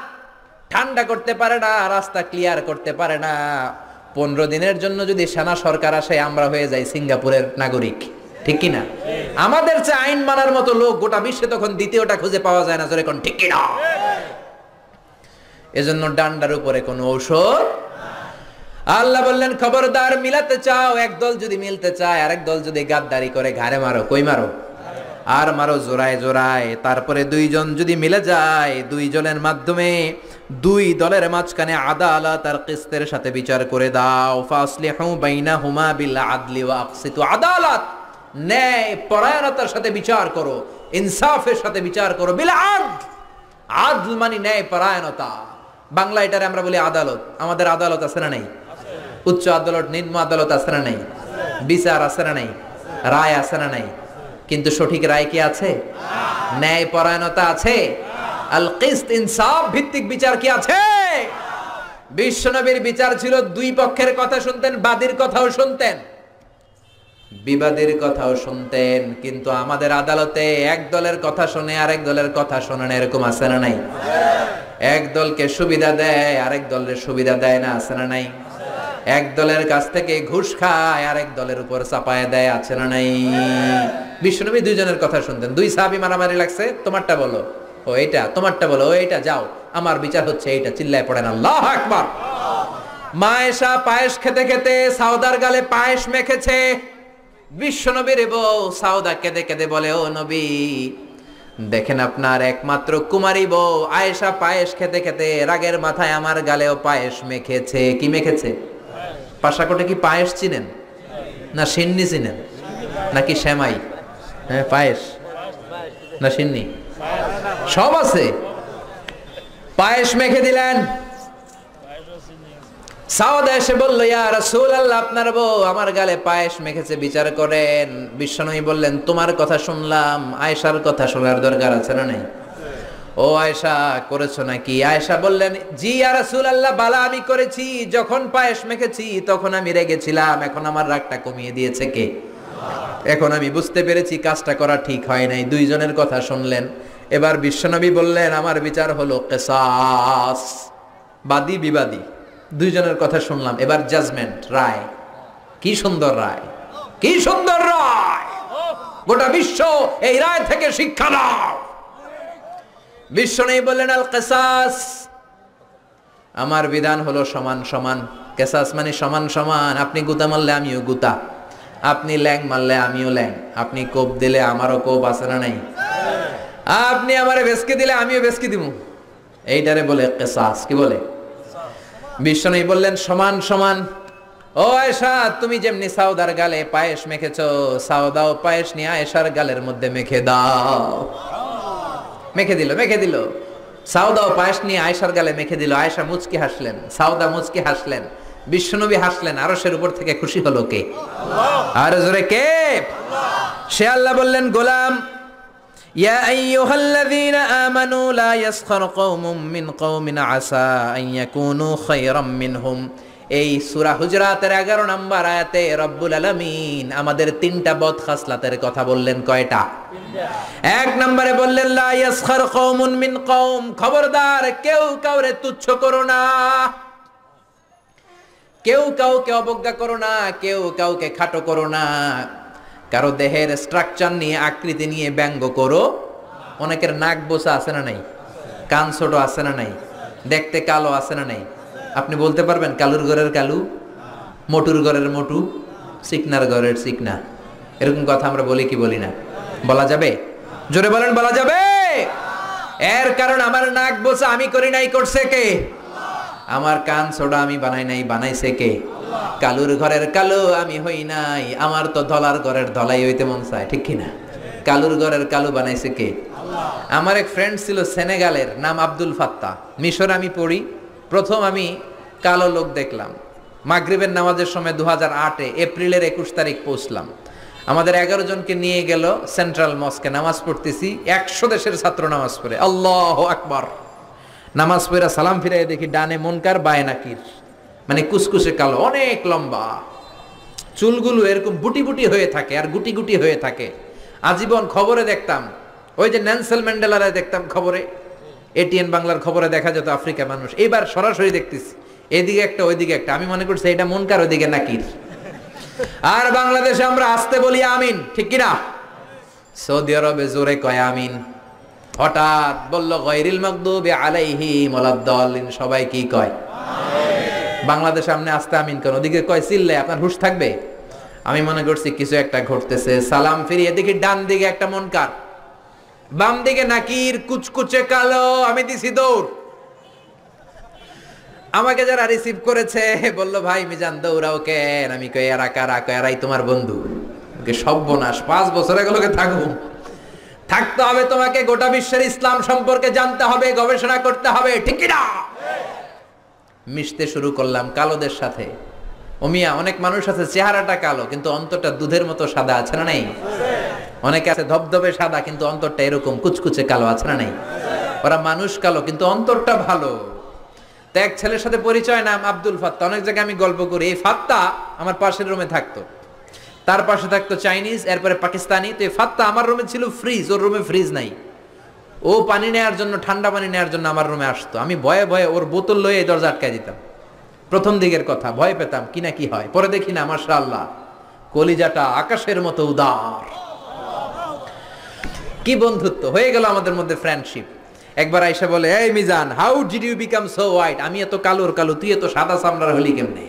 ঠান্ডা করতে পারে না, রাস্তা ক্লিয়ার করতে পারে না। 15 দিনের জন্য যদি সেনা সরকার আসে, আমরা হয়ে যাই সিঙ্গাপুরের নাগরিক, ঠিক কিনা? আমাদের চেয়ে আইন মানার মতো লোক গোটা বিশ্বে তখন দ্বিতীয়টা খুঁজে পাওয়া যায় না। জোরে কোন ঠিক কিনা? এজন্য ডান্ডার উপরে কোনো ঔষধ। আল্লাহ বললেন, খবরদার, মিলাতে চাও, একদল যদি মিলতে চায়, আরেক দল যদি গাদ্দারি করে, ঘাড়ে মারো। কই মারো? আর মারো জোড়ায় জোড়ায়। তারপরে দুইজন যদি মিলে যায়, দুইজনের মাধ্যমে দুই দলের মাঝখানে আদালত আর কিসতের সাথে বিচার করে দাও। ফাসলিহু বাইনাহুমা বিল আদলি ওয়া আকসিতু। আদালত, ন্যায় পরায়ণতার সাথে বিচার করো, ইনসাফের সাথে বিচার করো। বিল আদল, আদল মানে ন্যায় পরায়ণতা। বাংলা এটারে আমরা বলি আদালত। আমাদের আদালত আছে না নাই? উচ্চ আদালত, নিম্ন আদালত আছে না নাই? বিচার আছে না নাই? রায় আছে না নাই? কিন্তু সঠিক রায় কি আছে? ন্যায় পরায়ণতা আছে? আল কিসত, ইনসাফ ভিত্তিক বিচার কি আছে? বিশ্বনবীর বিচার ছিল দুই পক্ষের কথা শুনতেন, বাদীর কথাও শুনতেন, বিবাদীর কথাও শুনতেন। কিন্তু আমাদের আদালতে এক দলের কথা শুনে আরেক দলের কথা শোনে না, এরকম আছে না নাই? এক দলকে সুবিধা দেয়, আরেক দলের সুবিধা দেয় না, আছে না নাই? এক দলের কাছ থেকে ঘুষ খায়, আরেক দলের উপর চাপায় দেয়, আছে না নাই? বিশ্বনবী দুইজনের কথা শুনতেন। দুই সাহাবী মারামারি লাগছে, তোমারটা বলো, ও এইটা, তোমারটা বলো, ও এইটা, যাও, আমার বিচার হচ্ছে এইটা। চিল্লায় পড়েন আল্লাহু আকবার। মা আয়েশা পায়েস খেতে খেতে সাউদার গালে পায়েস মেখেছে। বিশ্বনবীর বউ সাউদা কেঁদে কেঁদে বলে, ও নবী, দেখেন আপনার একমাত্র কুমারী বউ আয়েশা পায়েস খেতে খেতে রাগের মাথায় আমার গালেও পায়েস মেখেছে। কি মেখেছে? পাশাকোটে কি পায়েস চিনেন? না সিন্নি চিনেন? নাকি সেমাই? হ্যাঁ, পায়েস না সিন্নি সব আছে। পায়েস মেখে দিলেন। সাউদা এসে বলল, ইয়া রাসূলুল্লাহ, আপনার বউ আমার গালে পায়েস মেখেছে, বিচার করেন। বিশ্বনবী বললেন, তোমার কথা শুনলাম, আয়েশার কথা শোনার দরকার আছে না নাই? ও আয়েশা, করেছো নাকি? আয়েশা বললেন, জি ইয়া রাসূলুল্লাহ, বালা আমি করেছি। যখন পায়েস মেখেছি তখন আমি রেগেছিলাম, এখন আমার রাগটা কমিয়ে দিয়েছে কে? এখন আমি বুঝতে পেরেছি কাজটা করা ঠিক হয় নাই। দুইজনের কথা শুনলেন। এবার বিশ্বনবী বললেন, আমার বিচার হলো কিসাস, বাদী বিবাদী দুইজনের কথা শুনলাম, এবার জাজমেন্ট, রায়। কি সুন্দর রায়, কি সুন্দর রায়! গোটা বিশ্ব এই রায় থেকে শিক্ষা নাও। বিশ্বনবী বললেন, আল কিসাস, আমার বিধান হলো সমান সমান। কিসাস মানে সমান সমান। আপনি গুতা মারলে আমিও গুতা, আপনি ল্যাং মারলে আমিও ল্যাং, আপনি কোপ দিলে আমারও কোপ, আছে না নাই? আপনি আমারে বেসকে দিলে আমিও বেসকে দিব। এইটারে বলে কিসাস। কি বলে? বিশ্বনবী বললেন, সমান সমান। ও আয়েশা, তুমি যেমনি সাউদার গালে পায়েস মেখেছো, সাউদাও পায়েস নিয়ে আয়েশার গালের মধ্যে মেখে দাও। মেখে দিল, মেখে দিল। সাউদাও পায়েস নিয়ে আয়েশার গালে মেখে দিল। আয়েশা মুচকি হাসলেন, সাউদা মুচকি হাসলেন, বিশ্বনবী হাসলেন। আরশের উপর থেকে খুশি হলো কে? আর জোরে কে? সে আল্লাহ বললেন, গোলাম, ইয়া আইয়ুহাল্লাযীনা আমানু লা ইয়াসখার কওমুম মিন কওমিন আসা আন ইয়াকুনু খায়রাম মিনহুম এই সূরা হুজরাতের 11 নম্বর আয়াতে রব্বুল আলামিন আমাদের তিনটা বদ খাসলাতের কথা বললেন। কয়টা? এক নম্বরে বললেন লা ইয়াসখার কওমুন মিন কওম, খবরদার কেউ কাউরে তুচ্ছ করো না, কেউ কাউকে অবজ্ঞা করো না, কেউ কাউকে খাটো করো না, কারো দেহের স্ট্রাকচার নিয়ে আকৃতি নিয়ে ব্যঙ্গ করো। অনেকের নাক বোসা আছে না নাই, কান ছোট আছে না নাই, দেখতে কালো আছে না নাই? আপনি বলতে পারবেন কালুর ঘরের কালু, মোটুর ঘরের মোটু, চিকনার ঘরের চিকনা? এরকম কথা আমরা বলি কি বলি না? বলা যাবে? জোরে বলেন, বলা যাবে? এর কারণ আমার নাক বোসা আমি করি নাই, করছে কে? আমার কান ছোট আমি বানাই নাই, বানাইছে কে? কালুর ঘরের কালো আমি হই নাই, আমার তো ধলার ঘরের ধলাই হইতে মন চায়, ঠিক কিনা? কালুর ঘরের কালু বানাইছে কে? আমার এক ফ্রেন্ড ছিল সেনেগালের, নাম আব্দুল ফাত্তা। মিশর আমি পড়ি, প্রথম আমি কালো লোক দেখলাম মাগরিবের নামাজের সময় 2008-এ এপ্রিলের 21 তারিখ পৌঁছলাম। আমাদের 11 জনকে নিয়ে গেল সেন্ট্রাল মস্কে, নামাজ পড়তেছি, 100 দেশের ছাত্র নামাজ পড়ে, আল্লাহু আকবার। নামাজ পড়া সালাম ফিরাই দেখি ডানে মুনকার বায়ে নাকির, মানে কুসকুসে কালো, অনেক লম্বা, চুলগুলো এরকম বুটি বুটি হয়ে থাকে আর গুটি গুটি হয়ে থাকে। আজীবন খবরে দেখতাম, ওই যে নেলসন ম্যান্ডেলারে দেখতাম খবরে, এটিএন বাংলার খবরে দেখা যেত আফ্রিকা মানুষ, এবার সরাসরি দেখতেছি এদিকে একটা ওইদিকে একটা। আমি মনে করছি এটা মুনকার, ওইদিকে নাকির। আর বাংলাদেশে আমরা আসতে বলি আমিন, ঠিক কিনা? সৌদি আরবে জোরে কয় আমিন। হঠাৎ বলল গায়রিল মাগদুবি আলাইহিম ওয়ালাদ-দাল্লিন, সবাই কি কয়? আমিন। বাংলাদেশে আপনি আসতে আমিন কেন? ওদিকে কয় চিল্লে, আপনার হুঁশ থাকবে? আমি মনে করছি কিছু একটা ঘটতেছে। সালাম ফিরিয়ে দেখি ডান দিকে একটা মুনকার, বাম দিকে নাকির, কুচকুচে কালো। আমি দিছি দৌড়। আমাকে যারা রিসিভ করেছে বলল ভাই মিজান দৌড়াও কেন? আমি কই এরা কারা? কয় এরাই তোমার বন্ধু। ওকে সর্বনাশ, 5 বছর এগুলোকে থাকতে হবে তোমাকে, গোটা বিশ্বের ইসলাম সম্পর্কে জানতে হবে, গবেষণা করতে হবে, ঠিক কি না? মিশতে শুরু করলাম কালোদের সাথে। ওমিয়া অনেক মানুষ আছে চেহারাটা কালো কিন্তু অন্তরটা দুধের মতো সাদা, আছে না নাই? অনেকে আছে ধবধবে সাদা কিন্তু অন্তরটা এরকম কুচকুচে কালো, আছে না নাই? ওরা মানুষ কালো কিন্তু অন্তরটা ভালো। তো এক ছেলের সাথে পরিচয়, নাম আব্দুল ফাত্তা। অনেক জায়গায় আমি গল্প করি, এই ফাত্তা আমার পাশের রুমে থাকতো, তার পাশে থাকতো চাইনিজ, এরপরে পাকিস্তানি। তো এই ফাত্তা আমার রুমে ছিল ফ্রিজ, ওর রুমে ফ্রিজ নাই। ও পানি নেওয়ার জন্য, ঠান্ডা পানি নেওয়ার জন্য আমার রুমে আসতো। আমি ভয়ে ভয়ে ওর বোতল লয়ে এই দরজা আটকায় দিতাম। প্রথম দিকের কথা, ভয় পেতাম কি না কি হয়। পরে দেখি না মাশাআল্লাহ কলিজাটা আকাশের মতো উদার। কি বন্ধুত্ব হয়ে গেল আমাদের মধ্যে, ফ্রেন্ডশিপ। একবার আয়েশা বলে, এই Mizan, how did you become so white? আমি এত কালোর কালো, তুই এত সাদা চামড়ার হলি কেমনে?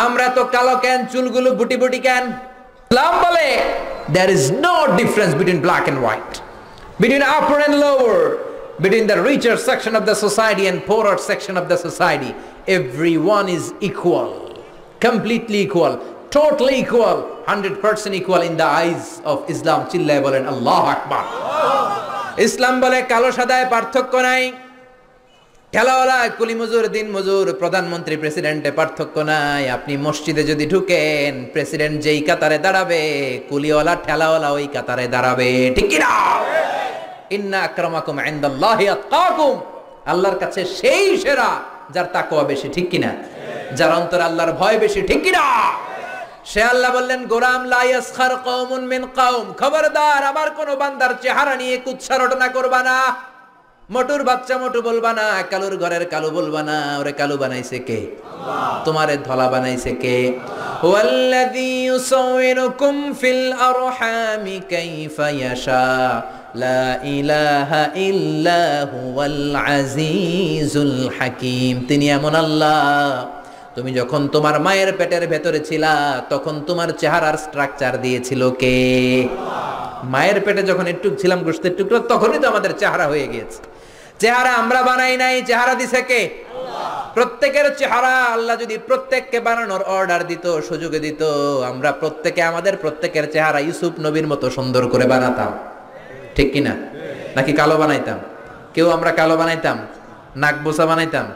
আমরা তো কালো কেন, চুলগুলো বুটি বুটি কেন? ইসলাম বলে there is no difference between black and white, between upper and lower, between the richer section of the society and poorer section of the society. Everyone is equal, completely equal, totally equal, 100% equal in the eyes of Islam. চিল্লায় বলেন আল্লাহু আকবার। ইসলাম বলে কালো সাদায় পার্থক্য নাই, ঠেলাওয়ালা কুলি মজুর, দিন মজুর, প্রধানমন্ত্রী প্রেসিডেন্টে পার্থক্য নাই। আপনি মসজিদে যদি ঢুকেন, প্রেসিডেন্ট যেই কাতারে দাঁড়াবে, কুলিওয়ালা ঠেলাওয়ালা ওই কাতারে দাঁড়াবে, ঠিক কি না? ইন্না আকরামাকুম ইনদাল্লাহি আতকাকুম, আল্লাহর কাছে সেই সেরা যার তাকওয়া বেশি, ঠিক কি না? যার অন্তরে আল্লাহর ভয় বেশি, ঠিক কি না? সে আল্লাহ বললেন গোলাম লা ইয়াসখার কওমুন মিন কওম, খবরদার আমার কোন বান্দার চেহারা নিয়ে কুৎসা রটনা করবা না। মোটুর বাচ্চা মোটু বলবা না, কালুর ঘরের কালু বলবা না। ওরে কালু বানাইছে কে? আল্লাহ। তোমারে ধলা বানাইছে কে? ওয়াল্লাযী ইউসাউইরুকুম ফিল আরহামি কাইফা ইয়াশা লা ইলাহা ইল্লা হুয়াল আজিজুল হাকীম। তিনি এমন আল্লাহ, তুমি যখন তোমার মায়ের পেটের ভেতরে ছিলা তখন তোমার চেহারার স্ট্রাকচার দিয়েছিল কে? মায়ের পেটে যখন একটু ছিলাম গোশতের টুকরো, তখনই তো আমাদের চেহারা হয়ে গিয়েছে। চেহারা আমরা বানাই নাই, চেহারা দিছে কে? আল্লাহ। প্রত্যেকের চেহারা আল্লাহ যদি প্রত্যেককে বানানোর অর্ডার দিত, সুযোগ দিত, আমরা প্রত্যেকে আমাদের প্রত্যেকের চেহারা ইউসুফ নবীর মতো সুন্দর করে বানাতাম, ঠিক কিনা? নাকি কালো বানাইতাম? কেউ আমরা কালো বানাইতাম, নাক বোসা বানাইতাম?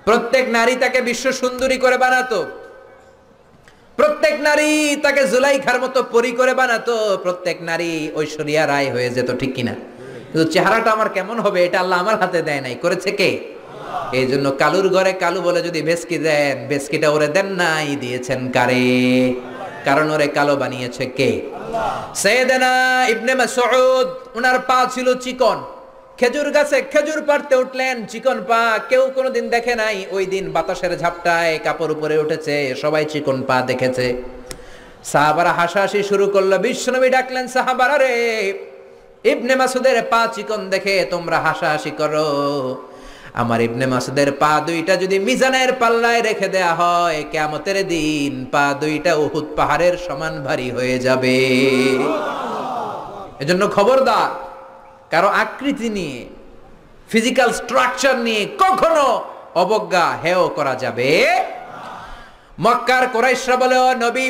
প্রত্যেক নারী তাকে বিশ্ব সুন্দরী করে বানাতো, প্রত্যেক নারী তাকে জুলাইখার মতো পরি করে বানাতো, প্রত্যেক নারী ঐশ্বরিয়া রায় হয়ে যেত, ঠিক কিনা? কিন্তু চেহারাটা আমার কেমন হবে এটা আল্লাহ আমার হাতে দেয় নাই, করেছে কে? এই জন্য কালুর ঘরে কালু বলে যদি ভেস্কি দেন, ভেস্কিটা ওরে দেন নাই, দিয়েছেন কারে? কারণ ওরে কালো বানিয়েছে কে? সাইয়েদনা ইবনে মাসউদ, ওনার পা ছিল চিকন, খেজুর গাছে খেজুর পাড়তে উঠলেন, চিকন পা, কেউ কোনোদিন দেখে নাই। ওই দিন বাতাসের ঝাপটায় কাপড় উপরে উঠেছে, সবাই চিকন পা দেখেছে। সাহাবারা হাসাহাসি শুরু করলো। বিশ্বনবী ডাকলেন, সাহাবারা রে, ইবনে মাসউদের পা চিকন দেখে তোমরা হাসাহাসি করো, আমার ইবনে মাসউদের পা দুইটা যদি মিজানের পাল্লায় রেখে দেয়া হয়, কিয়ামতের দিন পা দুইটা উহুদ পাহাড়ের সমান ভারী হয়ে যাবে। এজন্য খবরদার, কারো আকৃতি নিয়ে, ফিজিক্যাল স্ট্রাকচার নিয়ে কখনো অবজ্ঞা হেয় করা যাবে। মক্কার কুরাইশরা বলে, ও নবী,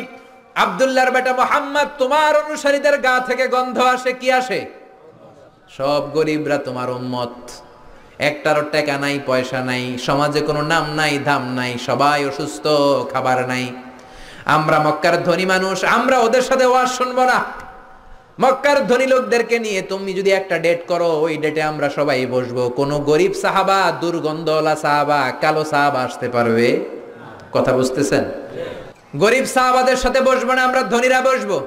আব্দুল্লাহর বেটা মুহাম্মদ, তোমার অনুসারীদের গা থেকে গন্ধ আসে। কি আসে? সব গরিবরা তোমার উম্মত, একটারও টাকা নাই, পয়সা নাই, সমাজে কোনো নাম নাই, ধাম নাই, সবাই অসুস্থ, খাবার নাই। আমরা মক্কার ধনী মানুষ, আমরা ওদের সাথে ওয়াজ শুনবো না। মক্কার ধনী লোকদেরকে নিয়ে তুমি যদি একটা ডেট করো, ওই ডেটে আমরা সবাই বসবো। কোন গরিব সাহাবা, দুর্গন্ধওয়ালা সাহাবা, কালো সাহাবা আসতে পারবে? কথা বুঝতেছেন? গরিব সাহাবাদের সাথে বসবো না, আমরা ধনীরা বসবো।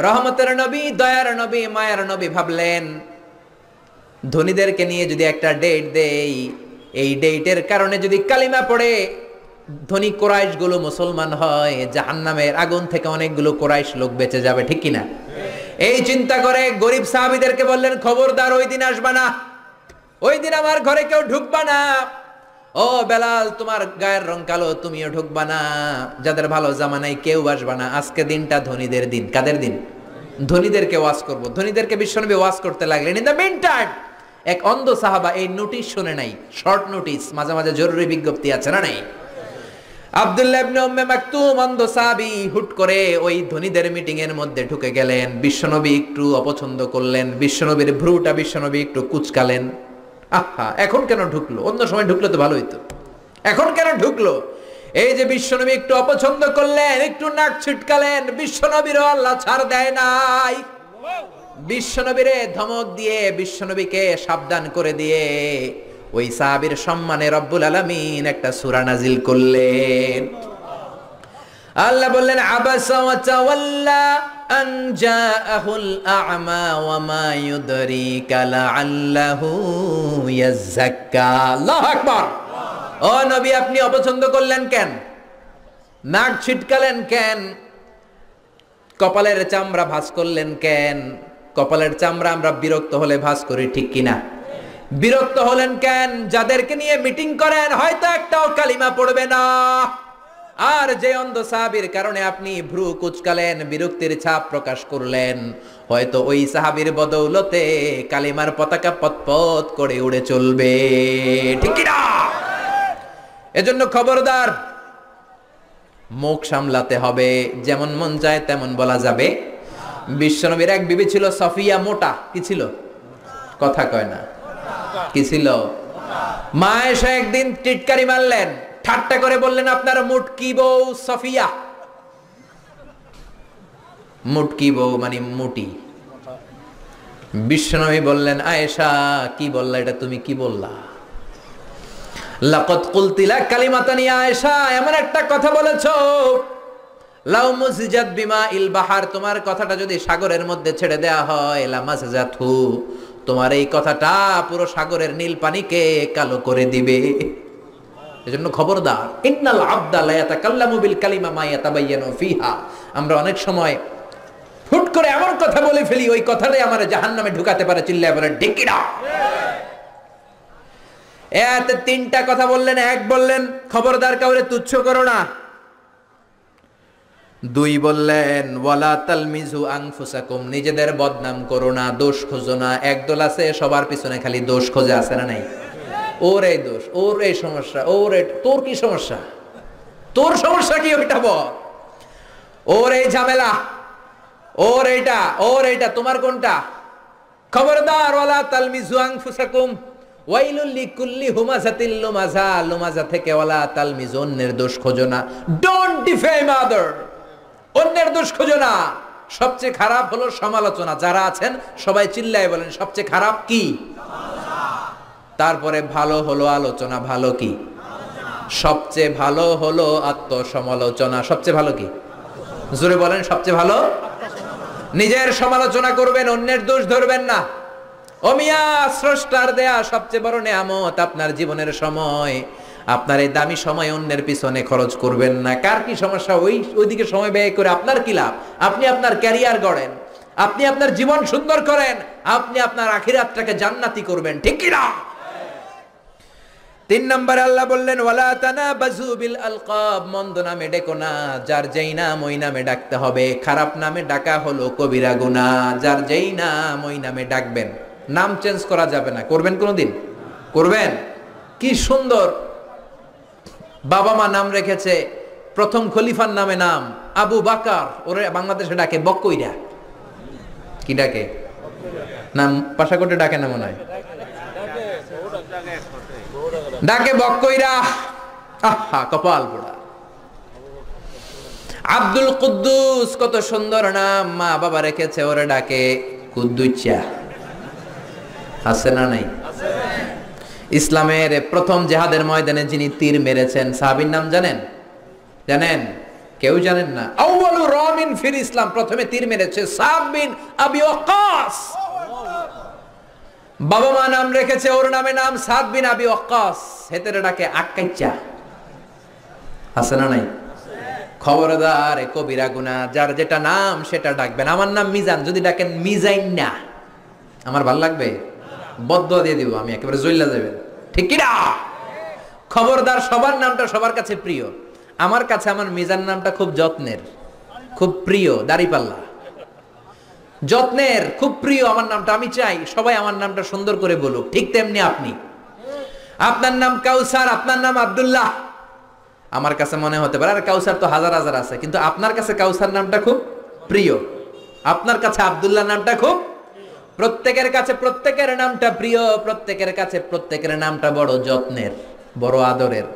রহমতের নবী, দয়ার নবী, মায়ার নবী ভাবলেন, ধনীদেরকে নিয়ে যদি একটা ডেট দেই, এই ডেটের কারণে যদি কালিমা পড়ে ধনী কোরাইশ গুলো মুসলমান হয়, জাহান্নামের আগুন থেকে অনেকগুলো কোরাইশ লোক বেঁচে যাবে, ঠিক কিনা? এই চিন্তা করে গরিব সাহাবীদেরকে বললেন, খবরদার ওই দিন আসবা না, ওই দিন আমার ঘরে কেউ ঢুকবা না। ও বেলাল, তোমার গায়ের রং কালো, তুমিও ঢুকবা না। যাদের ভালো জামা নাই কেউ আসবা না। আজকে দিনটা ধনীদের দিন। কাদের দিন? ধনীদেরকে ওয়াজ করব। ধনীদেরকে বিশ্বনবী ওয়াজ করতে লাগলেন। ইন দ্য মিন টাইম এক অন্ধ সাহাবা এই নোটিশ শুনে নাই, শর্ট নোটিশ, মাঝে মাঝে জরুরি বিজ্ঞপ্তি আছে না নাই? আব্দুল্লাহ ইবনে উম্মে মাকতুম, অন্ধ সাহাবী, হুট করে ওই ধনীদের মিটিং এর মধ্যে ঢুকে গেলেন। বিশ্বনবী একটু অপছন্দ করলেন, বিশ্বনবীর ভ্রুটা বিশ্বনবী একটু কুচকালেন। আহা, এখন কেন ঢুকলো? অন্য সময় ঢুকলে তো ভালো হইতো, এখন কেন ঢুকলো? এই যে বিশ্বনবী একটু অপছন্দ করলেন, একটু নাক ছিটকালেন, বিশ্বনবীরও আল্লাহ ছাড় দেয় নাই। বিশ্বনবীরে ধমক দিয়ে, বিশ্বনবীকে সাবধান করে দিয়ে ওই সাহাবীর সম্মানে রব্বুল আলামিন একটা সূরা নাজিল করলেন। আল্লাহ বললেন, আবাসা ওয়া তাওয়াল্লা আন জাআহুল আ'মা ওয়া মা ইউদরিকা লাআল্লাহু ইয়াযাক্কা। আল্লাহু আকবার। ও নবী, আপনি অপছন্দ করলেন কেন? নাক ছিটকালেন কেন? কপালের চামড়া ভাঁজ করলেন কেন? কপালের চামড়া আমরা বিরক্ত হলে ভাঁজ করি, ঠিক কিনা? বিরক্ত হলেন কেন? যাদেরকে নিয়ে মিটিং করেন হয়তো একটাও কালিমা পড়বে না। আর যে অন্ধ সাহাবীর কারণে আপনি ভ্রু কুচকালেন, বিরক্তির ছাপ প্রকাশ করলেন, হয়তো ওই সাহাবীর বদৌলতে কালিমার পতাকা পতপত করে উড়ে চলবে, ঠিক কিনা? এজন্য খবরদার, মুখ সামলাতে হবে। যেমন মন চায় তেমন বলা যাবে। বিশ্বনবীর এক বিবি ছিল সফিয়া, মোটা। কি ছিল? কথা কয় না। কি ছিল? মা এসে একদিন টিটকারি মারলেন, ঠাট্টা করে বললেন, আপনার মুটকি বউ সফিয়া। মুটকি বউ মানে মুটি। বিশ্বনবী বললেন, আয়েশা, কি বললা এটা? তুমি কি বললা? লাকাদ কুলতিলা কালিমাতান ইয়া আয়েশা, এমন একটা কথা বলেছো, লাউ মুসজাত বিমা ইল বাহার, তোমার কথাটা যদি সাগরের মধ্যে ছেড়ে দেয়া হয়, লামাসজাতহু, তোমার এই কথাটা পুরো সাগরের নীল পানিকে কালো করে দিবে। এজন্য খবরদার, ইন্নাল আবদা লা ইয়াতাকাল্লামু বিল কালিমা মা ইয়াতাবায়ানু ফিহা। আমরা অনেক সময় হুট করে এমন কথা বলে ফেলি, ওই কথাটাই আমার জাহান্নামে ঢুকাতে পারে। চিল্লায় বলে ঠিক কিনা? এতে তিনটা কথা বললেন। এক বললেন, খবরদার কাউরে তুচ্ছ করো না। দুই বললেন, ওয়ালা তালমিজু আনফুসাকুম, নিজেদের বদনাম করো না, দোষ খোঁজো না। একদল আছে সবার পিছনে খালি দোষ খোঁজে, আছে না নাই? ওর এই দোষ, ওর এই সমস্যা, ওর তোর কি সমস্যা? তোর সমস্যা কি ওইটা বল। ওর এই ঝামেলা, ওর এইটা, তোমার কোনটা? খবরদার, ওয়ালা তালমিজু আনফুসাকুম ওয়াইলুল লিকুল্লি হুমাযাতিল লুমাযা, লুমাযা থেকে ওয়ালা তালমিজু, অন্যের দোষ খোঁজো না। ডোন্ট ডিফেম আদার, অন্যের দোষ খোঁজো না। সবচেয়ে খারাপ হলো সমালোচনা। যারা আছেন সবাই চিল্লায় বলেন, সবচেয়ে খারাপ কি? তারপরে ভালো হলো আলোচনা। ভালো কি? সবচেয়ে ভালো হলো আত্মসমালোচনা। সবচেয়ে ভালো কি? জোরে বলেন, সবচেয়ে ভালো। নিজের সমালোচনা করবেন, অন্যের দোষ ধরবেন না। ও মিয়া, স্রষ্টার দেয়া সবচেয়ে বড় নেয়ামত আপনার জীবনের সময়। আপনার এই দামি সময় অন্যের পিছনে খরচ করবেন না। কার কি সমস্যা, ওইদিকে সময় ব্যয় করে আপনার কি লাভ? আপনি আপনার ক্যারিয়ার গড়েন, আপনি আপনার জীবন সুন্দর করেন, আপনি আপনার আখিরাতটাকে জান্নাতি করবেন, ঠিক কি না? 3 নম্বরে আল্লাহ বললেন ওয়ালা তানাবাজু বিল আলকাব, মন্দ নামে ডেকো না। যার যেই নাম ওই নামে ডাকতে হবে। খারাপ নামে ডাকা হলো কবিরা গুনাহ। যার যেই নাম ওই নামে ডাকবেন, নাম চেঞ্জ করা যাবে না। করবেন কোনোদিন? করবেন? কি সুন্দর বাবা মা নাম রেখেছে, প্রথম খলিফার নামে নাম আবু বাকার, ওরে বাংলাদেশে ডাকে বক্কইরা। কি ডাকে? নাম পাশাকোটে ডাকে না মনে হয়, ডাকে বক্কইরা। আহা, কপাল পোড়া। আব্দুল কুদ্দুস, কত সুন্দর নাম, মা বাবা রেখেছে, ওরে ডাকে কুদ্দুচ্চা। আছে না নাই? ইসলামের প্রথম জিহাদের ময়দানে যিনি তীর মেরেছেন, সাহাবীর নাম জানেন? জানেন? কেউ জানেন না? আউয়ালু রামিন ফিল ইসলাম, প্রথমে তীর মেরেছে সাদ বিন আবি ওয়াক্কাস। বাবা মা নাম রেখেছে, ওর নামে নাম সাদ বিন আবি ওয়াক্কাস। হেতেরে ডাকে আক্কাইচা। আছে না নাই? খবরদার, কবিরা গুনাহ। যার যেটা নাম সেটা ডাকবেন। আমার নাম মিজান, যদি ডাকেন মিজাইন না, আমার ভাল লাগবে? বদদুয়া দিয়ে দিব আমি, একেবারে জ্বললা যাবেন, ঠিক কি না? খবরদার, সবার নামটা সবার কাছে প্রিয়। আমার কাছে আমার মিজান নামটা খুব যত্নের, খুব প্রিয়, দাড়িপাল্লা, যত্নের, খুব প্রিয় আমার নামটা। আমি চাই সবাই আমার নামটা সুন্দর করে বলুক। ঠিক তেমনি আপনি, আপনার নাম কাউসার, আপনার নাম আব্দুল্লাহ। আমার কাছে মনে হতে পারে আর কাউসার তো হাজার হাজার আছে, কিন্তু আপনার কাছে কাউসার নামটা খুব প্রিয়, আপনার কাছে আব্দুল্লাহ নামটা খুব। প্রত্যেকের কাছে প্রত্যেকের নামটা প্রিয়, প্রত্যেকের কাছে প্রত্যেকের নামটা বড় যত্নের, বড় আদরের।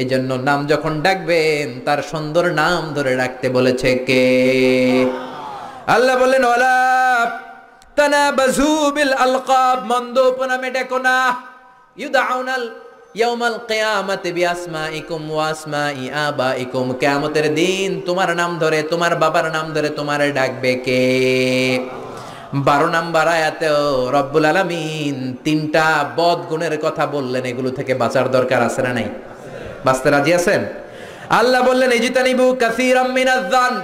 এই জন্য নাম যখন ডাকবেন তার সুন্দর নাম ধরে ডাকতে বলেছে কে? আল্লাহ বললেন ওয়ালা তানাবাজু বিল আলকাব, মন্দ উপনামে ডেকো না। ইউদাউনাল ইয়াউমাল কিয়ামাতি বিআসমাইকুম ওয়া আসমাই আবাইকুম, কিয়ামতের দিন তোমার নাম ধরে, তোমার বাবার নাম ধরে তোমারে ডাকবে কে? 12 নম্বর আয়াতেও রব্বুল আলামিন 3টা বদ গুণের কথা বললেন। এগুলো থেকে বাঁচার দরকার আছে না নাই? বাঁচতে রাজি আছেন? আল্লাহ বললেন ইজতানিবু কাসীরাম মিনাজ যান,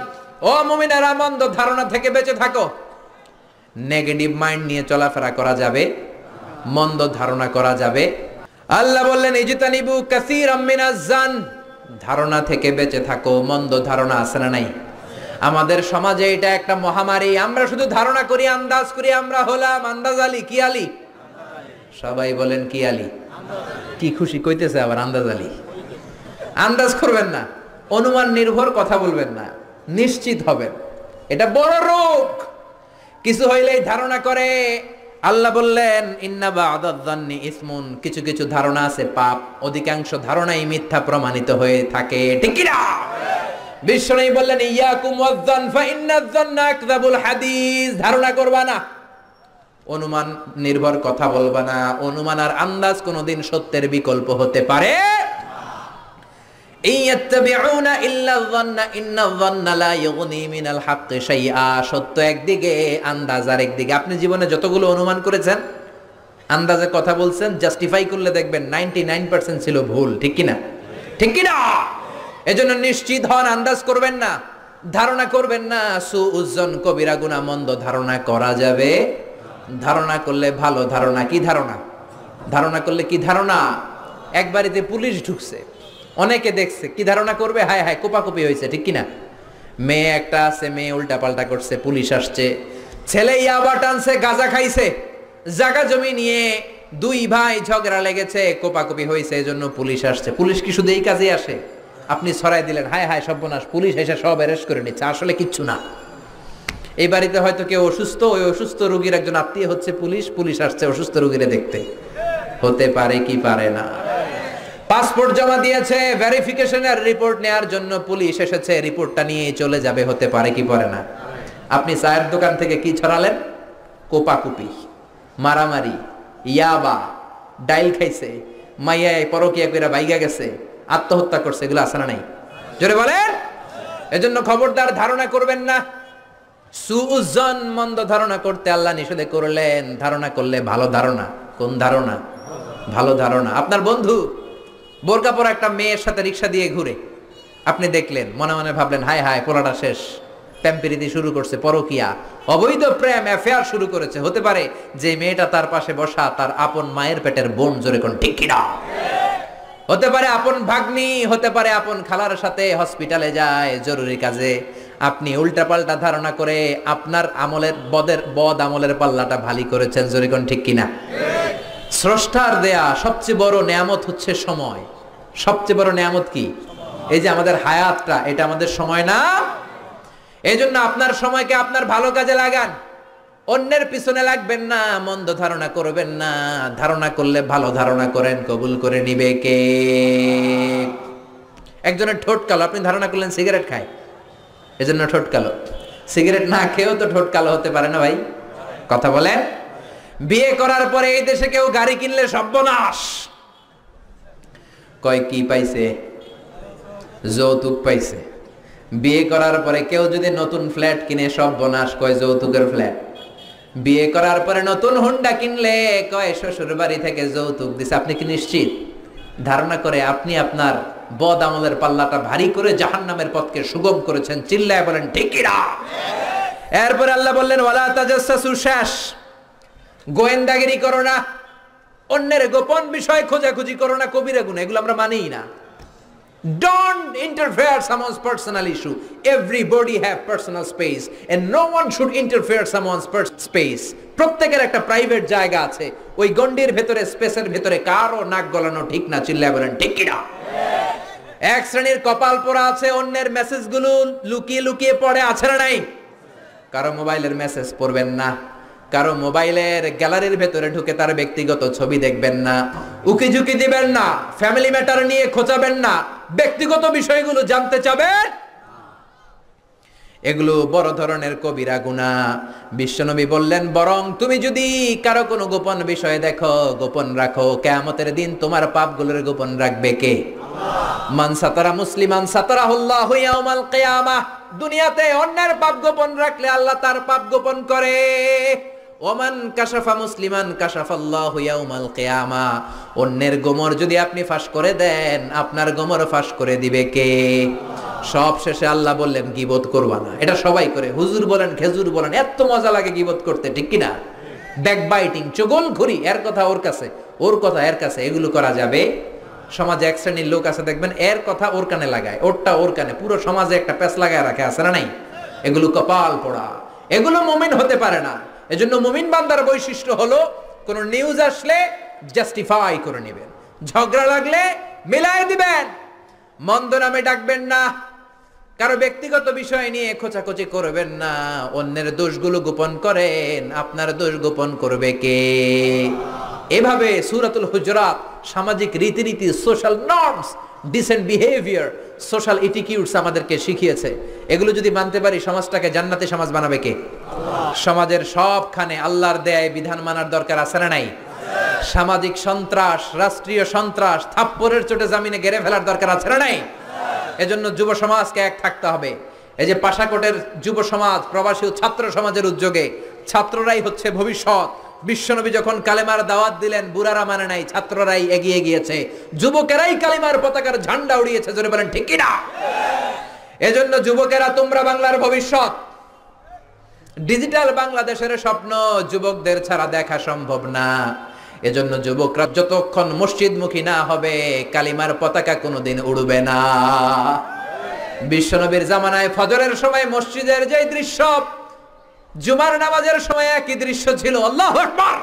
ও মুমিনেরা মন্দ ধারণা থেকে বেঁচে থাকো। নেগেটিভ মাইন্ড নিয়ে চলাফেরা করা যাবে, মন্দ ধারণা করা যাবে। আল্লাহ বললেন ইজতানিবু কাসীরাম মিনাজ যান, ধারণা থেকে বেঁচে থাকো। মন্দ ধারণা আছে না নাই? আমাদের সমাজে এটা একটা মহামারী। আমরা শুধু ধারণা করি, আন্দাজ করি। আমরা হলাম আন্দাজ আলী। কি আলী? সবাই বলেন কি আলী? কি খুশি কইতেছে আবার আন্দাজ আলী। আন্দাজ করবেন না, অনুমান নির্ভর কথা বলবেন না, নিশ্চিত হবেন। এটা বড় রোগ। কিছু হইলেই ধারণা করে। আল্লাহ বললেন ইন্না বা'দায যান্নি ইসমুন, কিছু কিছু ধারণা আছে পাপ, অধিকাংশ ধারণাই মিথ্যা প্রমাণিত হয়ে থাকে, ঠিক কি না? বিশ্বনবী বললেন ইয়াকুম ওয়ায-যান ফা ইন্নায-যান্না আকযাবুল হাদিস, ধারণা করবা না, অনুমান নির্ভর কথা বলবা না। অনুমান আর আন্দাজ কোনোদিন সত্যের বিকল্প হতে পারে না। ইয়াত্তাবিউনা ইল্লা-যান্না ইন্নায-যান্না লা ইউগনি মিনাল হাক্কি শাইআ, সত্য একদিকে, আন্দাজ আরেকদিকে। আপনি জীবনে যতগুলো অনুমান করেছেন, আন্দাজে কথা বলছেন, জাস্টিফাই করলে দেখবেন 99% ছিল ভুল, ঠিক কি না? ঠিক কি না? এজন্য নিশ্চিত হন, আন্দাজ করবেন না, ধারণা করবেন না। সুউজ্জন কবিরা গুনাহ, মন্দ ধারণা করা যাবে। ধারণা করলে ভালো ধারণা। কি ধারণা? ধারণা করলে কি ধারণা? এক বাড়িতে পুলিশ ঢুকছে, অনেকে দেখছে, কি ধারণা করবে? হায় হায় কোপাকুপি হয়েছে, ঠিক কিনা? মেয়ে একটা আছে, মেয়ে উল্টা পাল্টা করছে, পুলিশ আসছে। ছেলে ইয়াবা টানছে, গাঁজা খাইছে, জায়গা জমি নিয়ে 2 ভাই ঝগড়া লেগেছে, কোপাকুপি হয়েছে, এজন্য পুলিশ আসছে। পুলিশ কি শুধু এই কাজে আসে? আপনি ছড়াই দিলেন হায় হায় সর্বনাশ, পুলিশ এসে সব অ্যারেস্ট করে নিচ্ছে, আসলে কিচ্ছু না। এই বাড়িতে হয়তো কেউ অসুস্থ, ওই অসুস্থ রোগীর একজন আত্মীয় হচ্ছে পুলিশ, পুলিশ আসছে অসুস্থ রোগীরে দেখতে। হতে পারে কি পারে না? পাসপোর্ট জমা দিয়েছে, ভেরিফিকেশনের রিপোর্ট নেয়ার জন্য পুলিশ এসেছে, রিপোর্টটা নিয়ে চলে যাবে। হতে পারে কি পারে না? আপনি চায়ের দোকান থেকে কি ছড়ালেন? কোপাকুপি, মারামারি, ইয়াবা, ডাইল খাইছে, মাইয়ায় পরকিয়া কইরা বাইগা গেছে, আত্মহত্যা করছে, এগুলো আছে না নাই? জোরে বলেন। এজন্য খবরদার ধারণা করবেন না। সুউজ্জন, মন্দ ধারণা করতে আল্লাহ নিষেধ করলেন। ধারণা করলে ভালো ধারণা। কোন ধারণা? ভালো ধারণা। আপনার বন্ধু বোরকা পরা একটা মেয়ের সাথে রিক্সা দিয়ে ঘুরে, আপনি দেখলেন, মনে মনে ভাবলেন হায় হায় পোলাটা শেষ, প্রেমপ্রীতি শুরু করছে, পরকিয়া, অবৈধ প্রেম, অ্যাফেয়ার শুরু করেছে। হতে পারে যে মেয়েটা তার পাশে বসা তার আপন মায়ের পেটের বোন, জোরে কোন ঠিক কিনা? হতে পারে আপন ভাগ্নি, হতে পারে আপন খালার সাথে হসপিটালে যায় জরুরি কাজে। আপনি উল্টাপাল্টা ধারণা করে আপনার আমলের বদ আমলের পাল্লাটা ভারী করেছেন, জোরে কোন ঠিক কিনা? স্রষ্টার দেয়া সবচেয়ে বড় নেয়ামত হচ্ছে সময়। সবচেয়ে বড় নেয়ামত কি? এই যে আমাদের হায়াতটা, এটা আমাদের সময় না? এই জন্য আপনার সময়কে আপনার ভালো কাজে লাগান, অন্যের পিছনে লাগবেন না, মন্দ ধারণা করবেন না। ধারণা করলে ভালো ধারণা করেন, কবুল করে নিবে কে? একজনের ঠোঁট কালো, আপনি ধারণা করলেন সিগারেট খায়, এজন্য ঠোঁট কালো। সিগারেট না খেয়েও তো ঠোঁট কালো হতে পারে না ভাই? কথা বলেন। বিয়ে করার পরে এই দেশে কেউ গাড়ি কিনলে সর্বনাশ, কয় কি পাইছে? যৌতুক পাইছে। বিয়ে করার পরে কেউ যদি নতুন ফ্ল্যাট কিনে সর্বনাশ, কয় যৌতুকের ফ্ল্যাট। বিয়ে করার পরে নতুন হুন্ডা কিনলে কয় শ্বশুর বাড়ি থেকে যৌতুক দিছে। আপনি কি নিশ্চিত? ধারণা করে আপনি আপনার বদ আমলের পাল্লাটা ভারী করে জাহান্নামের পথকে সুগম করেছেন। চিল্লায় বলেন ঠিক কিনা? এরপরে আল্লাহ বললেন ওয়ালা তাজাসসু, শেষ। গোয়েন্দাগিরি করো না, অন্যের গোপন বিষয় খোঁজাখুঁজি করো না, কবিরা গুনাহ, এগুলো আমরা মানিই না। Don't interfere someone's personal issue. Everybody have personal space and no one should interfere someone's space. প্রত্যেকের একটা প্রাইভেট জায়গা আছে, ওই গন্ডির ভেতরে, স্পেসের ভেতরে কারো নাক গলানো ঠিক না। চিল্লায় বলেন ঠিক কিনা? এক শ্রেণীর কপাল পোড়া আছে, অন্যের মেসেজগুলো লুকিয়ে লুকিয়ে পড়ে, আছে না নাই? কারো মোবাইলের মেসেজ পড়বেন না, কারো মোবাইলের গ্যালারির ভেতরে ঢুকে তার ব্যক্তিগত ছবি দেখবেন না, উকি ঝুঁকি দিবেন না, ফ্যামিলি ম্যাটার নিয়ে খোঁচাবেন না, ব্যক্তিগত বিষয়গুলো জানতে চাবেন। এগুলো বড় ধরনের কবিরা গুনাহ। বিশ্বনবী বললেন বরং তুমি যদি কারো কোনো গোপন বিষয় দেখো, গোপন রাখো, কিয়ামতের দিন তোমার পাপগুলোর গোপন রাখবে কে? আল্লাহ। মান সাতারা মুসলিমান সাতারাহুল্লাহু ইয়াউমাল কিয়ামাহ। দুনিয়াতে অন্যের পাপ গোপন রাখলে আল্লাহ তার পাপ গোপন করে। ওমান কাশাফা মুসলিমান কাশাফাল্লাহু ইয়াউমাল কিয়ামা। অন্যের গোমর যদি আপনি ফাঁস করে দেন, আপনার গোমর ফাঁস করে দিবে কে? সব শেষে আল্লাহ বললেন গীবত করবা না। এটা সবাই করে, হুজুর বলেন, খেজুর বলেন, এত মজা লাগে গীবত করতে, ঠিক কি না? ব্যাকবাইটিং, চগলখড়ি, এর কথা ওর কাছে, ওর কথা এর কাছে, এগুলো করা যাবে? সমাজে এক শ্রেণীর লোক আছে দেখবেন, এর কথা ওর কানে লাগায়, ওরটা ওর কানে, পুরো সমাজে একটা প্যাচ লাগায় রাখে, আছে না নাই? এগুলো কপাল পোড়া, এগুলো মুমিন হতে পারে না। এজন্য মুমিন বান্দার বৈশিষ্ট্য হলো কোন নিউজ আসলে জাস্টিফাই করে নেবেন, ঝগড়া লাগলে মিলাই দিবেন, মন্দ নামে ডাকবেন না, কারো ব্যক্তিগত বিষয় নিয়ে খোঁচাখুচি করবেন না, অন্যের দোষগুলো গোপন করেন, আপনার দোষ গোপন করবে কে? এভাবে সূরাতুল হুজুরাত সামাজিক রীতিনীতি, social norms, decent behaviour, social etiquettes আমাদেরকে শিখিয়েছে। এগুলো যদি মানতে পারি, সমাজটাকে জান্নাতি সমাজ বানাবে কে? আল্লাহ। সমাজের সবখানে আল্লাহর দেয় বিধান মানার দরকার আছে না নাই? সামাজিক সন্ত্রাস, রাষ্ট্রীয় সন্ত্রাস থাপ্পড়ের চোটে জামিনে গেড়ে ফেলার দরকার আছে না নাই? এজন্য যুব সমাজকে এক থাকতে হবে। এই যে পাশাকোটের যুব সমাজ, প্রবাসী ছাত্র সমাজের উদ্যোগে, ছাত্ররাই হচ্ছে ভবিষ্যৎ। বিশ্বনবী যখন কালেমার দাওয়াত দিলেন, বুড়ারা মানে নাই, ছাত্ররাই এগিয়ে গিয়েছে, যুবকেরাই কালেমার পতাকার ঝান্ডা উড়িয়েছে, জোরে বলেন ঠিক কি না? এজন্য যুবকেরা, তোমরা বাংলার ভবিষ্যৎ। ডিজিটাল বাংলাদেশের স্বপ্ন যুবকদের ছাড়া দেখা সম্ভব না। এজন্য যুবকরা যতক্ষণ মসজিদমুখী না হবে, কালিমার পতাকা কোনোদিন উড়বে না। বিশ্বনবীর জামানায় ফজরের সময় মসজিদের যে দৃশ্য, জুমার নামাজের সময় একই দৃশ্য ছিল। আল্লাহু আকবার।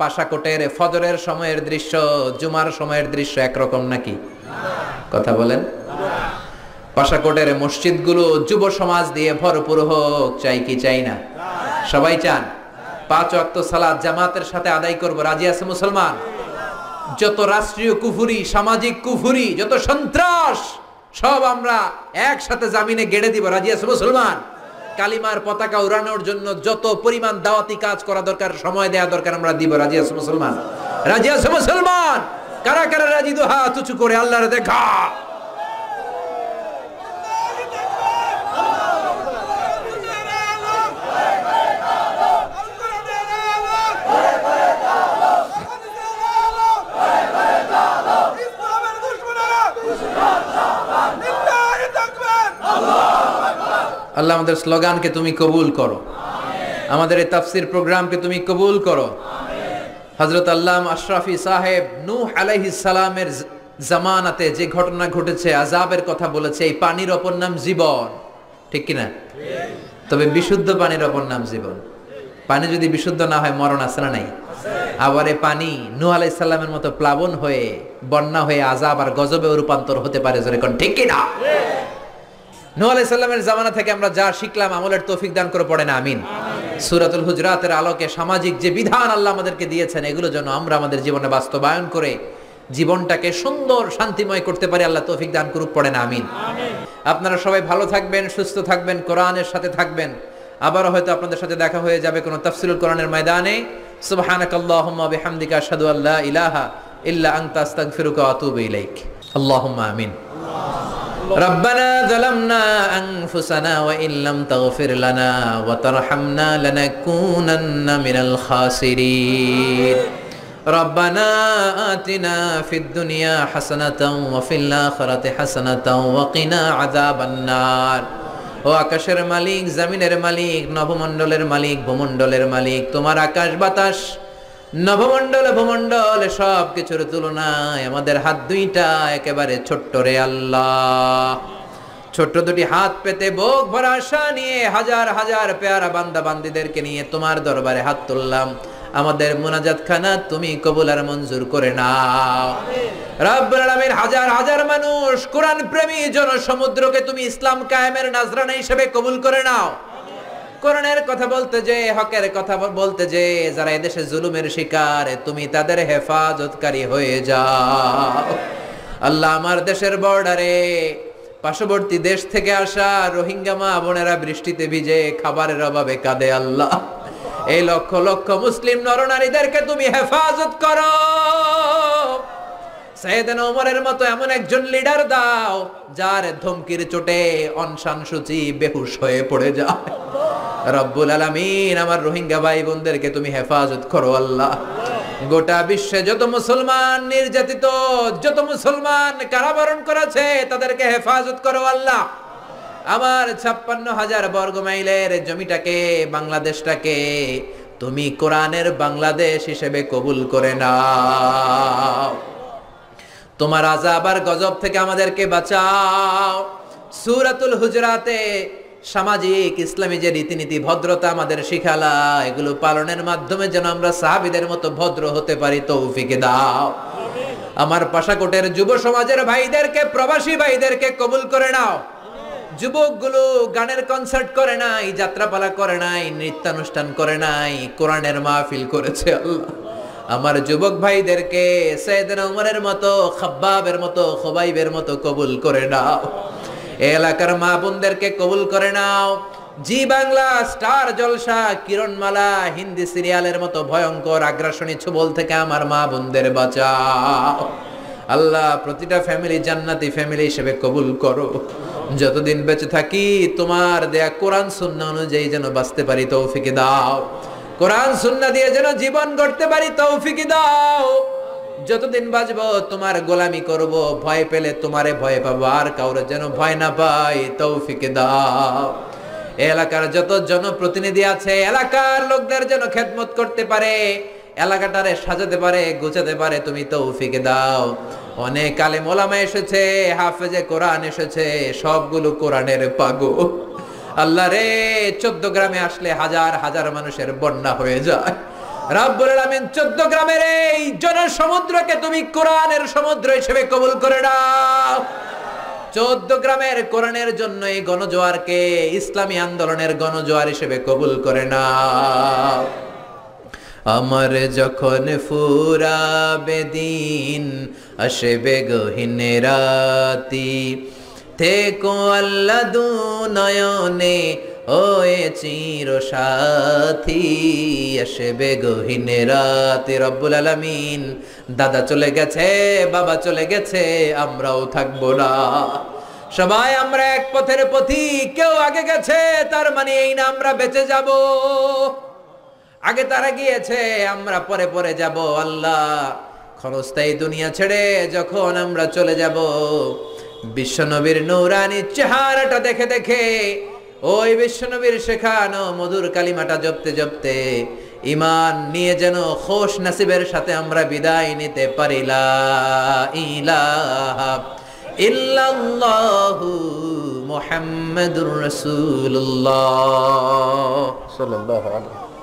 পাশাকোটের ফজরের সময়ের দৃশ্য, জুমার সময়ের দৃশ্য একরকম নাকি? কথা বলেন। পাশাকোটের মসজিদগুলো যুব সমাজ দিয়ে ভরপুর হোক, চাই কি চাই না? সবাই চান। 5 ওয়াক্ত সালাত জামাতের সাথে আদায় করব, রাজি আছে মুসলমান? যত রাষ্ট্রীয় কুফুরি, সামাজিক কুফুরি, যত সন্ত্রাস, সব আমরা একসাথে জামিনে গেড়ে দিব, রাজি আছে মুসলমান? কালিমার পতাকা উড়ানোর জন্য যত পরিমাণ দাওয়াতি কাজ করা দরকার, সময় দেয়া দরকার, আমরা দিব। রাজি আছো মুসলমান? রাজি আছো মুসলমান? কারা কারা রাজি? দু হাত উঁচু করে আল্লাহর দেখা। আল্লাহ আমাদের স্লোগানকে তুমি কবুল করো, আমাদের এই তাফসীর প্রোগ্রামকে তুমি কবুল করো। হযরত আল্লামা আশরাফি সাহেব নূহ আলাইহিস সালামের জামানাতে যে ঘটনা ঘটেছে, আযাবের কথা বলেছে। এই পানির অপর নাম জীবন, ঠিক কি না? তবে বিশুদ্ধ পানির অপর নাম জীবন। পানি যদি বিশুদ্ধ না হয় মরণ আছে না নাই? আবার এই পানি নূহ আলাইহিস সালামের মতো প্লাবন হয়ে, বন্যা হয়ে আযাব আর গজবে রূপান্তর হতে পারে, জোরে কোন ঠিক কি না? নূহ আলাইহিস সালামের জামানা থেকে আমরা যা শিখলাম, আমলের তৌফিক দান করে পড়েন আমিন। সূরাতুল হুজরাতের আলোকে সামাজিক যে বিধান আল্লাহ আমাদেরকে দিয়েছেন, এগুলো যেন আমরা আমাদের জীবনে বাস্তবায়ন করে জীবনটাকে সুন্দর শান্তিময় করতে পারি, আল্লাহ তৌফিক দান করুক, পড়েন আমিন। আপনারা সবাই ভালো থাকবেন, সুস্থ থাকবেন, কোরআনের সাথে থাকবেন। আবারও হয়তো আপনাদের সাথে দেখা হয়ে যাবে কোনো তাফসীরুল কোরআনের ময়দানে। সুবহানাকাল্লাহুম্মা বিহামদিকা আশহাদু আল্লা ইলাহা ইল্লা আনতা আস্তাগফিরুকা ওয়া আতুবু ইলাইক। আল্লাহুম্মা আমিন। ربنا ظلمنا أنفسنا وإن لم تغفر لنا وترحمنا لنكونن من الخاسرين ربنا آتنا في الدنيا حسنة وفي الآخرة حسنة وقنا عذاب النار। ও আকাশের মালিক, জমিনের মালিক, নবমণ্ডলের মালিক, ভূমণ্ডলের মালিক, তোমার আকাশ বাতাস, নবমণ্ডল ভূমণ্ডল সব কিছুর তুলনায় আমাদের হাত দুইটা একেবারে ছোট্ট রে আল্লাহ। ছোট্ট দুটি হাত পেতে বুক ভরা আশা নিয়ে হাজার হাজার পেয়ারা বান্দা বান্দীদেরকে নিয়ে তোমার দরবারে হাত তুললাম। আমাদের মুনাজাত খানা তুমি কবুল আর মঞ্জুর করে নাও রব্বুল আলামিন। হাজার হাজার মানুষ, কোরআন প্রেমী জনসমুদ্রকে তুমি ইসলাম কায়েমের নাজরানা হিসেবে কবুল করে নাও। কোরআনের কথা বলতে যে, হকের কথা বলতে যে যারা এদেশে জুলুমের শিকার, তুমি তাদের হেফাজতকারী হয়ে যাও আল্লাহ। আমার দেশের বর্ডারে পার্শ্ববর্তী দেশ থেকে আসা রোহিঙ্গা মা বোনেরা বৃষ্টিতে ভিজে খাবারের অভাবে কাঁদে আল্লাহ। এই লক্ষ লক্ষ মুসলিম নরনারীদেরকে তুমি হেফাজত করো। সাইয়েদনা ওমরের মতো এমন একজন লিডার দাও যার ধমকির চোটে অনশন সূচি বেহুশ হয়ে পড়ে যায়। রব্বুল আলামিন, আমার রোহিঙ্গা ভাই বোনদেরকে তুমি হেফাজত করো আল্লাহ। গোটা বিশ্বে যত মুসলমান নির্যাতিত, যত মুসলমান কারাবরণ করেছে, তাদেরকে হেফাজত করো আল্লাহ। আমার 56,000 বর্গ মাইলের জমিটাকে, বাংলাদেশটাকে তুমি কোরআনের বাংলাদেশ হিসেবে কবুল করে নাও। তোমার আযাব আর গজব থেকে আমাদেরকে বাঁচাও। সূরাতুল হুজরাতে সামাজিক ইসলামী যে রীতিনীতি, ভদ্রতা আমাদের শিখালা, এগুলো পালনের মাধ্যমে যেন আমরা সাহাবীদের মতো ভদ্র হতে পারি, তৌফিক দাও। আমার পাশাকোটের যুব সমাজের ভাইদেরকে, প্রবাসী ভাইদেরকে কবুল করে নাও। যুবকগুলো গানের কনসার্ট করে নাই, যাত্রাপালা করে নাই, নৃত্যানুষ্ঠান করে নাই, কোরআনের মাহফিল করেছে আল্লাহ। আমার যুবক ভাইদেরকে সাইয়েদনা ওমরের মতো, খাব্বাবের মতো, খুবাইবের মতো কবুল করে নাও। এলাকার মা বোনদেরকে কবুল করে নাও। জি বাংলা, স্টার জলসা, কিরণমালা, হিন্দি সিরিয়ালের মতো ভয়ঙ্কর আগ্রাসনী ছবল থেকে আমার মা বোনদের বাঁচাও আল্লাহ। প্রতিটা ফ্যামিলি জান্নাতি ফ্যামিলি হিসেবে কবুল করো। যতদিন বেঁচে থাকি তোমার দেয়া কোরআন সুন্নাহ অনুযায়ী যেন বাঁচতে পারি, তৌফিক দাও। কোরআন সুন্নাহ দিয়ে যেন জীবন গড়তে পারি, তৌফিক দাও। যতদিন বাঁচবো তোমার গোলামি করব, ভয় পেলে তোমারে ভয় পাবো, আর কাউরে যেন ভয় না পাই, তৌফিক দাও। এলাকার যত জনপ্রতিনিধি আছে, এলাকার লোকদের যেন খেদমত করতে পারে, এলাকাটারে সাজাতে পারে, গোছাতে পারে, তুমি তৌফিক দাও। অনেক আলেম ওলামা এসেছে, হাফেজে কোরআন এসেছে, সবগুলো কোরআনের পাগল আল্লাহ রে। 14 গ্রামে আসলে হাজার হাজার মানুষের বন্যা হয়ে যায়। রব্বুল আলামিন 14 গ্রামের এই জনসমুদ্রকে তুমি কোরআনের সমুদ্র হিসেবে কবুল করে নাও। 14 গ্রামের কোরআনের জন্য এই গণজোয়ারকে ইসলামী আন্দোলনের গণজোয়ার হিসেবে কবুল করে নাও। আমার যখন ফুরাবে দিন, আসবে গহীন রাতি, থেকো আল্লাহ দুনয়নে ওয়ে চির সাথী আসবে গহীন রাতে। রব্বুল আলামিন, দাদা চলে গেছে, বাবা চলে গেছে, আমরাও থাকবো না। সবাই আমরা এক পথের পথিক, কেউ আগে গেছে তার মানে এই না আমরা বেঁচে যাব। আগে তারা গিয়েছে, আমরা পরে পরে যাব। আল্লাহ, ক্ষণস্থায়ী দুনিয়া ছেড়ে যখন আমরা চলে যাব, বিশ্বনবীর নূরানী চেহারাটা দেখে দেখে, ওই বিশ্বনবীর শেখানো মধুর কালিমাটা জপতে জপতে ঈমান নিয়ে যেন খোশ নসিবের সাথে আমরা বিদায় নিতে পারি। লা ইলাহা ইল্লাল্লাহু মুহাম্মাদুর রাসূলুল্লাহ সাল্লাল্লাহু আলাইহি